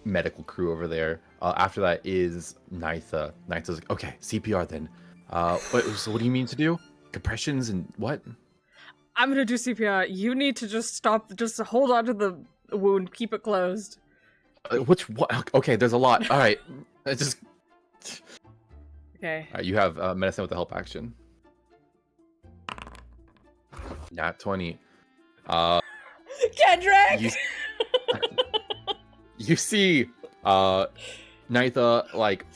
medical crew over there. After that is Nitha. Nitha's like, okay, CPR then. So what do you mean to do? Compressions and what? I'm gonna do CPR. You need to just hold on to the wound, keep it closed. What? Okay, there's a lot. All right, just. Okay. All right, you have medicine with the help action. Nat 20. Kendrick! You see Nitha like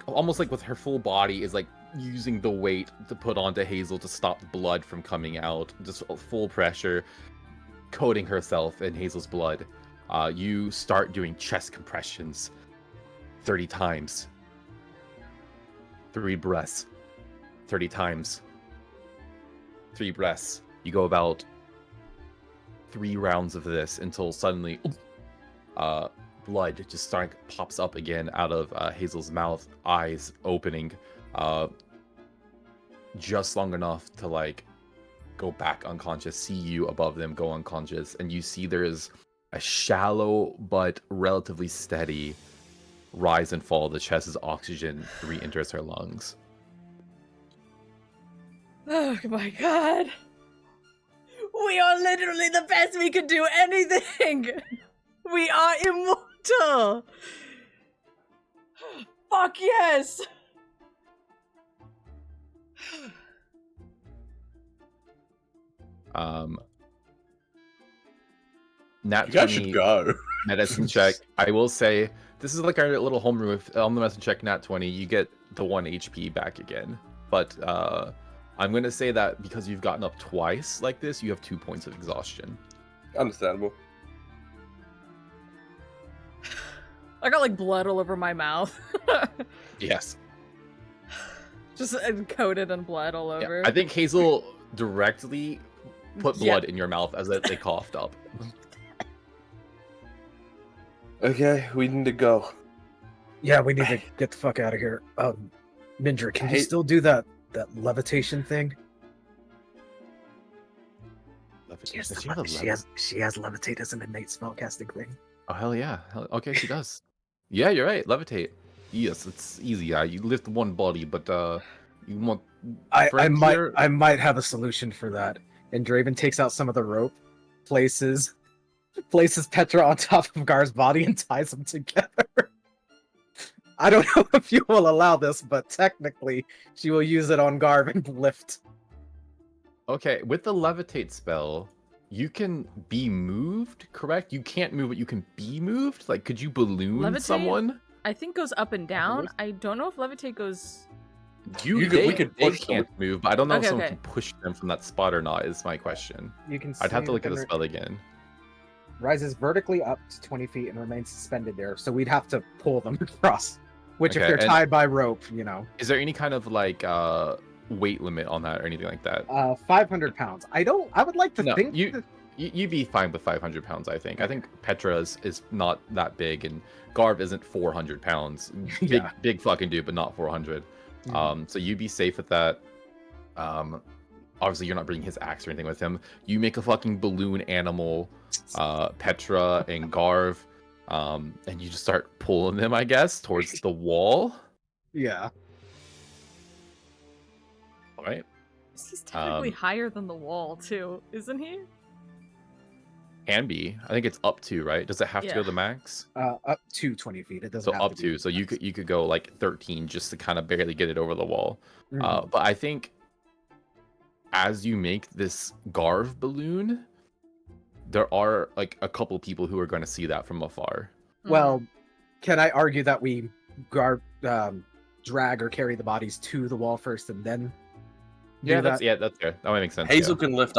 almost like with her full body is like using the weight to put onto Hazel to stop blood from coming out, just full pressure, coating herself in Hazel's blood. You start doing chest compressions 30 times. 3 breaths. 30 times. 3 breaths. You go about 3 rounds of this until suddenly blood just pops up again out of Hazel's mouth, eyes opening just long enough to like go back unconscious, see you above them go unconscious, and you see there is a shallow but relatively steady rise and fall of the chest as oxygen re-enters her lungs. Oh my god. We are literally the best we could do anything. We are immortal. Fuck yes. Nat You guys 20 should go. medicine check. I will say this is like our little home rule. On the medicine check, Nat 20, you get the 1 HP back again. But I'm gonna say that because you've gotten up twice like this, you have 2 points of exhaustion. Understandable. I got like blood all over my mouth. Yes. Just coated in blood all Yeah, over. I think Hazel directly put blood in your mouth as they coughed up. Okay, we need to go. Yeah, we need to get the fuck out of here. Mindra, can you still do that levitation thing? Levitation? She has levitate as an innate spellcasting thing. Oh hell yeah! Okay, she does. Yeah, you're right. Levitate. Yes, it's easy. You lift one body, but you want. I might have a solution for that. And Draven takes out some of the rope, places Petra on top of Gar's body, and ties them together. I don't know if you will allow this, but technically, she will use it on Garv and lift. Okay, with the levitate spell, you can be moved, correct? You can't move, but you can be moved? Like, could you balloon Levitate? Someone? I think goes up and down. I don't know if levitate goes... We could they can't move, but I don't know if someone okay. can push them from that spot or not, is my question. You can I'd have to look at the spell again. Rises vertically up to 20 feet and remains suspended there, so we'd have to pull them across. Which, if they're tied by rope, you know. Is there any kind of, like, weight limit on that or anything like that? 500 pounds. I would like to think... You'd be fine with 500 pounds, I think. I think Petra is not that big, and Garv isn't 400 pounds. Big fucking dude, but not 400. So you'd be safe with that. Obviously, you're not bringing his axe or anything with him. You make a fucking balloon animal, Petra and Garv, and you just start pulling them, I guess, towards the wall. Yeah. All right. He's technically higher than the wall, too, isn't he? Can be. I think it's up to, right? Does it have to go to the max? Up to 20 feet. It doesn't. So up to. So you could go like 13 just to kind of barely get it over the wall. But I think as you make this Garv balloon, there are like a couple people who are going to see that from afar. Well, can I argue that we drag or carry the bodies to the wall first and then? That's fair. That might make sense. Hazel can lift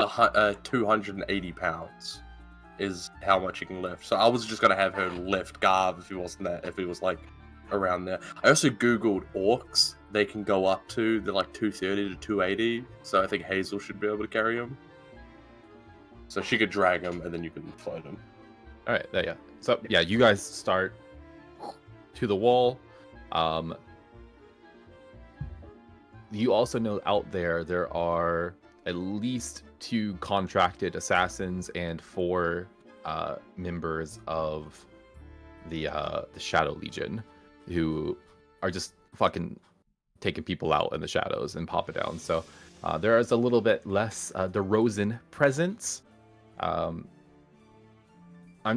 280 pounds. Is how much he can lift. So I was just gonna have her lift Garv if he was like around there. I also googled orcs. They can go up to they're like 230 to 280. So I think Hazel should be able to carry him. So she could drag him and then you can float him. All right, yeah. So yeah, you guys start to the wall. You also know out there are at least 2 contracted assassins and 4 members of the Shadow Legion who are just fucking taking people out in the shadows and pop it down. So there is a little bit less DeRozan presence. I'm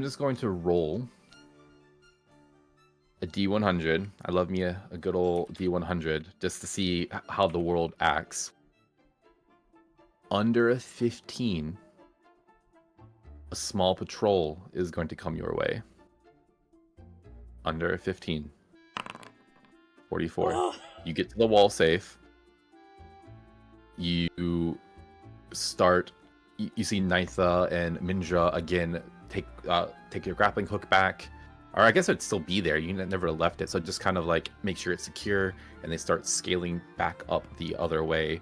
just going to roll a D100. I love me a good old D100 just to see how the world acts. Under a 15, a small patrol is going to come your way. Under a 15. 44. You get to the wall safe. You start... You see Nitha and Mindra again take your grappling hook back. Or I guess it'd still be there. You never left it. So just kind of like make sure it's secure. And they start scaling back up the other way.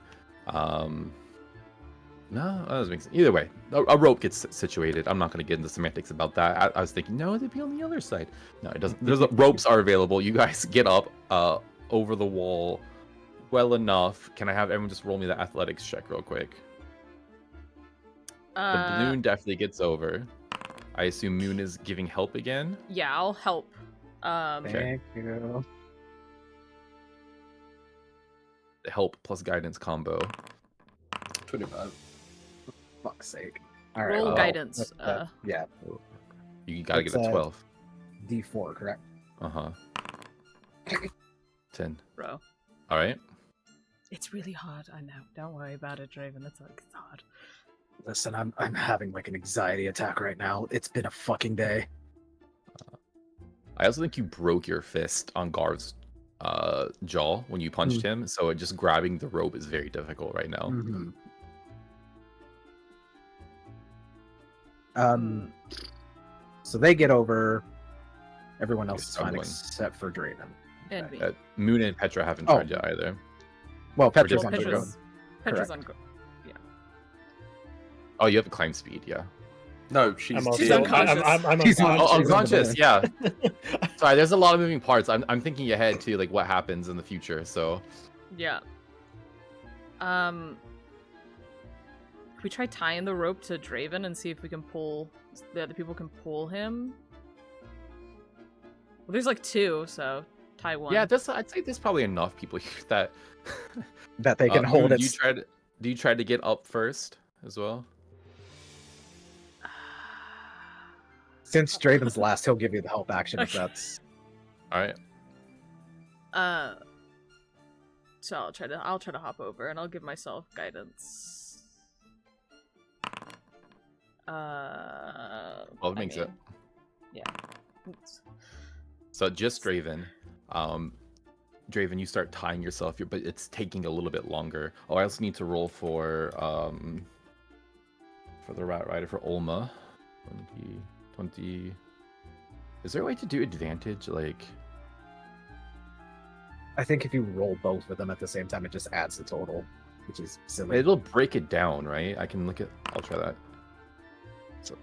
No, that doesn't make sense. Either way, a rope gets situated. I'm not going to get into semantics about that. I was thinking, no, they'd be on the other side. No, it doesn't. There's ropes are available. You guys get up over the wall well enough. Can I have everyone just roll me the athletics check real quick? The balloon definitely gets over. I assume Moon is giving help again. Yeah, I'll help. Thank you. The help plus guidance combo. 25. Fuck's sake. All right. Roll guidance. Yeah. You gotta get a 12. D4, correct? 10. Bro. All right. It's really hard. I know. Don't worry about it, Draven. It's hard. Listen, I'm having like an anxiety attack right now. It's been a fucking day. I also think you broke your fist on Garv's jaw when you punched him, so just grabbing the rope is very difficult right now. So they get over. Everyone else is fine except for Draven. And me. Moon and Petra haven't tried yet either. Well, Petra's just on Petra's- Draven. Petra's Correct. on. Oh, you have a climb speed, yeah. No, she's I'm also, She's unconscious. I'm She's unconscious. Oh, She's on the unconscious, yeah. Sorry, there's a lot of moving parts. I'm thinking ahead to like what happens in the future. So Yeah. Can we try tying the rope to Draven and see if we can pull the other people can pull him? Well, there's like 2, so tie one. yeah, I'd say there's probably enough people here that That they can hold Moon, it. do you try to get up first as well? Since Draven's last, he'll give you the help action if Okay. that's. All right. So I'll try to hop over and I'll give myself guidance. Well, it makes it. Yeah. Oops. So just Draven. Draven, you start tying yourself, but it's taking a little bit longer. Oh, I also need to roll for the Rat Rider for Olma. 20. Is there a way to do advantage? Like, I think if you roll both of them at the same time, it just adds the total, which is silly. it'll break it down, right? I can look at. I'll try that. So,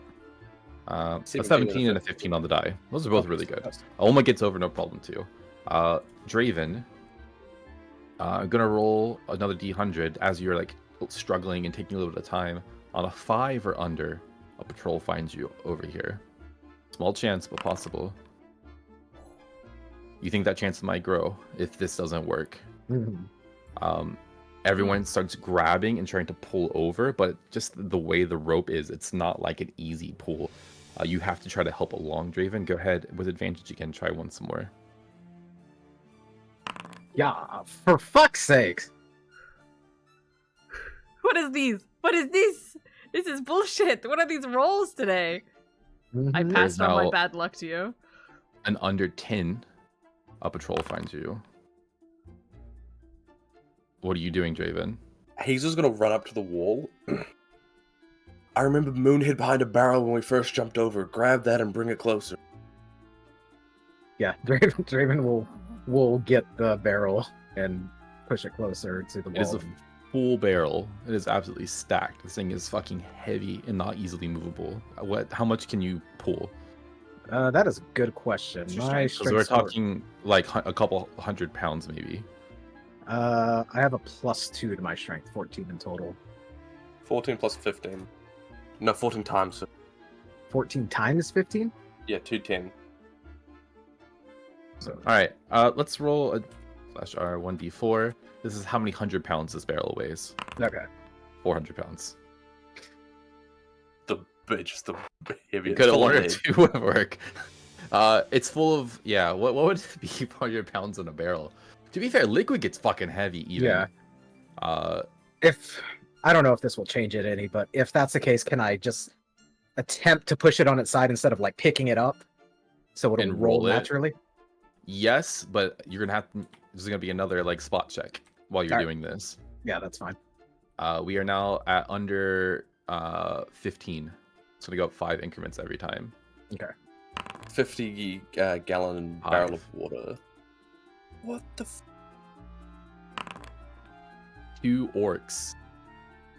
a 17 and a 15 on the die. Those are both really good. Olma gets over no problem too. Draven, I'm gonna roll another D100 as you're like struggling and taking a little bit of time. On a 5 or under, a patrol finds you over here. Small chance, but possible. You think that chance might grow if this doesn't work. Mhm. Everyone starts grabbing and trying to pull over, but just the way the rope is, it's not like an easy pull. You have to try to help along, Draven. Go ahead with advantage again. Try once more. Yeah, for fuck's sake. What is these? What is this? This is bullshit. What are these rolls today? I Mhm. passed on my now- bad luck to you. An under 10, a patrol finds you. What are you doing, Draven? Hazel's gonna run up to the wall. I remember Moon hid behind a barrel when we first jumped over. Grab that and bring it closer. Yeah, Draven will get the barrel and push it closer to the It is wall. a full barrel. It is absolutely stacked. This thing is fucking heavy and not easily movable. How much can you pull? That is a good question. My Because we're strength score- talking like a couple 100 pounds, maybe. I have a +2 to my strength, 14 in total. 14 plus 15. No, 14 times. 14 times 15? Yeah, 210. So All right, let's roll a /R 1d4. This is how many 100 pounds this barrel weighs. okay. 400 pounds. The bitch, the heaviest. You could have full of one or lead. two would work. It's full of, yeah, what would it be 400 pounds in a barrel? To be fair, liquid gets fucking heavy even. Yeah. If I don't know if this will change it any, but if that's the case, can I just attempt to push it on its side instead of like picking it up so it'll And roll roll it? naturally? Yes, but you're gonna have to. There's gonna be another like spot check while you're Alright. doing this. Yeah, that's fine. We are now at under 15. It's gonna go up 5 increments every time. 50 gallon barrel of water. What the f? 2 orcs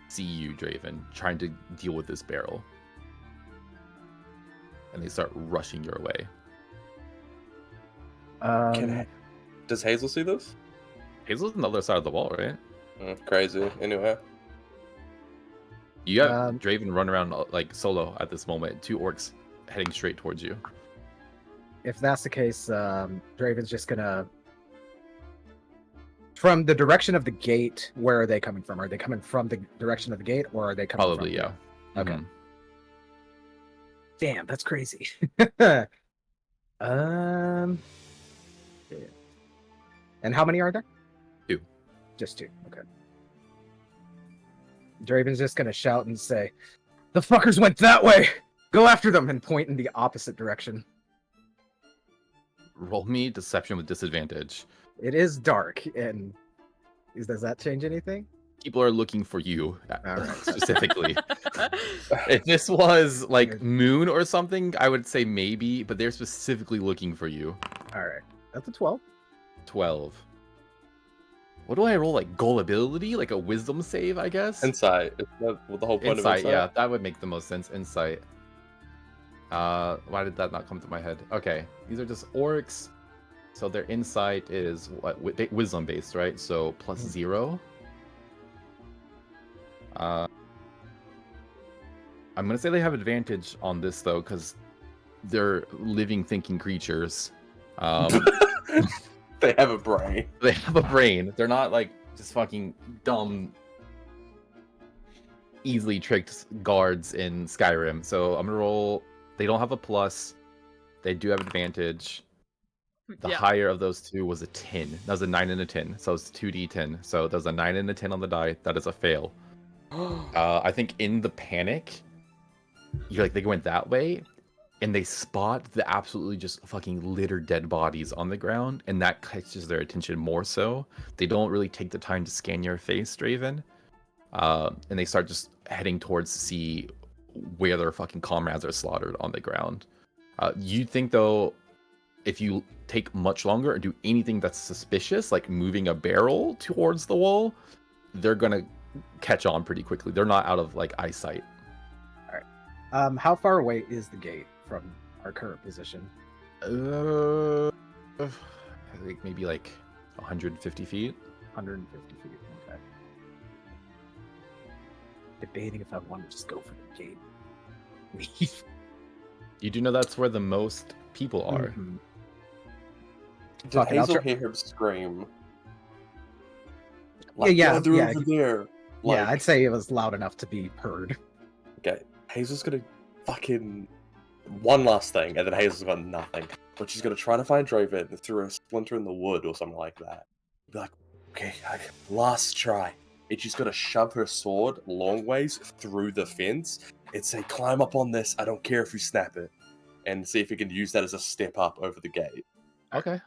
see you, Draven, trying to deal with this barrel, and they start rushing your way. Does Hazel see this? Hazel's on the other side of the wall, right? Crazy. Anyway. You have Um, Draven run around like solo at this moment. 2 orcs heading straight towards you. If that's the case, Draven's just gonna. From the direction of the gate, where are they coming from? Are they coming from the direction of the gate, or are they coming Probably, from yeah. Okay. Mhm. Damn, that's crazy. And how many are there? 2. Just 2. Okay. Draven's just gonna shout and say, "The fuckers went that way! Go after them!" and point in the opposite direction. Roll me deception with disadvantage. It is dark, and does that change anything? People are looking for you Alright. specifically. If this was like Moon or something, I would say maybe, but they're specifically looking for you. All right, that's a 12. 12. What do I roll? Like gullibility, like a wisdom save, I guess. Insight. Is that what the whole point of insight? Yeah, that would make the most sense. Insight. Why did that not come to my head? Okay, these are just orcs, so their insight is what wisdom based, right? So plus 0. I'm gonna say they have advantage on this though, because they're living, thinking creatures. They have a brain. They have a brain. They're not like just fucking dumb, easily tricked guards in Skyrim. So I'm gonna roll. They don't have a plus. They do have advantage. The higher of those two was a 10. That was a 9 and a 10. So it's 2d10. So there's a 9 and a 10 on the die. That is a fail. I think in the panic, they went that way, and they spot the absolutely just fucking littered dead bodies on the ground, and that catches their attention more so. They don't really take the time to scan your face, Draven, and they start just heading towards to see where their fucking comrades are slaughtered on the ground. You'd think, though, if you take much longer and do anything that's suspicious, like moving a barrel towards the wall, they're gonna catch on pretty quickly. They're not out of, like, eyesight. How far away is the gate from our current position? I think maybe like 150 feet. 150 feet. Okay. Debating if I want to just go for the gate. Leave. You do know that's where the most people are. Mm-hmm. Did Hazel hear him scream? Like, yeah. Over there. Like, Yeah, I'd say it was loud enough to be heard. Okay, Hazel's gonna fucking one last thing, and then Hazel's got nothing. But she's gonna try to find Draven through a splinter in the wood or something like that. Be like, okay, last try. And she's gonna shove her sword long ways through the fence and say, climb up on this, I don't care if you snap it. And see if you can use that as a step up over the gate. Okay.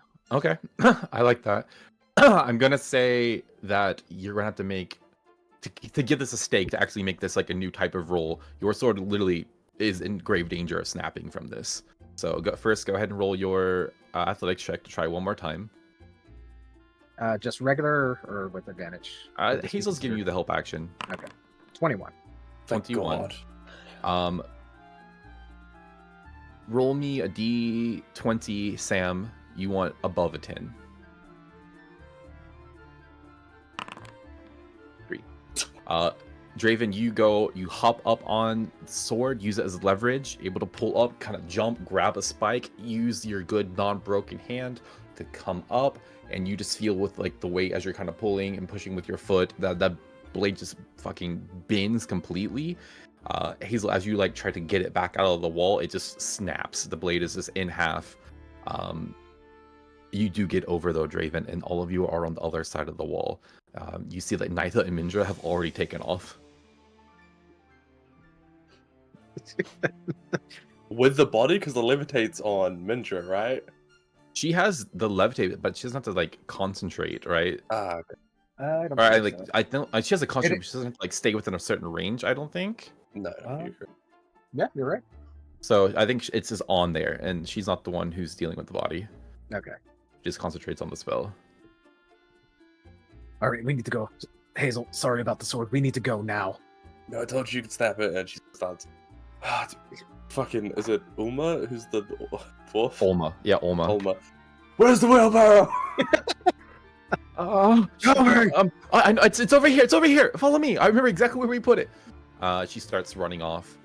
I like that. I'm gonna say that you're gonna have to make to give this a stake, to actually make this like a new type of roll. Your sword literally is in grave danger of snapping from this. So go ahead and roll your athletics check to try one more time. Just regular or with advantage? Hazel's giving you the help action. Okay. 21. 21. Roll me a d20, Sam. You want above a 10. 3. Draven, you hop up on the sword, use it as leverage, able to pull up, kind of jump, grab a spike, use your good non-broken hand to come up, and you just feel with like the weight as you're kind of pulling and pushing with your foot, that blade just fucking bends completely. Hazel, as you like try to get it back out of the wall, it just snaps. The blade is just in half. You do get over though, Draven, and all of you are on the other side of the wall. You see that Nitha and Mindra have already taken off. With the body? Because the levitate's on Mindra, right? She has the levitate, but she doesn't have to like concentrate, right? Okay. I don't Or think so. I don't. She has a concentrate, but she doesn't have to like stay within a certain range. I don't think. No. Yeah, you're right. So I think it's just on there, and she's not the one who's dealing with the body. Okay. She just concentrates on the spell. All right, we need to go. Hazel, sorry about the sword. We need to go now. No, I told you could snap it, and she starts. Fucking, is it Ulma? Who's the dwarf? Ulma. Yeah, Ulma. Ulma. Where's the wheelbarrow? It's over here. It's over here. Follow me. I remember exactly where we put it. She starts running off.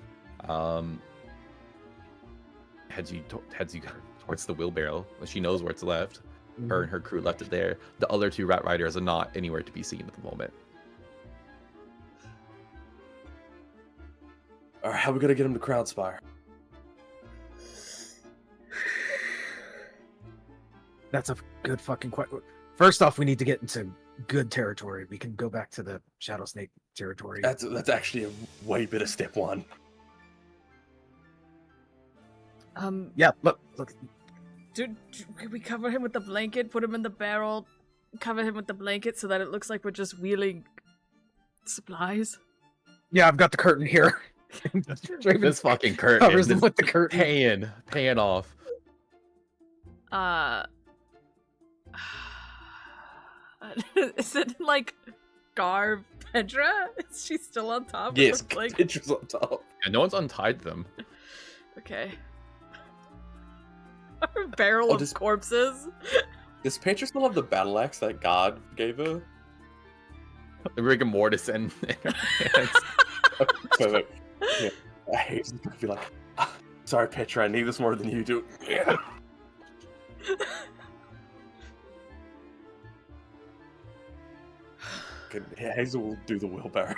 Heads you towards the wheelbarrow. She knows where it's left. Her and her crew left it there. The other two rat riders are not anywhere to be seen at the moment. All right, how are we gonna get him to Crowdspire? That's a good fucking question. First off, we need to get into good territory. We can go back to the Shadow Snake territory. That's actually a way better step one. Yeah, look. Can we cover him with the blanket? Put him in the barrel, cover him with the blanket so that it looks like we're just wheeling supplies? Yeah, I've got the curtain here. This fucking curtain covers them with the curtain. Paying off. Is it like Gar Pedra? Is she still on top? Yes, It's like Petra's on top. And no one's untied them. okay. A barrel of corpses. Does Petra still have the battle axe that God gave her? The rigor mortis and So, yeah, I hate to be like, sorry, Petra, I need this more than you do. Yeah. Hazel will do the wheelbarrow.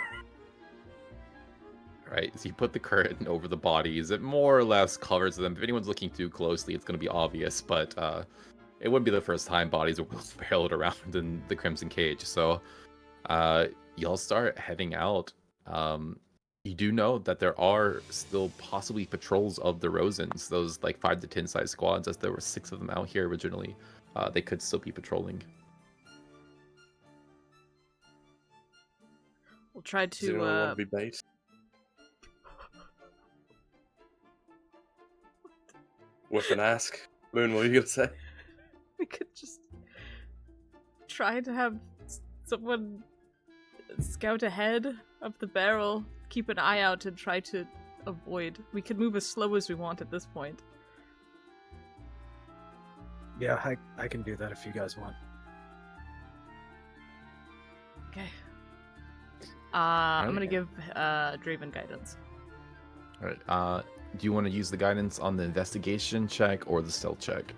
Right, so you put the curtain over the bodies. It more or less covers them. If anyone's looking too closely, it's going to be obvious, but it wouldn't be the first time bodies are wheelbarrowed around in the Crimson Cage. So y'all start heading out. You do know that there are still possibly patrols of the Rosens, those like 5 to 10 size squads, as there were 6 of them out here originally. They could still be patrolling. We'll try Does anyone want to to. be bait? With an ask. Moon, what are you going to say? We could just try to have someone scout ahead of the barrel, keep an eye out, and try to avoid. We can move as slow as we want at this point. Yeah, I can do that if you guys want. Okay. I'm gonna give Draven guidance. All right. Do you want to use the guidance on the investigation check or the stealth check?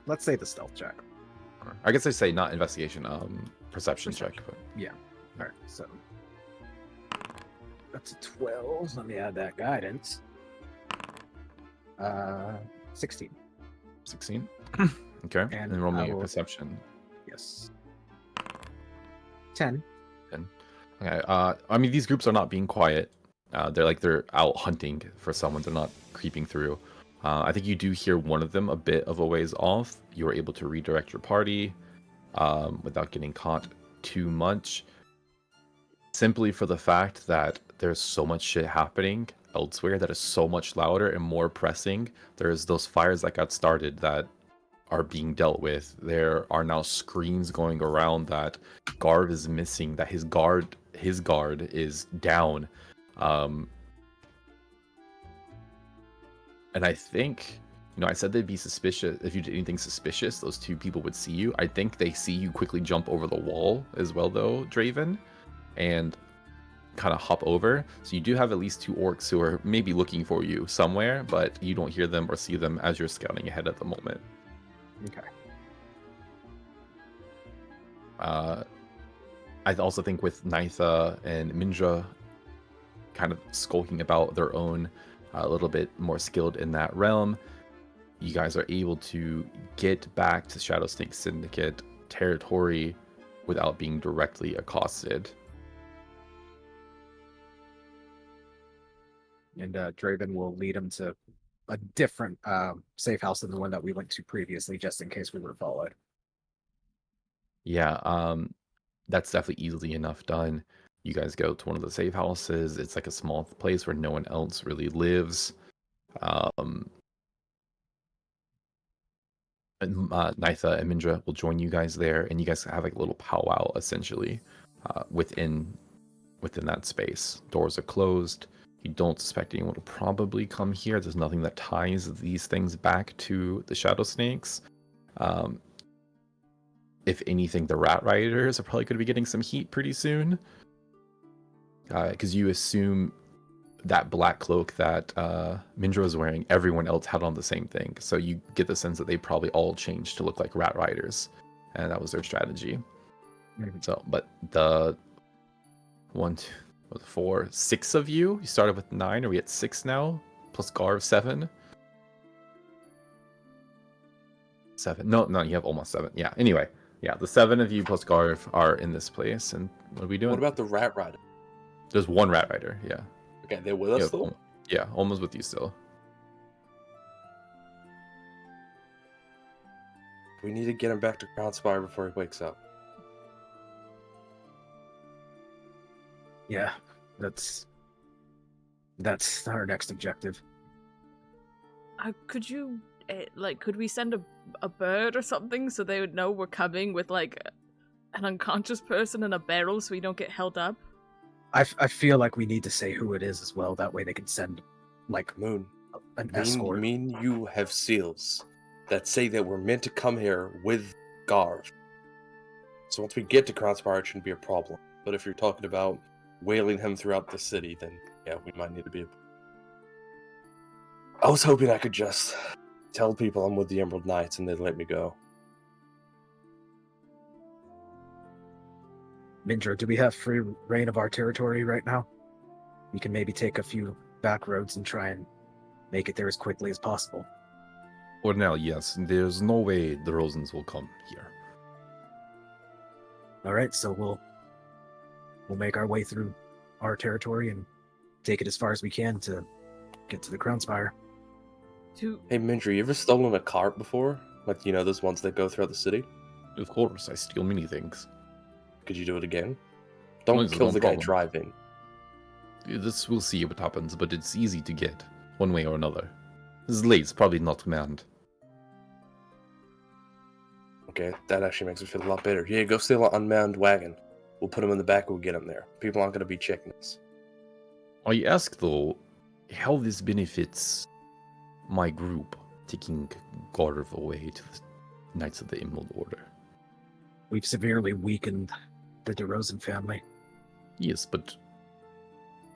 Let's say the stealth check. Or, I guess I say not investigation, perception check. But... Yeah. All right. So that's a 12. Let me add that guidance. 16. 16. Okay. And then roll me a perception. Yes. 10. 10. Okay. I mean, these groups are not being quiet. They're out hunting for someone. They're not creeping through. I think you do hear one of them a bit of a ways off. You were able to redirect your party without getting caught too much. Simply for the fact that there's so much shit happening elsewhere that is so much louder and more pressing. There's those fires that got started that are being dealt with. There are now screams going around that Garv is missing, that his guard is down. And I think, I said they'd be suspicious. If you did anything suspicious, those 2 people would see you. I think they see you quickly jump over the wall as well, though, Draven, and kind of hop over. So you do have at least 2 orcs who are maybe looking for you somewhere, but you don't hear them or see them as you're scouting ahead at the moment. Okay. I also think with Nitha and Mindra kind of skulking about their own, a little bit more skilled in that realm, you guys are able to get back to Shadow Snake Syndicate territory without being directly accosted. And Draven will lead him to a different safe house than the one that we went to previously, just in case we were followed. Yeah, that's definitely easily enough done. You guys go to one of the safe houses. It's like a small place where no one else really lives. And Nitha and Mindra will join you guys there, and you guys have like a little powwow essentially within that space. Doors are closed. You don't suspect anyone will probably come here. There's nothing that ties these things back to the Shadow Snakes. If anything, the Rat Riders are probably going to be getting some heat pretty soon. Because you assume that black cloak that Mindra was wearing, everyone else had on the same thing. So you get the sense that they probably all changed to look like Rat Riders. And that was their strategy. Mm-hmm. So, but the 1, 2, 4, 6 of you. You started with 9. Are we at 6 now? Plus Garv 7. 7. No, you have almost 7. Yeah. Anyway, yeah, the 7 of you plus Garv are in this place. And what are we doing? What about the Rat Rider? There's 1 Rat Rider. Yeah. Okay, they're with us still? Yeah, almost with you still. We need to get him back to Crownspire before he wakes up. Yeah, that's our next objective. Could you like, could we send a bird or something so they would know we're coming with, like, an unconscious person in a barrel so we don't get held up? I feel like we need to say who it is as well. That way they can send, like, Moon, an escort. you have seals that say that we're meant to come here with Garv. So once we get to Crownspire, it shouldn't be a problem. But if you're talking about wailing him throughout the city, then yeah, we might need to be. I was hoping I could just tell people I'm with the Emerald Knights and they'd let me go. Mindra, do we have free reign of our territory right now? We can maybe take a few back roads and try and make it there as quickly as possible. For now, yes. There's no way the Rosens will come here. All right, so we'll make our way through our territory and take it as far as we can to get to the Crownspire. Hey, Mindra, you ever stolen a cart before? Like, you know, those ones that go throughout the city? Of course, I steal many things. Could you do it again? Don't Mine's kill no the guy problem. driving. This we'll see what happens, but it's easy to get, one way or another. This is late, it's probably not manned. Okay, that actually makes me feel a lot better. Yeah, go steal an unmanned wagon. We'll put him in the back, we'll get him there. People aren't going to be checking us. I ask, though, how this benefits my group, taking Garv away to the Knights of the Emerald Order. We've severely weakened the DeRozan family. Yes, but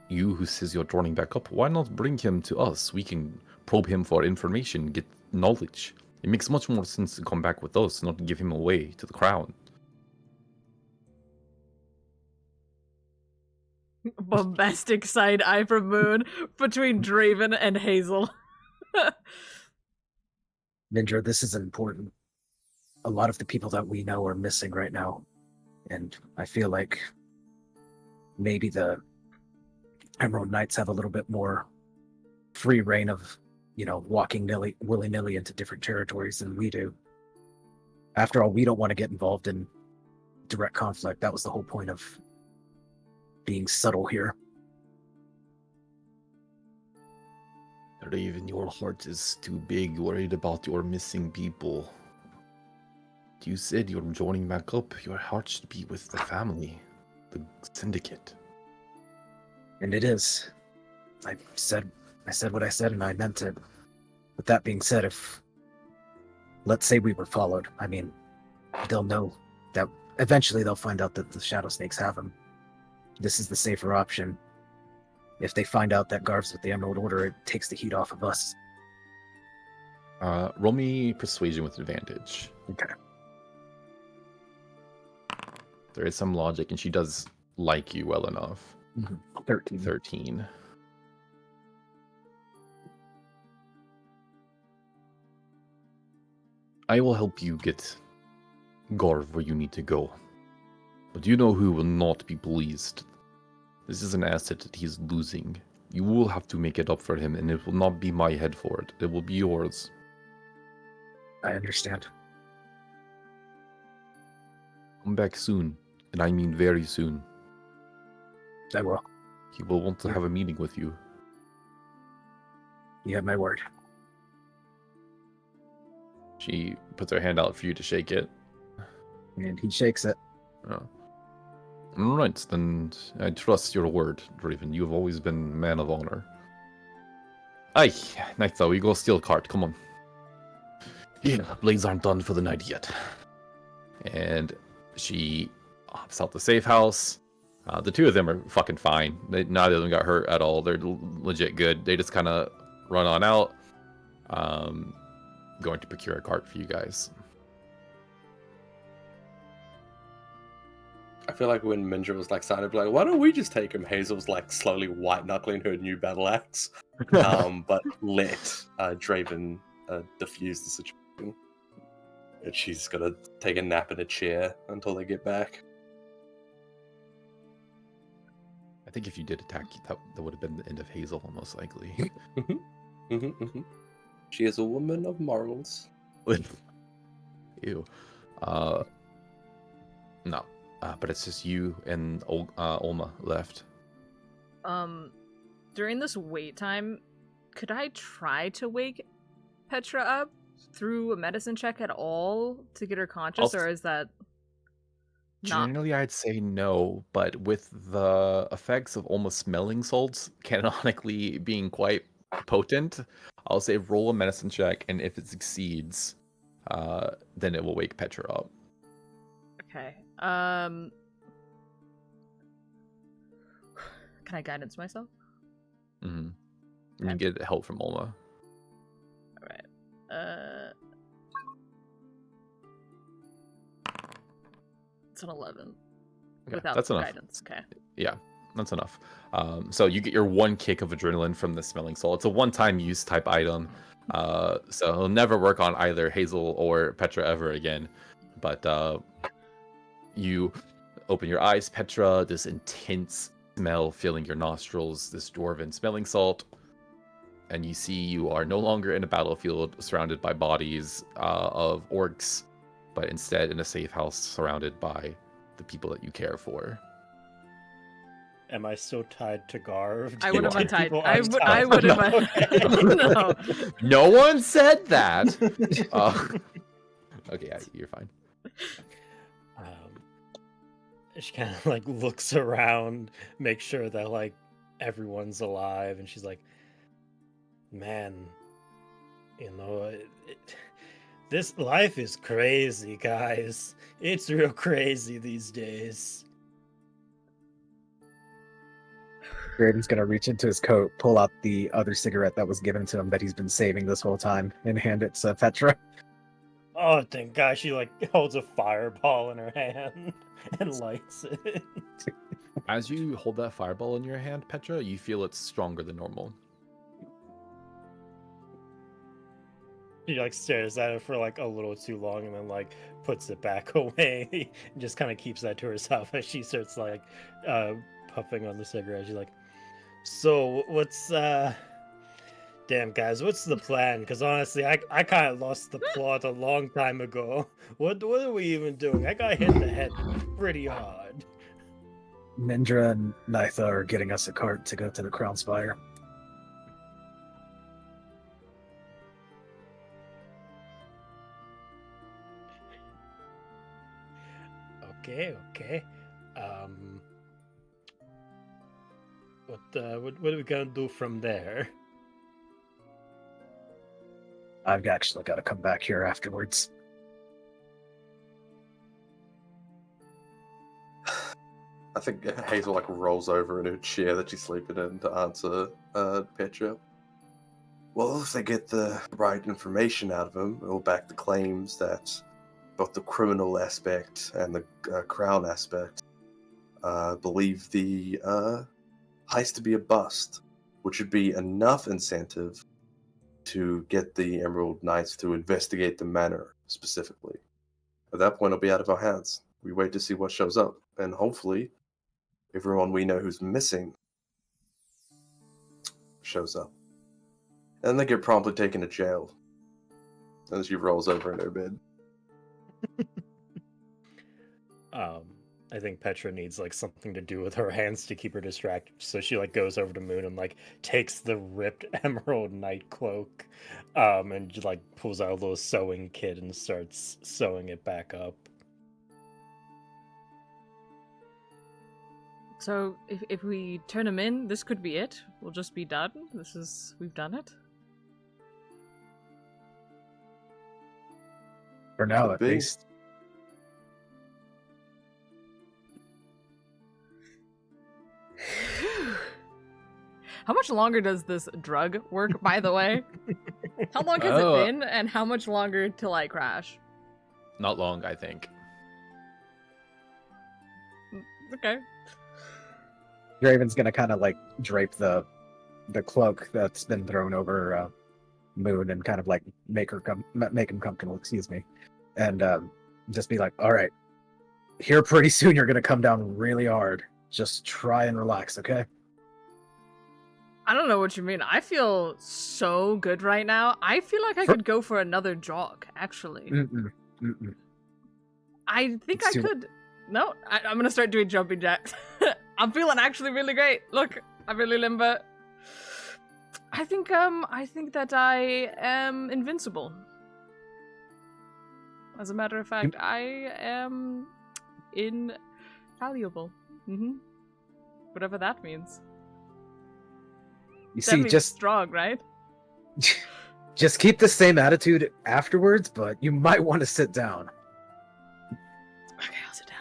you who says you're joining back up, why not bring him to us? We can probe him for information, get knowledge. It makes much more sense to come back with us, not give him away to the crown. Bombastic side eye from Moon between Draven and Hazel. Mindra, this is important. A lot of the people that we know are missing right now. And I feel like maybe the Emerald Knights have a little bit more free reign of, you know, walking willy-nilly into different territories than we do. After all, we don't want to get involved in direct conflict. That was the whole point of being subtle here. Raven, your heart is too big, worried about your missing people. You said you're joining back up. Your heart should be with the family, the syndicate. And it is. I said what I said, and I meant it. With that being said, if let's say we were followed, I mean, they'll know that eventually they'll find out that the Shadow Snakes have him. This is the safer option. If they find out that Garv's with the Emerald Order, it takes the heat off of us. Roll me persuasion with advantage. Okay. There is some logic, and she does like you well enough. 13. 13. I will help you get Garv where you need to go. But you know who will not be pleased. This is an asset that he's losing. You will have to make it up for him, and it will not be my head for it. It will be yours. I understand. Come back soon, and I mean very soon. I will. He will want to have a meeting with you. You have my word. She puts her hand out for you to shake it. And he shakes it. Oh. All right, then I trust your word, Draven. You have always been man of honor. Aye, night though. We go steal cart. Come on. Yeah, blades aren't done for the night yet. And she hops out the safe house. The two of them are fucking fine. Neither of them got hurt at all. They're legit good. They just kind of run on out. Going to procure a cart for you guys. I feel like when Mindra was like started like, why don't we just take him? Hazel's like slowly white knuckling her new battle axe, but let Draven diffuse the situation. And she's gonna take a nap in a chair until they get back. I think if you did attack, that would have been the end of Hazel, most likely. She is a woman of morals. Ew. No. But it's just you and Olma left. During this wait time, could I try to wake Petra up? through a medicine check at all to get her conscious, or is that not? Generally, I'd say no, but with the effects of almost smelling salts canonically being quite potent, I'll say roll a medicine check, and if it succeeds, then it will wake Petra up. Okay. Can I guidance myself? Mm-hmm. And you get help from Olma. All right. It's an 11. Okay, Without that's enough. guidance. Okay. Yeah, that's enough. So you get your one kick of adrenaline from the smelling salt. It's a one-time use type item. So it'll never work on either Hazel or Petra ever again. But you open your eyes, Petra, this intense smell filling your nostrils, this dwarven smelling salt. And you see you are no longer in a battlefield surrounded by bodies of orcs, but instead in a safe house surrounded by the people that you care for. Am I still tied to Garv? I would have Like, untied. people I untied? would have. Okay. No. No one said that. Okay, you're fine. She kind of like looks around, makes sure that like everyone's alive, and she's like, "Man, you know, this life is crazy, guys. It's real crazy these days." Graydon's gonna reach into his coat, pull out the other cigarette that was given to him that he's been saving this whole time, and hand it to Petra. Oh, thank God! She like holds a fireball in her hand and lights it. As you hold that fireball in your hand, Petra, you feel it's stronger than normal. She like stares at it for like a little too long, and then like puts it back away, and just kind of keeps that to herself as she starts like puffing on the cigarette. She's like, "So what's damn guys, what's the plan? Because honestly, I kind of lost the plot a long time ago. What are we even doing? I got hit in the head pretty hard." Mindra and Nitha are getting us a cart to go to the Crown Spire. Okay. What are we gonna do from there? I've actually got to come back here afterwards. I think Hazel like rolls over in her chair that she's sleeping in to answer Petra. Well, if they get the right information out of him, it will back the claims that both the criminal aspect and the crown aspect believe the heist to be a bust, which would be enough incentive to get the Emerald Knights to investigate the manor specifically. At that point, it'll be out of our hands. We wait to see what shows up, and hopefully everyone we know who's missing shows up. And they get promptly taken to jail. And she rolls over in her bed. I think Petra needs like something to do with her hands to keep her distracted. So she like goes over to Moon and like takes the ripped Emerald Knight cloak, and just, like pulls out a little sewing kit and starts sewing it back up. So if we turn him in, this could be it. We'll just be done. We've done it. For now, Could at be. least. How much longer does this drug work, by the way? How long has it been, and how much longer till I crash? Not long, I think. Okay. Draven's gonna kind of like drape the cloak that's been thrown over Moon and kind of like make him comfortable. Excuse me, and just be like, "All right, here pretty soon you're gonna come down really hard. Just try and relax, okay?" I don't know what you mean. I feel so good right now. I feel like I could go for another jog, actually. I think I could. No, I'm gonna start doing jumping jacks. I'm feeling actually really great. Look, I'm really limber. I think that I am invincible. As a matter of fact, I am invaluable. Whatever that means. You That see, means just strong, right? just keep the same attitude afterwards, but you might want to sit down. Okay, I'll sit down.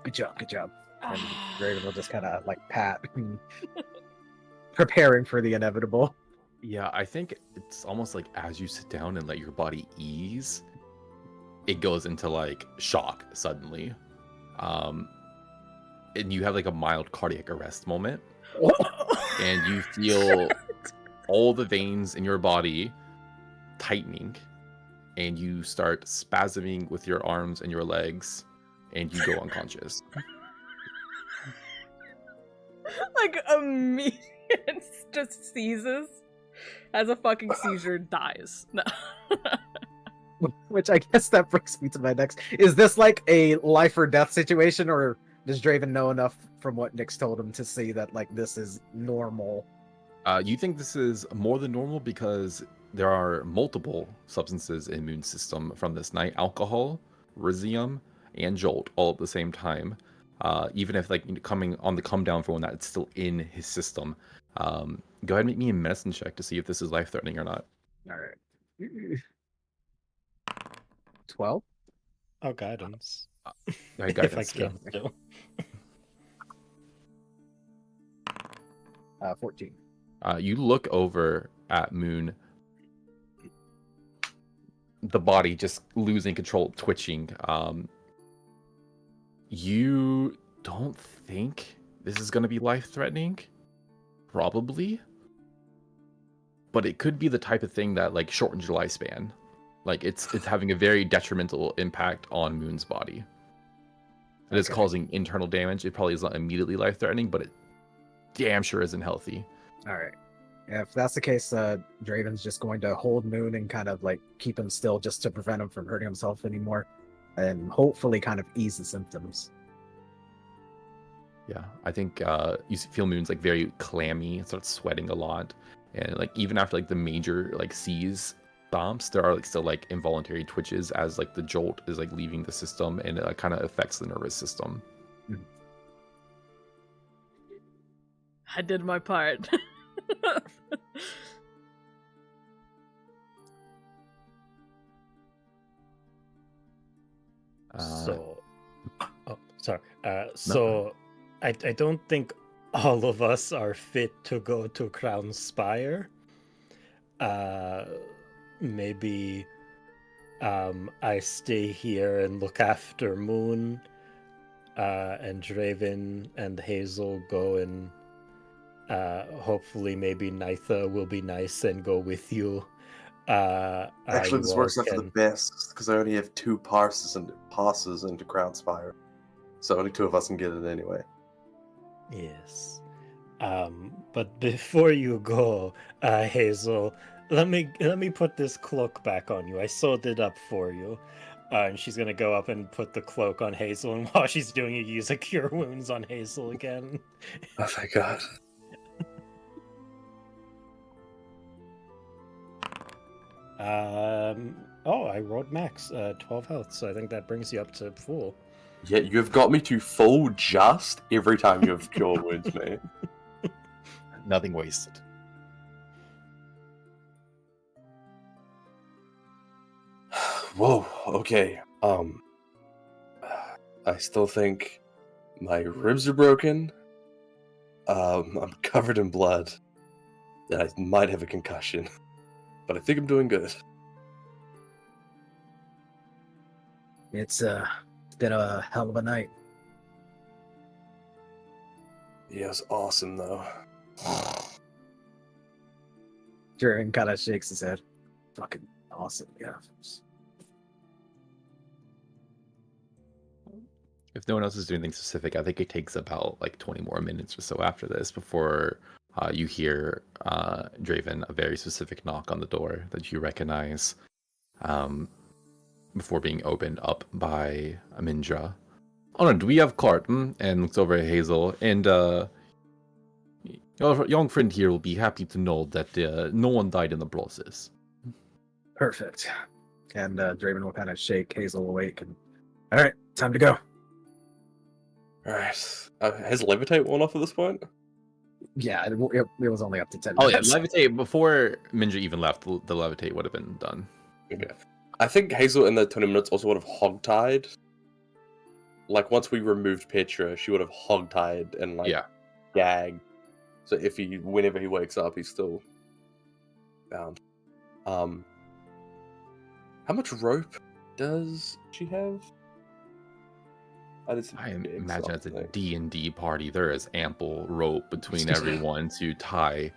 Good job. And Raven will just kind of like pat, preparing for the inevitable. Yeah, I think it's almost like as you sit down and let your body ease, it goes into like shock suddenly. And you have like a mild cardiac arrest moment. And you feel all the veins in your body tightening, and you start spasming with your arms and your legs, and you go unconscious. Like immediate just seizes as a fucking seizure dies. No. Which I guess that brings me to my next. Is this like a life or death situation, or does Draven know enough from what Nyx told him to see that like this is normal? You think this is more than normal because there are multiple substances in Moon's system from this night: alcohol, Rizium, and Jolt, all at the same time. Even if like coming on the come down for one that it's still in his system. Go ahead and make me a medicine check to see if this is life threatening or not. All right. 12? Oh, guidance. Guidance, If I can still. 14. You look over at Moon, the body just losing control, twitching. You don't think this is going to be life-threatening? Probably. But it could be the type of thing that like shortens your lifespan. Like it's having a very detrimental impact on Moon's body. It is causing internal damage. It probably is not immediately life-threatening, but it damn sure isn't healthy. All right. If that's the case, Draven's just going to hold Moon and kind of like keep him still just to prevent him from hurting himself anymore, and hopefully kind of ease the symptoms. Yeah, I think you feel Moon's like very clammy, starts sweating a lot, and like even after like the major like seize stomps, there are like still like involuntary twitches as like the jolt is like leaving the system, and it kind of affects the nervous system. I did my part. I don't think all of us are fit to go to Crown Spire. Maybe I stay here and look after Moon, and Draven and Hazel go and hopefully maybe Nitha will be nice and go with you. Actually, this works out for the best because I only have 2 passes into Crown Spire, so only 2 of us can get it anyway. Yes. But before you go, Hazel, let me put this cloak back on you. I sewed it up for you. And she's gonna go up and put the cloak on Hazel, and while she's doing it, use a cure wounds on Hazel again. Oh, thank God. I rolled max 12 health, so I think that brings you up to full. Yeah, you've got me to full just every time you have cure wounds, mate. Nothing wasted. Whoa, okay. I still think my ribs are broken. I'm covered in blood. And I might have a concussion. But I think I'm doing good. It's been a hell of a night. Yeah, it was awesome though. Draven kind of shakes his head. Fucking awesome, yeah. If no one else is doing anything specific, I think it takes about like 20 more minutes or so after this before you hear Draven, a very specific knock on the door that you recognize, before being opened up by Amindra. Oh no, do we have Carton? And looks over at Hazel, and your young friend here will be happy to know that no one died in the process. Perfect. And Draven will kind of shake Hazel awake. And all right, time to go. All right. Has levitate worn off at this point? Yeah, it was only up to 10 Oh yeah, minutes. levitate before Minja even left. The levitate would have been done. Okay. I think Hazel in the 20 minutes also would have hogtied. Like once we removed Petra, she would have hogtied and like gagged. So whenever he wakes up, he's still bound. How much rope does she have? I imagine it's a D&D party. There is ample rope between everyone to tie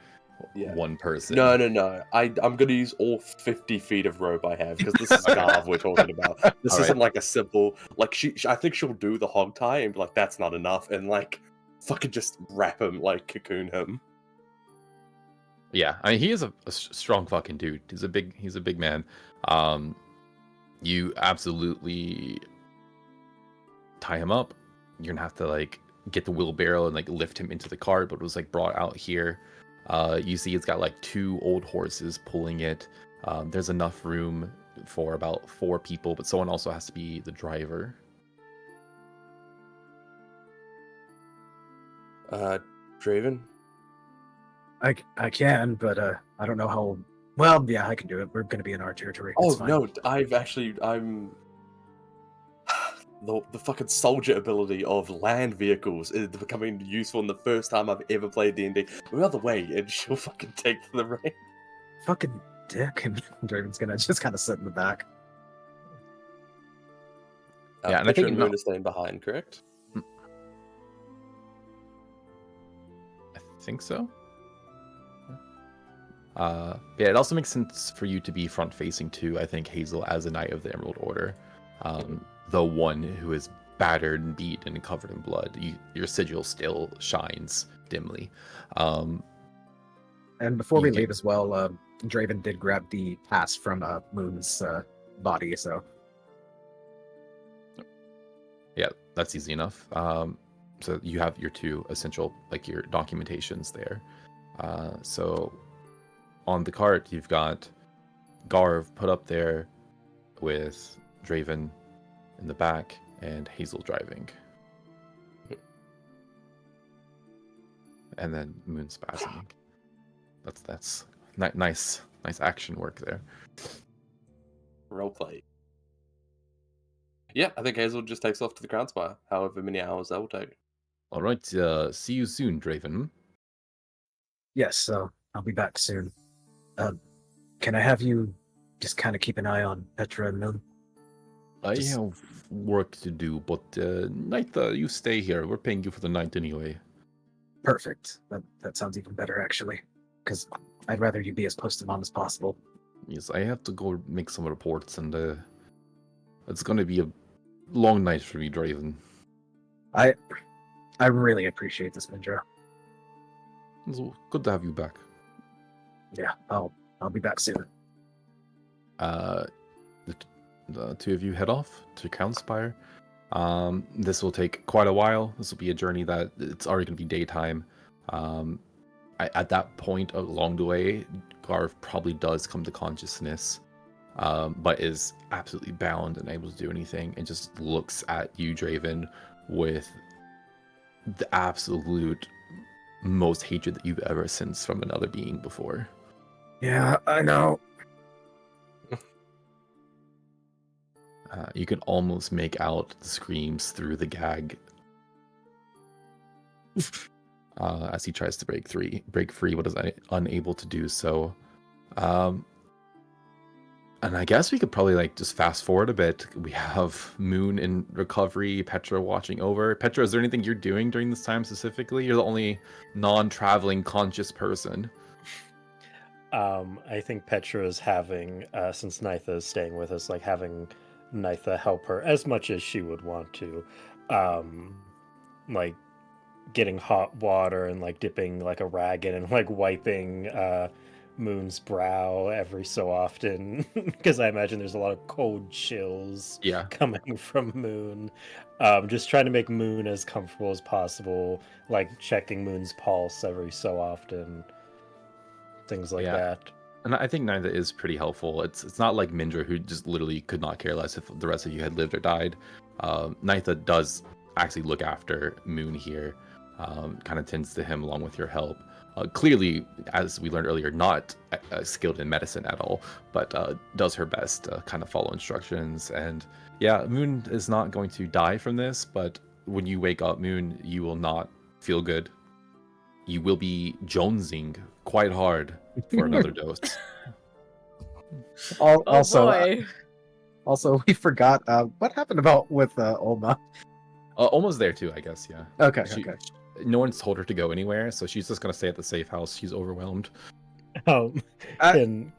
one person. No. I'm going to use all 50 feet of rope I have, because this is Garv we're talking about. This isn't like a simple... Like, I think she'll do the hog tie and be like, that's not enough, and like, fucking just wrap him, like, cocoon him. Yeah, I mean, he is a strong fucking dude. He's a big man. You absolutely tie him up. You're gonna have to like get the wheelbarrow and like lift him into the cart, but it was like brought out here. You see it's got like 2 old horses pulling it. There's enough room for about 4 people, but someone also has to be the driver. Draven? I can, but I don't know how... Well, yeah, I can do it. We're going to be in our territory. Oh, no, I'm... The fucking soldier ability of land vehicles is becoming useful in the first time I've ever played D&D. Move out the way, and she'll fucking take the reign. Fucking dick. And Draven's going to just kind of sit in the back. Yeah, and I think Moon is staying behind, correct? I think so. Yeah, it also makes sense for you to be front-facing too. I think Hazel, as a Knight of the Emerald Order, the one who is battered and beat and covered in blood, your sigil still shines dimly. And before we leave as well, Draven did grab the pass from Moon's body, so... Yeah, that's easy enough. So you have your 2 essential, like your documentations there. So on the cart, you've got Garv put up there with Draven in the back and Hazel driving. And then Moon spazzing. That's nice action work there. Roleplay. Yeah, I think Hazel just takes off to the Crown Spire, however many hours that will take. All right, see you soon, Draven. Yes, I'll be back soon. Can I have you just kind of keep an eye on Petra and Moon? I have work to do, but Naitha, you stay here. We're paying you for the night anyway. Perfect. That sounds even better, actually. Because I'd rather you be as close to Mom as possible. Yes, I have to go make some reports, and it's going to be a long night for me, Draven. I really appreciate this, Mindra. It's good to have you back. Yeah, I'll be back soon. The 2 of you head off to Crown Spire. This will take quite a while. This will be a journey that it's already going to be daytime. At that point along the way, Garv probably does come to consciousness, but is absolutely bound and able to do anything, and just looks at you, Draven, with the absolute most hatred that you've ever sensed from another being before. Yeah, I know. You can almost make out the screams through the gag as he tries to break free, but is unable to do so. And I guess we could probably like just fast forward a bit. We have Moon in recovery, Petra watching over. Petra, is there anything you're doing during this time specifically? You're the only non-traveling conscious person. I think Petra is having, since Nitha is staying with us, like having Nitha help her as much as she would want to, like getting hot water and like dipping like a rag in and like wiping Moon's brow every so often, because I imagine there's a lot of cold chills coming from Moon. Just trying to make Moon as comfortable as possible, like checking Moon's pulse every so often, things like that. And I think Nitha is pretty helpful. It's not like Mindra, who just literally could not care less if the rest of you had lived or died. Nitha does actually look after Moon here, kind of tends to him along with your help. Clearly, as we learned earlier, not skilled in medicine at all, but does her best to kind of follow instructions. And yeah, Moon is not going to die from this, but when you wake up, Moon, you will not feel good. You will be jonesing quite hard for another dose. Oh Also, boy. also, we forgot what happened with Olma. Almost there too, I guess. Yeah. Okay, She, okay. No one's told her to go anywhere, so she's just gonna stay at the safe house. She's overwhelmed. Can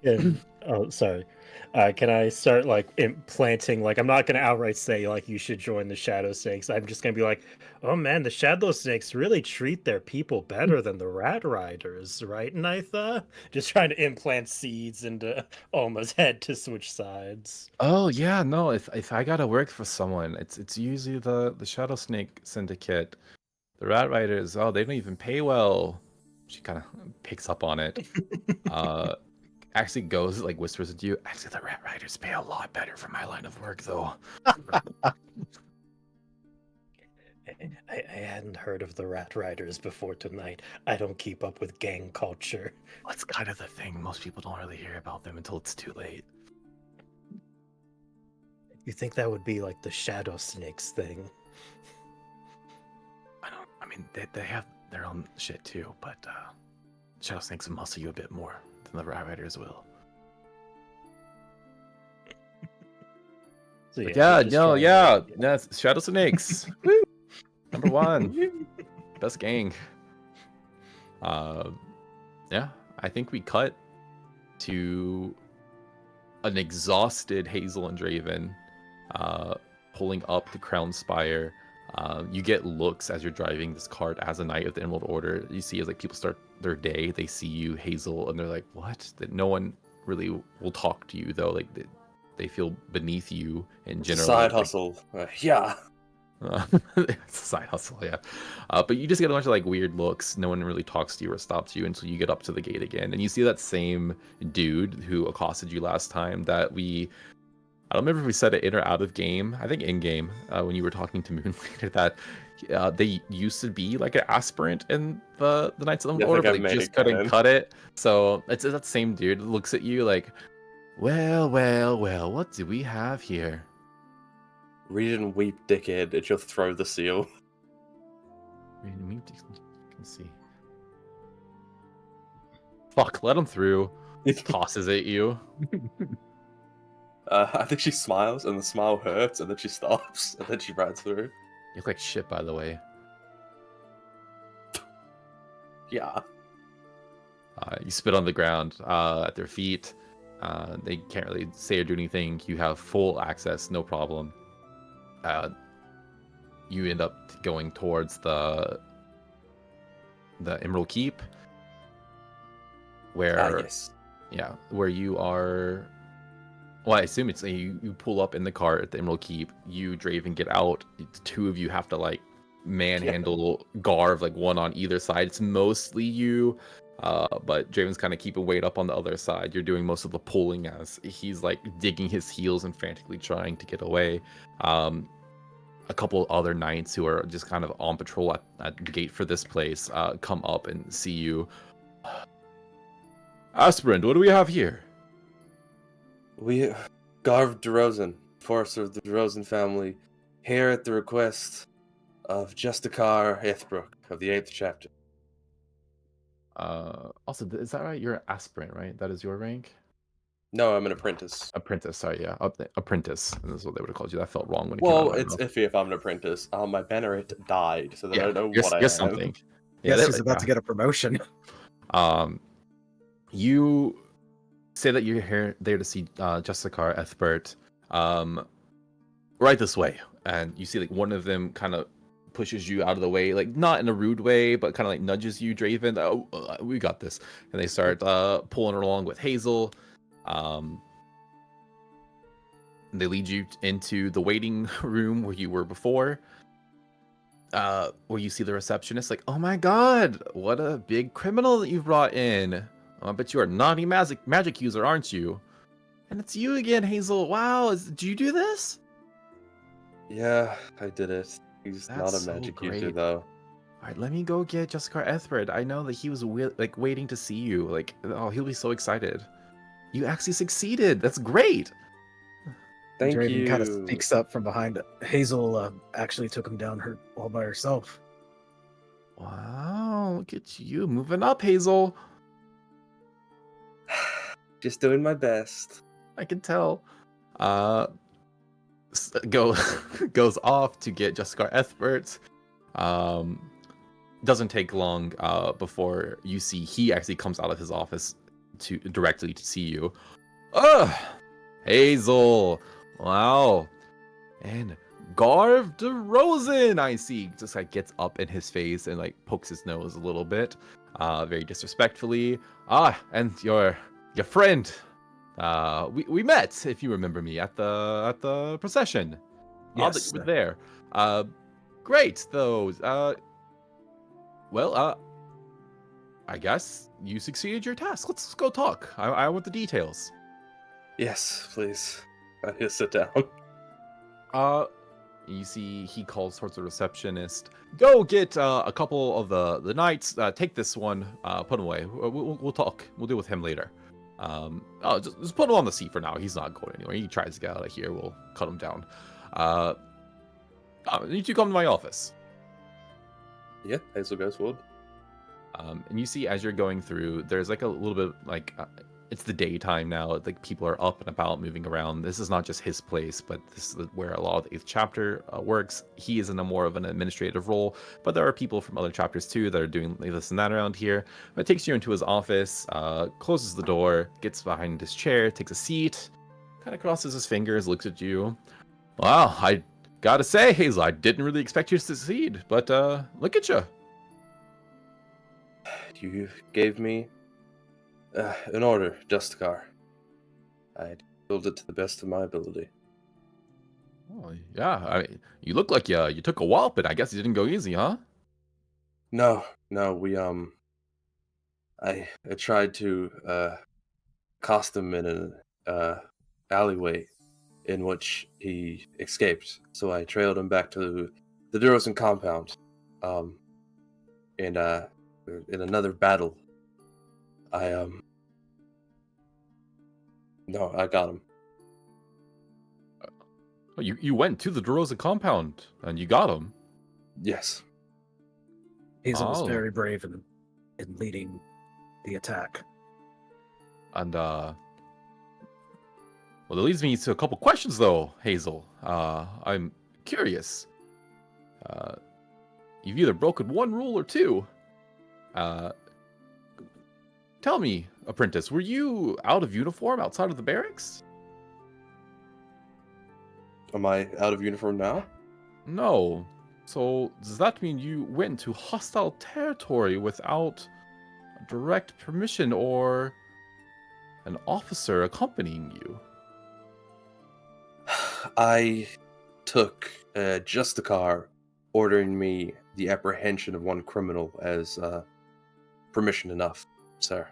oh sorry. Can I start like implanting, like I'm not gonna outright say like you should join the Shadow Snakes. I'm just gonna be like, oh man, the Shadow Snakes really treat their people better than the Rat Riders, right, Nitha? Just trying to implant seeds into Alma's head to switch sides. Oh yeah, no. If I gotta work for someone, it's usually the Shadow Snake Syndicate. The Rat Riders, oh, they don't even pay well. She kind of picks up on it. Actually goes, like, whispers to you. Actually, the Rat Riders pay a lot better for my line of work, though. I hadn't heard of the Rat Riders before tonight. I don't keep up with gang culture. That's kind of the thing. Most people don't really hear about them until it's too late. You think that would be like the Shadow Snakes thing? I mean, they have their own shit too, but Shadow Snakes will muscle you a bit more than the Rat Riders will. So That's Shadow Snakes. Woo! Number 1. Best gang. Yeah, I think we cut to an exhausted Hazel and Draven pulling up the Crown Spire. You get looks as you're driving this cart as a Knight of the Emerald Order. You see as like people start their day, they see you, Hazel, and they're like, what? That no one really will talk to you though. Like they feel beneath you in general. Side hustle. Yeah. It's a side hustle, yeah. But you just get a bunch of like weird looks. No one really talks to you or stops you until you get up to the gate again. And you see that same dude who accosted you last time that I don't remember if we said it in or out of game. I think in game, when you were talking to Moonlighter, that they used to be like an aspirant in the Knights of the Order, but they just couldn't cut it. So it's that same dude looks at you like, well, what do we have here? Read and weep, dickhead, and you'll throw the seal. Read and weep, you can see. Fuck, let him through. Tosses at you. I think she smiles, and the smile hurts, and then she stops, and then she rides through. You look like shit, by the way. Yeah. You spit on the ground at their feet. They can't really say or do anything. You have full access, no problem. You end up going towards the Emerald Keep, where where you are. Well, I assume it's you pull up in the cart at the Emerald Keep. You, Draven, get out. The two of you have to like manhandle Garv, like one on either side. It's mostly you, but Draven's kind of keeping weight up on the other side. You're doing most of the pulling as he's like digging his heels and frantically trying to get away. A couple other knights who are just kind of on patrol at the gate for this place come up and see you. Aspirant, what do we have here? We, Garv DeRozan, forester of the DeRozan family, here at the request of Justicar Ithbrook of the 8th chapter. Also, is that right? You're an aspirant, right? That is your rank? No, I'm an apprentice. Apprentice, sorry, yeah. Apprentice. This is what they would have called you. That felt wrong when it came out. Well, it's iffy if I'm an apprentice. My banneret died, so I don't know what I am. Something. Yeah, he's about to get a promotion. You say that you're there to see Justicar Ethbert. Right this way. And you see like one of them kind of pushes you out of the way, like not in a rude way, but kind of like nudges you, Draven. Oh, we got this. And they start pulling along with Hazel. They lead you into the waiting room where you were before. Where you see the receptionist, like, oh my god, what a big criminal that you've brought in. I bet you're a naughty magic user, aren't you? And it's you again, Hazel. Wow, did you do this? Yeah, I did it. He's That's not a so magic user, great. though. All right, let me go get Jessica Ethered. I know that he was waiting to see you. Like, oh, he'll be so excited. You actually succeeded. That's great. Thank Draven you. kind of speaks up from behind. Hazel actually took him down her all by herself. Wow, look at you moving up, Hazel. Just doing my best. I can tell. Goes off to get Jessica Ethered. Doesn't take long before you see he actually comes out of his office directly to see you. Hazel, wow, and Garv DeRozan, I see, just like gets up in his face and like pokes his nose a little bit, very disrespectfully. And your friend, we met, if you remember me, at the procession. Odd that Yes. you were there. Great though. Well, I guess you succeeded your task. Let's go talk. I want the details. Yes, please. I need to sit down. You see he calls towards the receptionist. Go get a couple of the knights. Take this one. Put him away. We'll talk. We'll deal with him later. Just put him on the seat for now. He's not going anywhere. He tries to get out of here. We'll cut him down. You two come to my office. Yeah, Hazel goes forward. And you see as you're going through, there's like a little bit like it's the daytime now. Like people are up and about, moving around. This is not just his place, but this is where a lot of the 8th chapter works. He is in a more of an administrative role, but there are people from other chapters too that are doing this and that around here. But it takes you into his office, closes the door, gets behind his chair, takes a seat, kind of crosses his fingers, looks at you. Wow, I gotta say, Hazel, I didn't really expect you to succeed, but look at you. You gave me an order, Justicar. I filled it to the best of my ability. Oh, yeah, you look like you took a wallop, but I guess it didn't go easy, huh? No, we I tried to cost him in an alleyway in which he escaped. So I trailed him back to the DeRozan compound. And in another battle, I got him. You went to the DeRozan compound and you got him. Yes. Hazel was Oh. very brave in leading the attack. And well, that leads me to a couple questions though, Hazel. I'm curious. You've either broken one rule or two. Tell me, apprentice, were you out of uniform outside of the barracks? Am I out of uniform now? No. So does that mean you went into hostile territory without direct permission or an officer accompanying you? I took Justicar ordering me the apprehension of one criminal as permission enough, sir.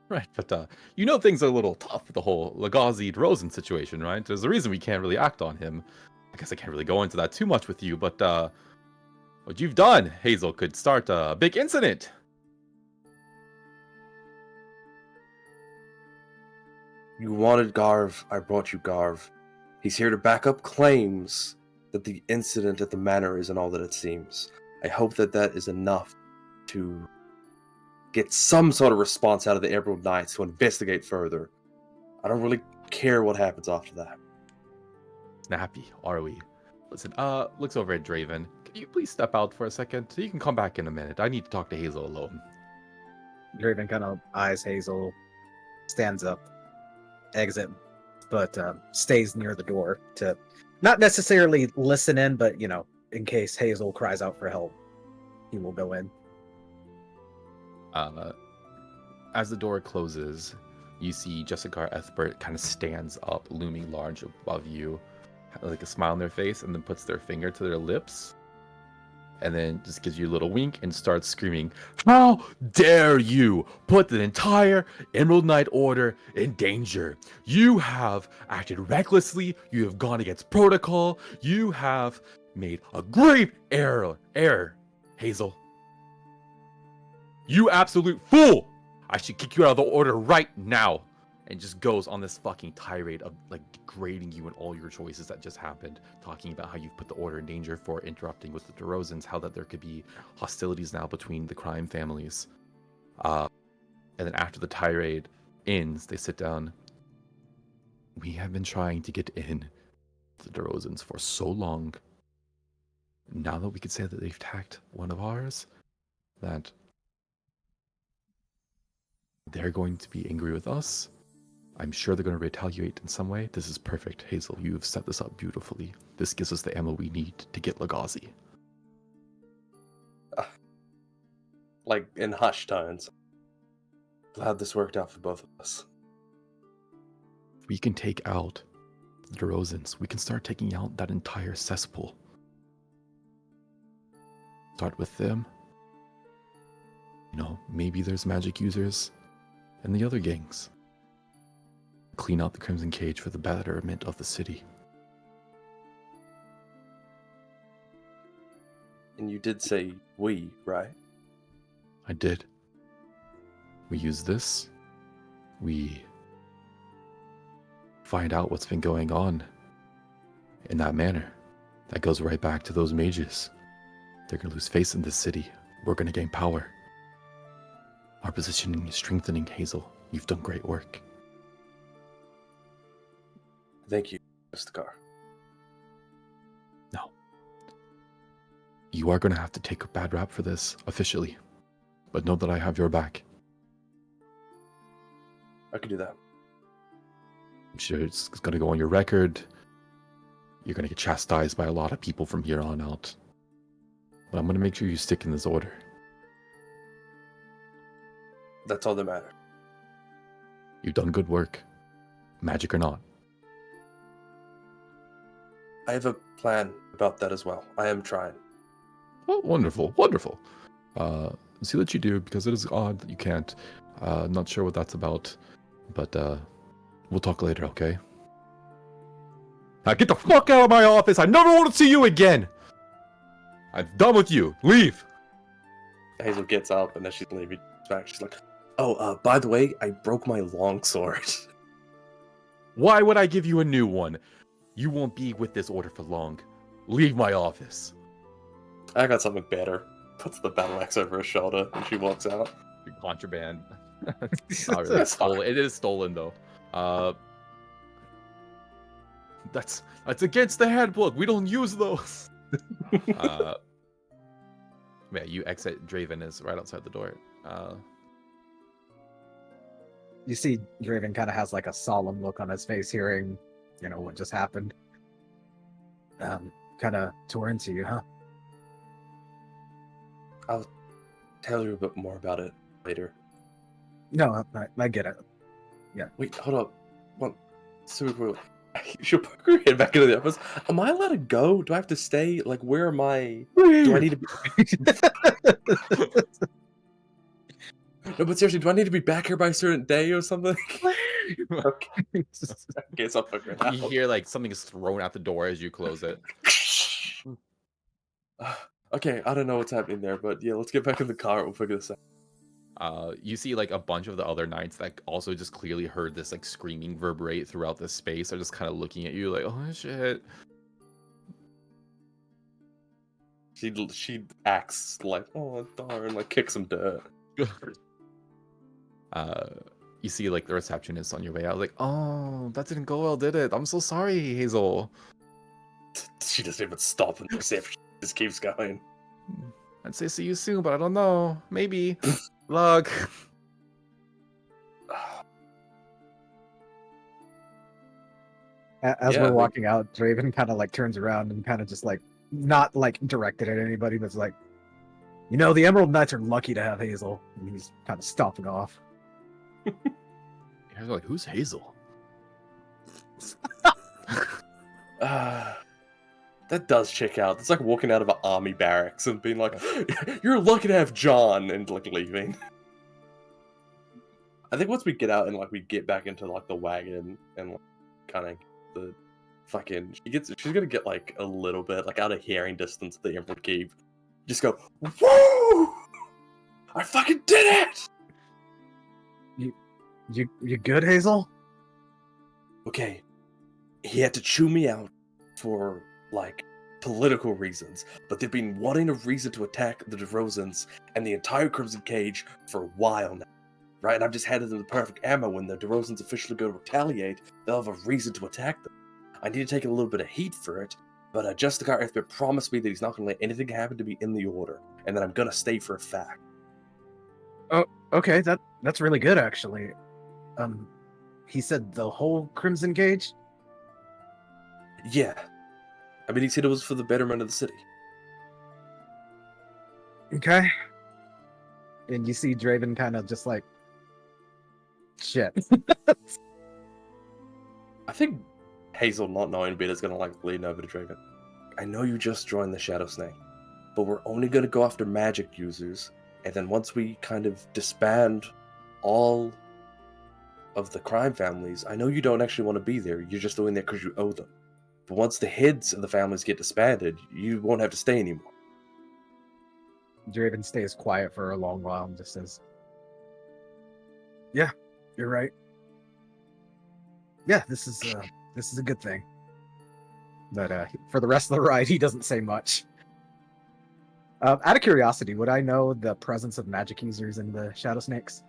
Right, but you know things are a little tough with the whole Lagazi-Rosen situation, right? There's a reason we can't really act on him. I guess I can't really go into that too much with you, but what you've done, Hazel, could start a big incident. You wanted Garv, I brought you Garv. He's here to back up claims that the incident at the manor isn't all that it seems. I hope that is enough to get some sort of response out of the Emerald Knights to investigate further. I don't really care what happens after that. Snappy, are we? Listen, looks over at Draven. Can you please step out for a second? You can come back in a minute. I need to talk to Hazel alone. Draven kind of eyes Hazel, stands up, exit, but stays near the door to not necessarily listen in, but in case Hazel cries out for help, he will go in. As the door closes, you see Jessica Ethbert kind of stands up, looming large above you, like a smile on their face, and then puts their finger to their lips. and then just gives you a little wink and starts screaming, "How dare you put the entire Emerald Knight Order in danger? You have acted recklessly, you have gone against protocol, you have made a grave error, Hazel. You absolute fool! I should kick you out of the order right now." And just goes on this fucking tirade of like degrading you and all your choices that just happened, talking about how you've put the order in danger for interrupting with the DeRozans, how that there could be hostilities now between the crime families. And then after the tirade ends, they sit down. "We have been trying to get in the DeRozans for so long. Now that we could say that they've attacked one of ours, that they're going to be angry with us. I'm sure they're going to retaliate in some way. This is perfect, Hazel. You've set this up beautifully. This gives us the ammo we need to get Legazi." Like in hushed tones. Glad this worked out for both of us. We can take out the DeRozans. We can start taking out that entire cesspool. Start with them. You know, maybe there's magic users and the other gangs. Clean out the Crimson Cage for the betterment of the city. And you did say we, right? I did. We use this. We find out what's been going on in that manner. That goes right back to those mages. They're going to lose face in this city. We're going to gain power. Our positioning is strengthening, Hazel. You've done great work. Thank you, Mr. Carr. No. You are going to have to take a bad rap for this, officially. But know that I have your back. I can do that. I'm sure it's going to go on your record. You're going to get chastised by a lot of people from here on out. But I'm going to make sure you stick in this order. That's all that matters. You've done good work. Magic or not. I have a plan about that as well. I am trying. Oh, wonderful, wonderful. See what you do, because it is odd that you can't. Not sure what that's about, but we'll talk later, okay? Now get the fuck out of my office! I never want to see you again! I'm done with you. Leave! Hazel gets up, and as she's leaving back, she's like, "Oh, by the way, I broke my longsword." Why would I give you a new one? You won't be with this order for long. Leave my office. I got something better. Puts the battle axe over her shoulder, and she walks out. Contraband. Not really stolen. It is stolen though. That's against the handbook. We don't use those. Yeah, you exit. Draven is right outside the door. You see Draven kind of has like a solemn look on his face hearing, you know, what just happened. Kind of turns to you, huh? I'll tell you a bit more about it later. No, I get it. Yeah. Wait, hold up. One, super. She'll poke her head back into the office. Am I allowed to go? Do I have to stay? Like, where am I? Do I need to be? No, but seriously, do I need to be back here by a certain day or something? Okay. I guess I'll figure it out. You hear like something is thrown out the door as you close it. Okay, I don't know what's happening there, but yeah, let's get back in the car. We'll figure this out. You see like a bunch of the other knights that also just clearly heard this like screaming reverberate throughout this space are just kind of looking at you like, oh shit. She acts like, oh darn, like kick some dirt. You see like the receptionist on your way out like, oh, that didn't go well, did it? I'm so sorry, Hazel. She doesn't even stop in the reception. She just keeps going. I'd say see you soon, but I don't know. Maybe. Luck. As we're walking out, Draven kind of like turns around and kind of just like, not like directed at anybody, but it's like, you know, the Emerald Knights are lucky to have Hazel. And he's kind of stomping off. You're like, who's Hazel? That does check out. It's like walking out of an army barracks and being like, "You're lucky to have John," and like leaving. I think once we get out and like we get back into like the wagon and like, kind of the fucking she's gonna get like a little bit like out of hearing distance of the Emerald Keep. Just go, "Woo! I fucking did it!" You good, Hazel? Okay, he had to chew me out for like political reasons, but they've been wanting a reason to attack the DeRozans and the entire Crimson Cage for a while now, right? And I've just handed them the perfect ammo. When the DeRozans officially go to retaliate, they'll have a reason to attack them. I need to take a little bit of heat for it, but Justicar Earthbit promised me that he's not going to let anything happen to me in the Order, and that I'm going to stay for a fact. Oh, okay, that's really good, actually. He said the whole Crimson Cage? Yeah. I mean, he said it was for the betterment of the city. Okay. And you see Draven kind of just like, shit. I think Hazel, not knowing a bit, is going to like lean over to Draven. I know you just joined the Shadow Snake, but we're only going to go after magic users, and then once we kind of disband all of the crime families, I know you don't actually want to be there, you're just doing that because you owe them. But once the heads of the families get disbanded, you won't have to stay anymore. Draven stays quiet for a long while and just says, "Yeah, you're right. Yeah, this is a good thing." But for the rest of the ride, he doesn't say much. Out of curiosity, would I know the presence of magic users in the Shadow Snakes?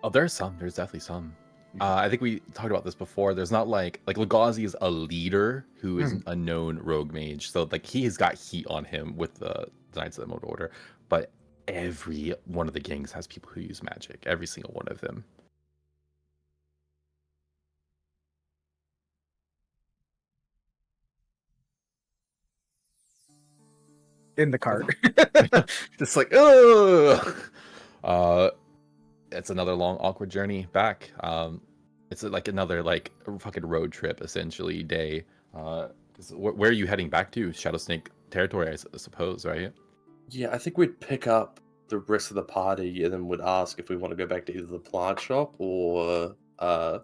Oh, there's some. There's definitely some. I think we talked about this before. There's not like Legazi is a leader who is a known rogue mage, so like he has got heat on him with the Knights of the Emerald Order. But every one of the gangs has people who use magic. Every single one of them. In the cart. Just like, oh. It's another long, awkward journey back. It's like another like fucking road trip essentially day. Where are you heading back to? Shadow Snake territory, I suppose, right? Yeah, I think we'd pick up the rest of the party and then would ask if we want to go back to either the plant shop or the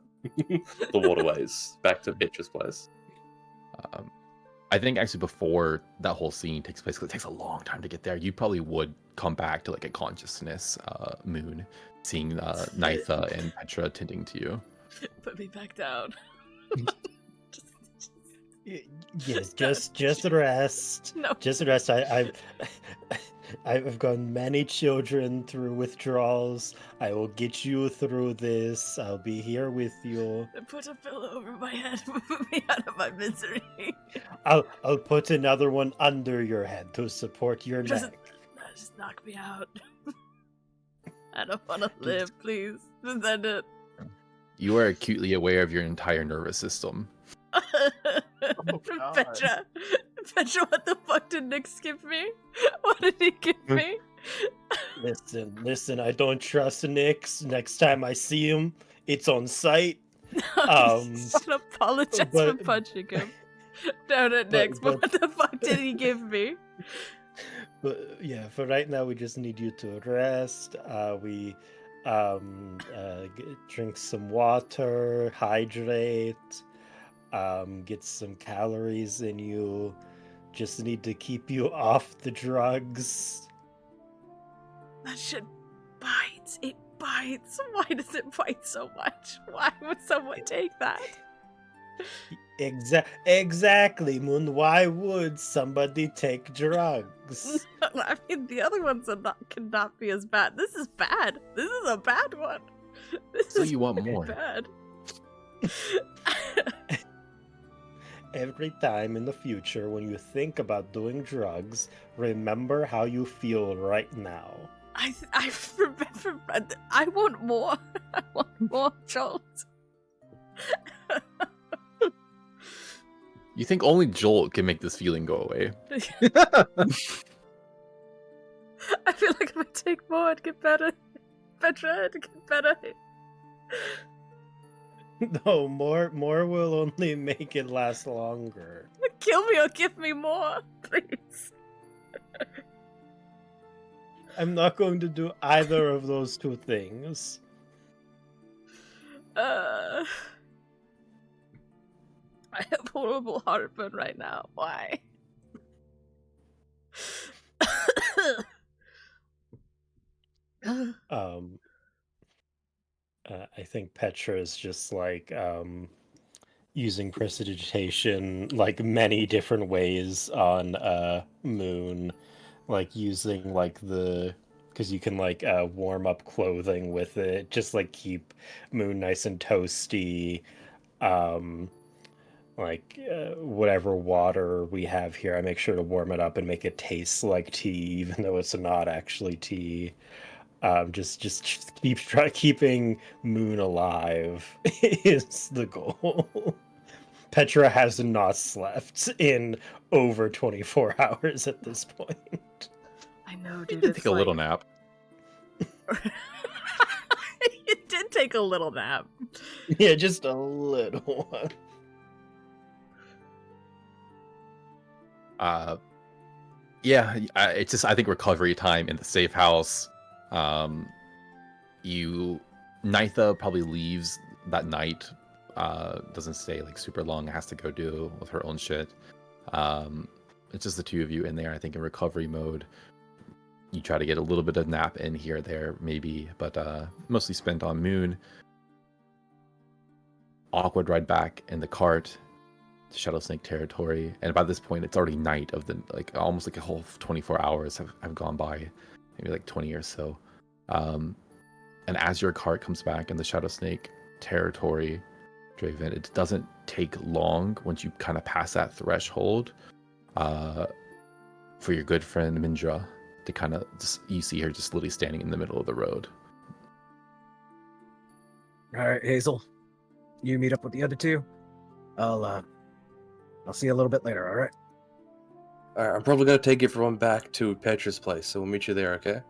waterways, back to Petra's place. I think actually before that whole scene takes place, because it takes a long time to get there, you probably would come back to like a consciousness moon, seeing Nitha and Petra tending to you. Put me back down. Yes, just rest. No. Just rest. I've got many children through withdrawals. I will get you through this. I'll be here with you. Put a pillow over my head. Put me out of my misery. I'll put another one under your head to support your neck. Just knock me out. I don't want to live, please. Just end it. You are acutely aware of your entire nervous system. Petra, what the fuck did Nyx give me? What did he give me? Listen, I don't trust Nyx. Next time I see him, it's on sight. Just apologize for punching him. No, Nyx, but what the fuck did he give me? But yeah, for right now, we just need you to rest. We drink some water, hydrate, get some calories in you. Just need to keep you off the drugs. That shit bites. It bites. Why does it bite so much? Why would someone take that? Exactly, Moon. Why would somebody take drugs? I mean, the other ones cannot be as bad. This is bad. This is a bad one. So you want more? Bad. Every time in the future when you think about doing drugs, remember how you feel right now. I remember. I want more. I want more, Jolt. You think only Jolt can make this feeling go away? I feel like if I take more, I'd get better. Petra, I'd get better. No, more will only make it last longer. Kill me or give me more, please. I'm not going to do either of those two things. I have horrible heartburn right now. Why? I think Petra is just like using prestidigitation like many different ways on Moon, like using like the because you can like warm up clothing with it, just like keep Moon nice and toasty. Whatever water we have here, I make sure to warm it up and make it taste like tea, even though it's not actually tea. Just keeping Moon alive is the goal. Petra has not slept in over 24 hours at this point. I know, You dude. did It's take a little nap. You did take a little nap. Yeah, just a little one. Yeah, it's just I think recovery time in the safe house. Nitha probably leaves that night. Doesn't stay like super long. Has to go deal with her own shit. It's just the two of you in there. I think in recovery mode. You try to get a little bit of nap in here or there, maybe, but mostly spent on Moon. Awkward ride back in the cart to Shadow Snake territory, and by this point, it's already night of the almost like a whole 24 hours have gone by, maybe like 20 or so. And as your cart comes back in the Shadow Snake territory, Draven, it doesn't take long once you kind of pass that threshold for your good friend Mindra to kind of you see her just literally standing in the middle of the road. All right, Hazel, you meet up with the other two. I'll see you a little bit later. All right. All right, I'm probably gonna take everyone back to Petra's place, so we'll meet you there, okay?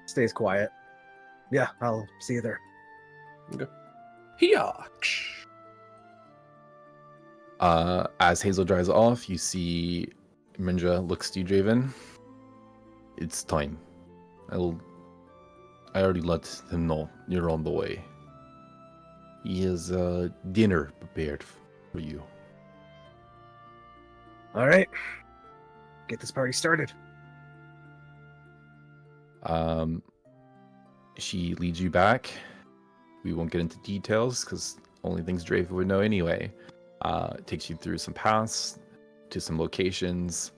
Stays quiet. Yeah, I'll see you there. Okay. Hiya! As Hazel drives off, you see Mindra looks to you, Draven. It's time. I already let him know you're on the way. He has dinner prepared for you. All right. Get this party started. She leads you back. We won't get into details because only things Draven would know anyway. Takes you through some paths to some locations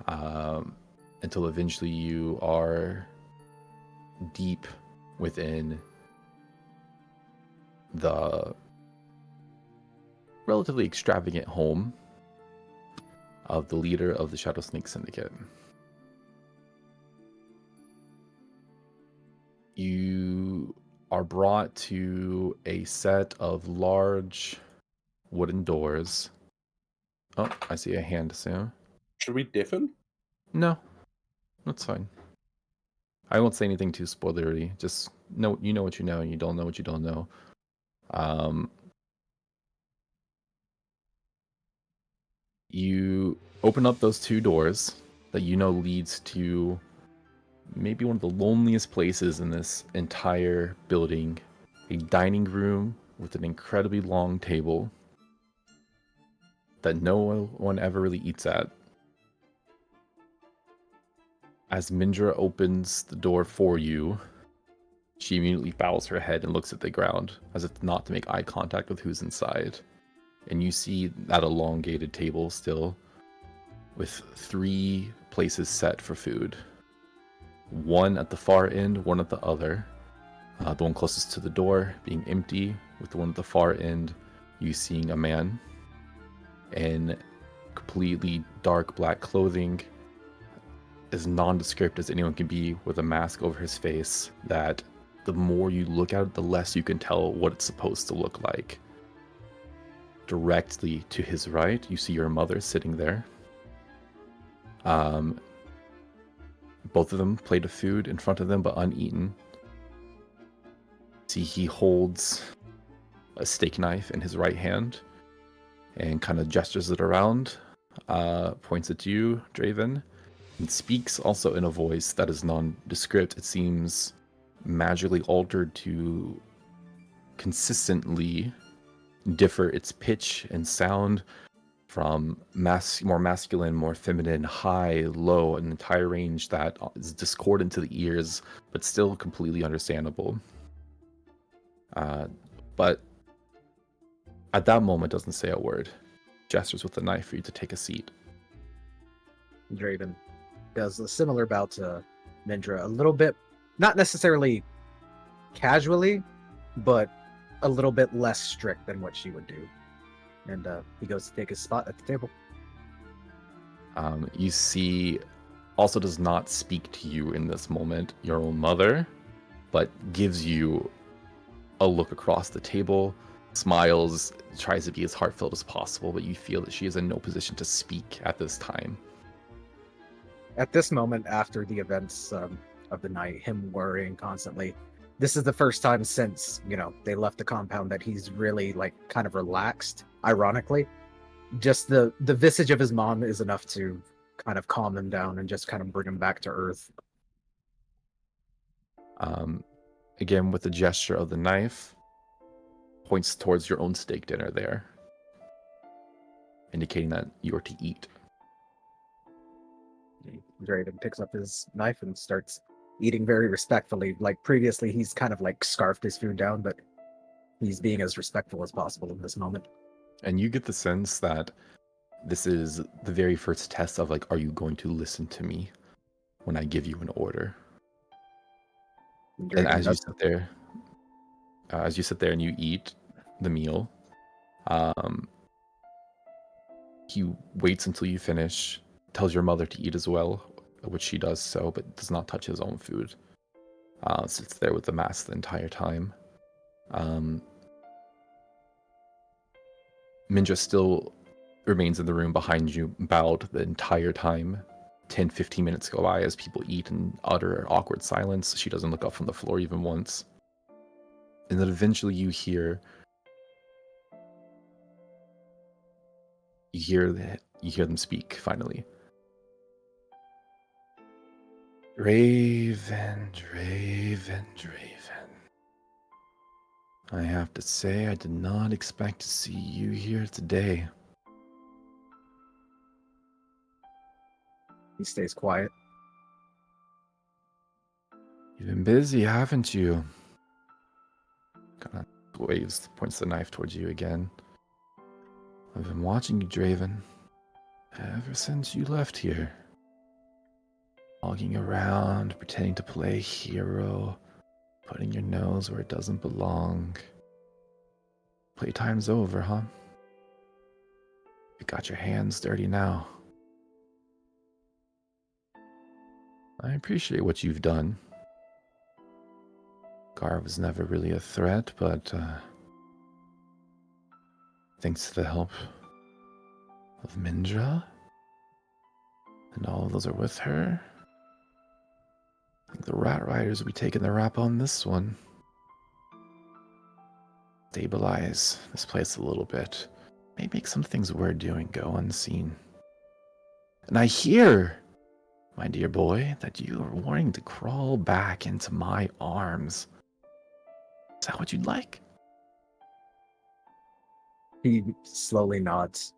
until eventually you are deep within the relatively extravagant home of the leader of the Shadow Snake Syndicate. You are brought to a set of large wooden doors. Oh, I see a hand, Sam. Should we deafen? No, that's fine. I won't say anything too spoilery. Just know you know what you know, and you don't know what you don't know. You open up those two doors that you know leads to maybe one of the loneliest places in this entire building. A dining room with an incredibly long table that no one ever really eats at. As Mindra opens the door for you, she immediately bows her head and looks at the ground, as if not to make eye contact with who's inside. And you see that elongated table still, with 3 places set for food. One at the far end, one at the other. The one closest to the door being empty, with the one at the far end, you seeing a man in completely dark black clothing, as nondescript as anyone can be, with a mask over his face, that the more you look at it, the less you can tell what it's supposed to look like. Directly to his right, you see your mother sitting there. Both of them plate of food in front of them, but uneaten. See, he holds a steak knife in his right hand and kind of gestures it around, points at you, Draven, and speaks also in a voice that is nondescript. It seems magically altered to consistently differ its pitch and sound from more masculine, more feminine, high, low, an entire range that is discordant to the ears, but still completely understandable. But at that moment, doesn't say a word. Gestures with the knife for you to take a seat. Draven does a similar bow to Mindra, a little bit, not necessarily casually, but a little bit less strict than what she would do. And he goes to take his spot at the table. You see, also does not speak to you in this moment, your own mother, but gives you a look across the table, smiles, tries to be as heartfelt as possible, but you feel that she is in no position to speak at this time. At this moment, after the events of the night, him worrying constantly, this is the first time since, they left the compound that he's really, kind of relaxed, ironically. Just the visage of his mom is enough to kind of calm him down and just kind of bring him back to earth. Again, with the gesture of the knife, points towards your own steak dinner there, indicating that you are to eat. Draven picks up his knife and starts eating very respectfully. Like previously, he's kind of scarfed his food down, but he's being as respectful as possible in this moment. And you get the sense that this is the very first test of are you going to listen to me when I give you an order? And as you sit there and you eat the meal, he waits until you finish, tells your mother to eat as well, which she does so, but does not touch his own food. Sits there with the mask the entire time. Mindra still remains in the room behind you, bowed the entire time. 10-15 minutes go by as people eat in utter awkward silence. She doesn't look up from the floor even once. And then eventually you hear them speak finally. Draven. I have to say, I did not expect to see you here today. He stays quiet. You've been busy, haven't you? Kind of waves, points the knife towards you again. I've been watching you, Draven, ever since you left here. Walking around, pretending to play hero, putting your nose where it doesn't belong. Playtime's over, huh? You got your hands dirty now. I appreciate what you've done. Gar was never really a threat, but thanks to the help of Mindra, and all of those are with her, I think the Rat Riders will be taking the rap on this one. Stabilize this place a little bit. Maybe make some things we're doing go unseen. And I hear, my dear boy, that you are wanting to crawl back into my arms. Is that what you'd like? He slowly nods.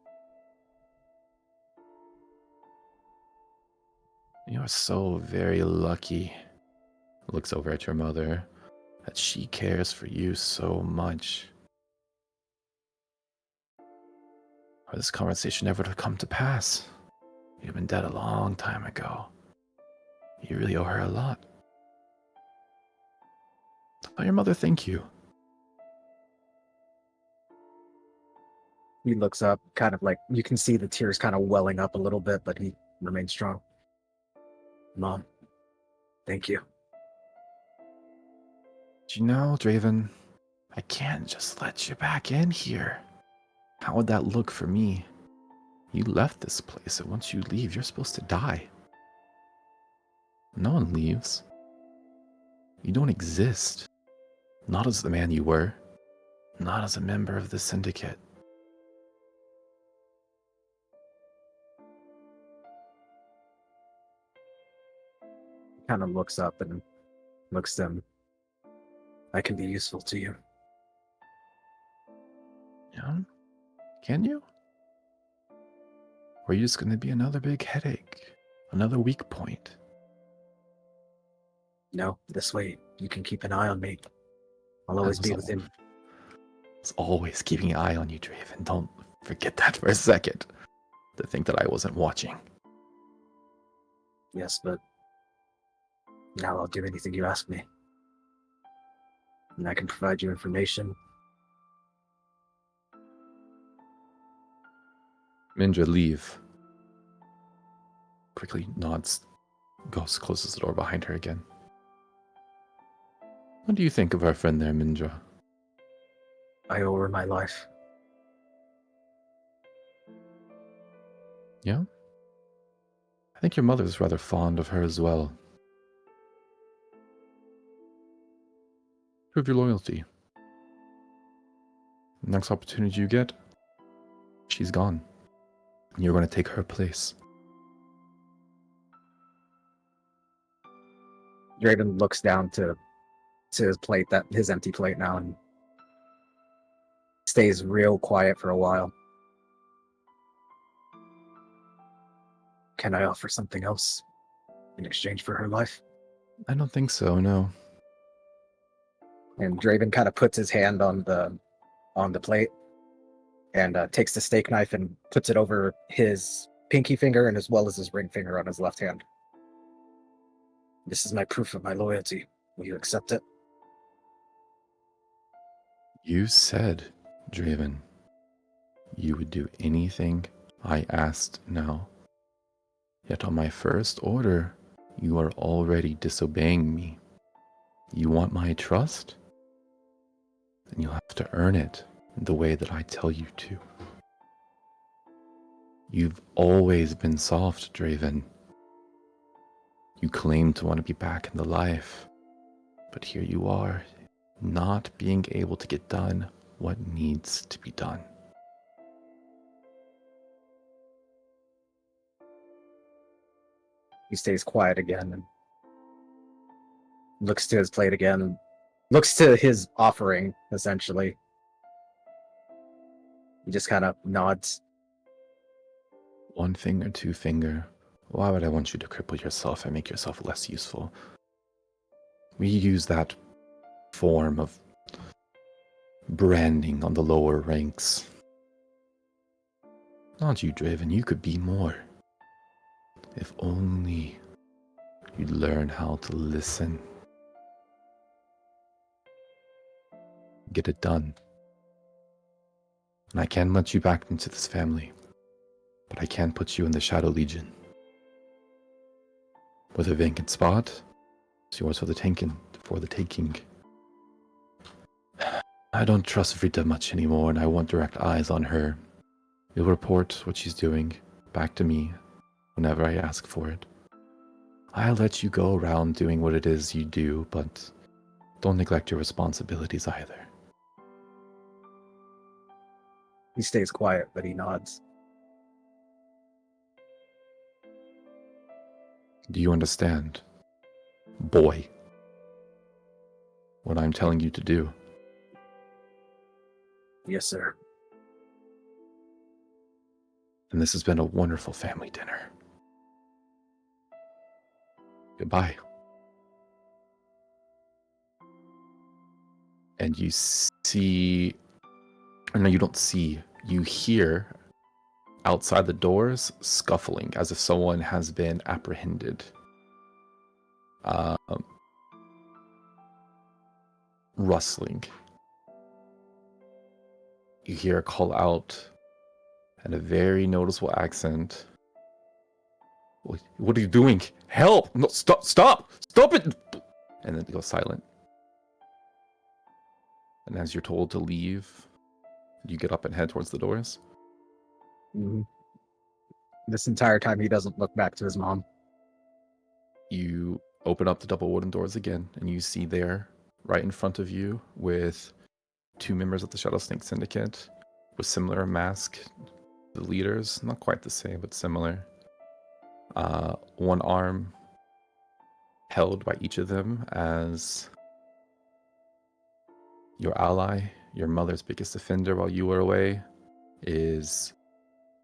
You are so very lucky. Looks over at your mother, that she cares for you so much. Or this conversation never would have come to pass. You'd have been dead a long time ago. You really owe her a lot. Tell your mother thank you. He looks up, kind of you can see the tears kind of welling up a little bit, but he remains strong. Mom, thank you. Do you know, Draven, I can't just let you back in here. How would that look for me? You left this place, and once you leave, you're supposed to die. No one leaves. You don't exist. Not as the man you were. Not as a member of the syndicate. Kind of looks up and looks at him. I can be useful to you. Yeah? Can you? Or are you just going to be another big headache? Another weak point? No, this way you can keep an eye on me. I'll always be within. It's always keeping an eye on you, Draven. Don't forget that for a second. To think that I wasn't watching. Yes, but now I'll do anything you ask me. And I can provide you information. Mindra, leave. Quickly nods. Goes, closes the door behind her again. What do you think of our friend there, Mindra? I owe her my life. Yeah? I think your mother's rather fond of her as well. Prove your loyalty. Next opportunity you get, she's gone. You're going to take her place. Draven looks down to his plate, his empty plate now, and stays real quiet for a while. Can I offer something else in exchange for her life? I don't think so, no. And Draven kind of puts his hand on the plate and takes the steak knife and puts it over his pinky finger and as well as his ring finger on his left hand. This is my proof of my loyalty. Will you accept it? You said, Draven, you would do anything I asked now. Yet on my first order, you are already disobeying me. You want my trust? Then you'll have to earn it the way that I tell you to. You've always been soft, Draven. You claim to want to be back in the life, but here you are, not being able to get done what needs to be done. He stays quiet again and looks to his plate again, looks to his offering, essentially. He just kind of nods. One finger, two finger. Why would I want you to cripple yourself and make yourself less useful? We use that form of branding on the lower ranks. Not you, Draven. You could be more. If only you'd learn how to listen. Get it done. And I can let you back into this family, but I can't put you in the Shadow Legion. With a vacant spot, it's yours for the taking. I don't trust Vrita much anymore, and I want direct eyes on her. You'll report what she's doing back to me whenever I ask for it. I'll let you go around doing what it is you do, but don't neglect your responsibilities either. He stays quiet, but he nods. Do you understand, boy, what I'm telling you to do? Yes, sir. And this has been a wonderful family dinner. Goodbye. And you see, or no, you don't see, you hear outside the doors scuffling as if someone has been apprehended. Rustling. You hear a call out and a very noticeable accent. What are you doing? Help! No, stop it! And then it goes silent. And as you're told to leave, you get up and head towards the doors. Mm-hmm. This entire time, he doesn't look back to his mom. You open up the double wooden doors again, and you see there, right in front of you, with 2 members of the Shadow Snake Syndicate with similar mask. The leaders, not quite the same, but similar. One arm held by each of them as your ally, your mother's biggest defender while you were away, is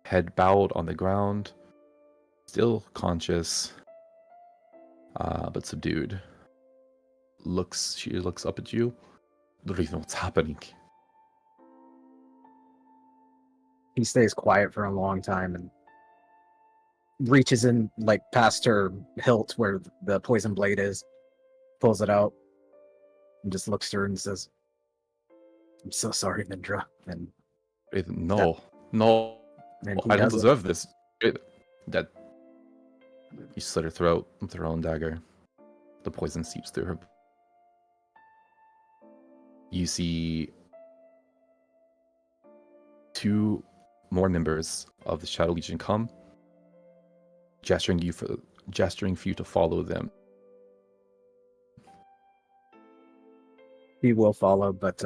head bowed on the ground, still conscious, but subdued. She looks up at you. Don't even know what's happening. He stays quiet for a long time and reaches in like past her hilt where the poison blade is, pulls it out, and just looks through and says, "I'm so sorry, Mindra." And No, and he I don't does it. deserve this. That you slit her throat with her own dagger. The poison seeps through her. You see 2 more members of the Shadow Legion come, gesturing for you to follow them. He will follow, but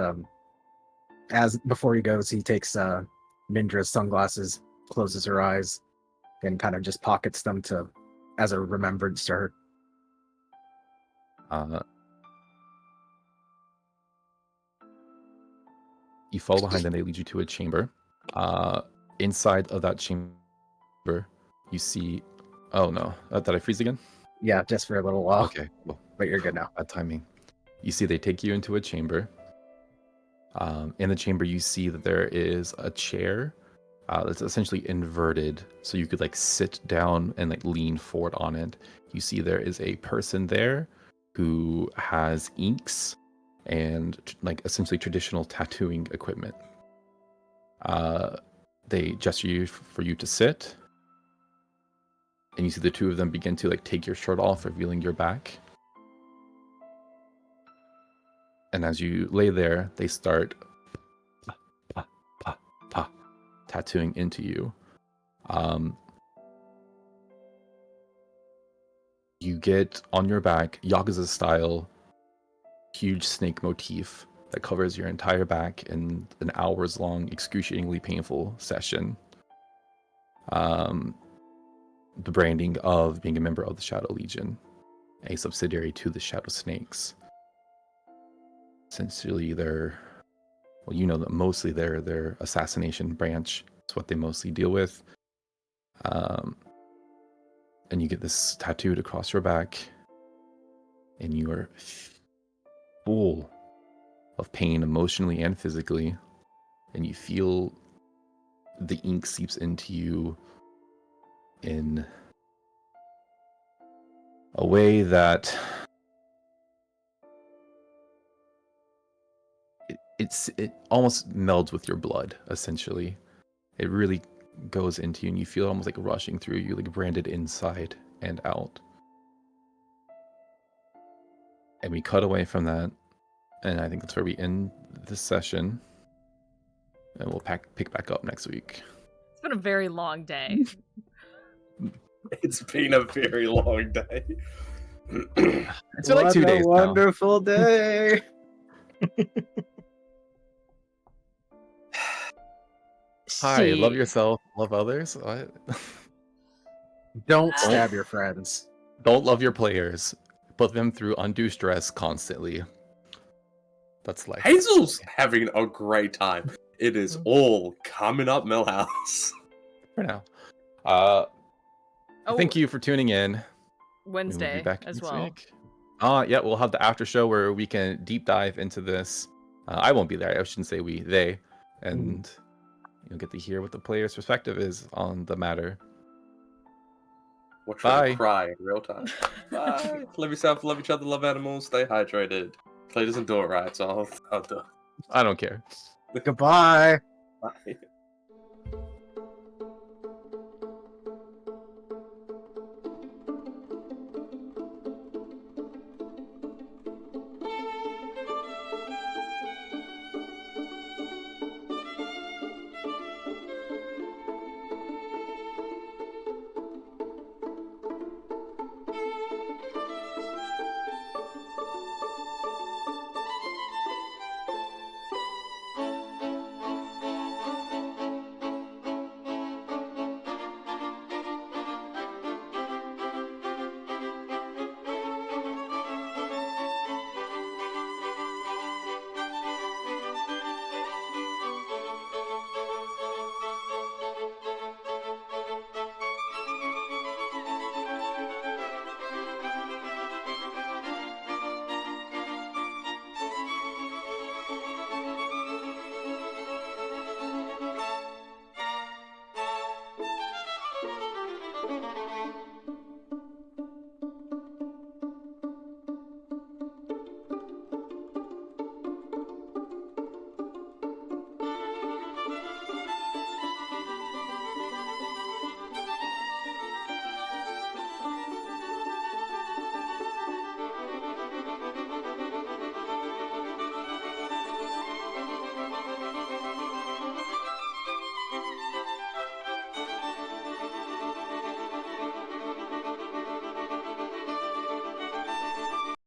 as before he goes, he takes Mindra's sunglasses, closes her eyes, and kind of just pockets them as a remembrance to her. You follow behind them. They lead you to a chamber. Inside of that chamber, you see. Oh no! Did I freeze again? Yeah, just for a little while. Okay, well, But you're good now. bad timing. You see, they take you into a chamber. In the chamber, you see that there is a chair that's essentially inverted, so you could like sit down and like lean forward on it. You see there is a person there who has inks and like essentially traditional tattooing equipment. They gesture for you to sit, and you see the 2 of them begin to like take your shirt off, revealing your back. And as you lay there, they start tattooing into you. You get on your back, Yakuza style, huge snake motif that covers your entire back in an hours long, excruciatingly painful session. The branding of being a member of the Shadow Legion, a subsidiary to the Shadow Snakes. Essentially, you know that mostly their assassination branch is what they mostly deal with. And you get this tattooed across your back, and you are full of pain emotionally and physically, and you feel the ink seeps into you in a way that it almost melds with your blood, essentially. It really goes into you, and you feel it almost like rushing through you, like branded inside and out. And we cut away from that, and I think that's where we end this session. And we'll pick back up next week. It's been a very long day. It's been a very long day. It's been like 2 days now. Wonderful day. Hi, love yourself, love others. What? Don't stab your friends. Don't love your players. Put them through undue stress constantly. That's life. Hazel's having a great time. It is all coming up Millhouse. For now. Thank you for tuning in. Wednesday We'll be back as next well. week. Yeah, we'll have the after show where we can deep dive into this. I won't be there. I shouldn't say we, they. And you'll get to hear what the player's perspective is on the matter. Watch Bye. them cry in real time. Bye. Love yourself, love each other, love animals, stay hydrated. Clay doesn't do it right, so I'll do it. I don't care. Goodbye. Bye.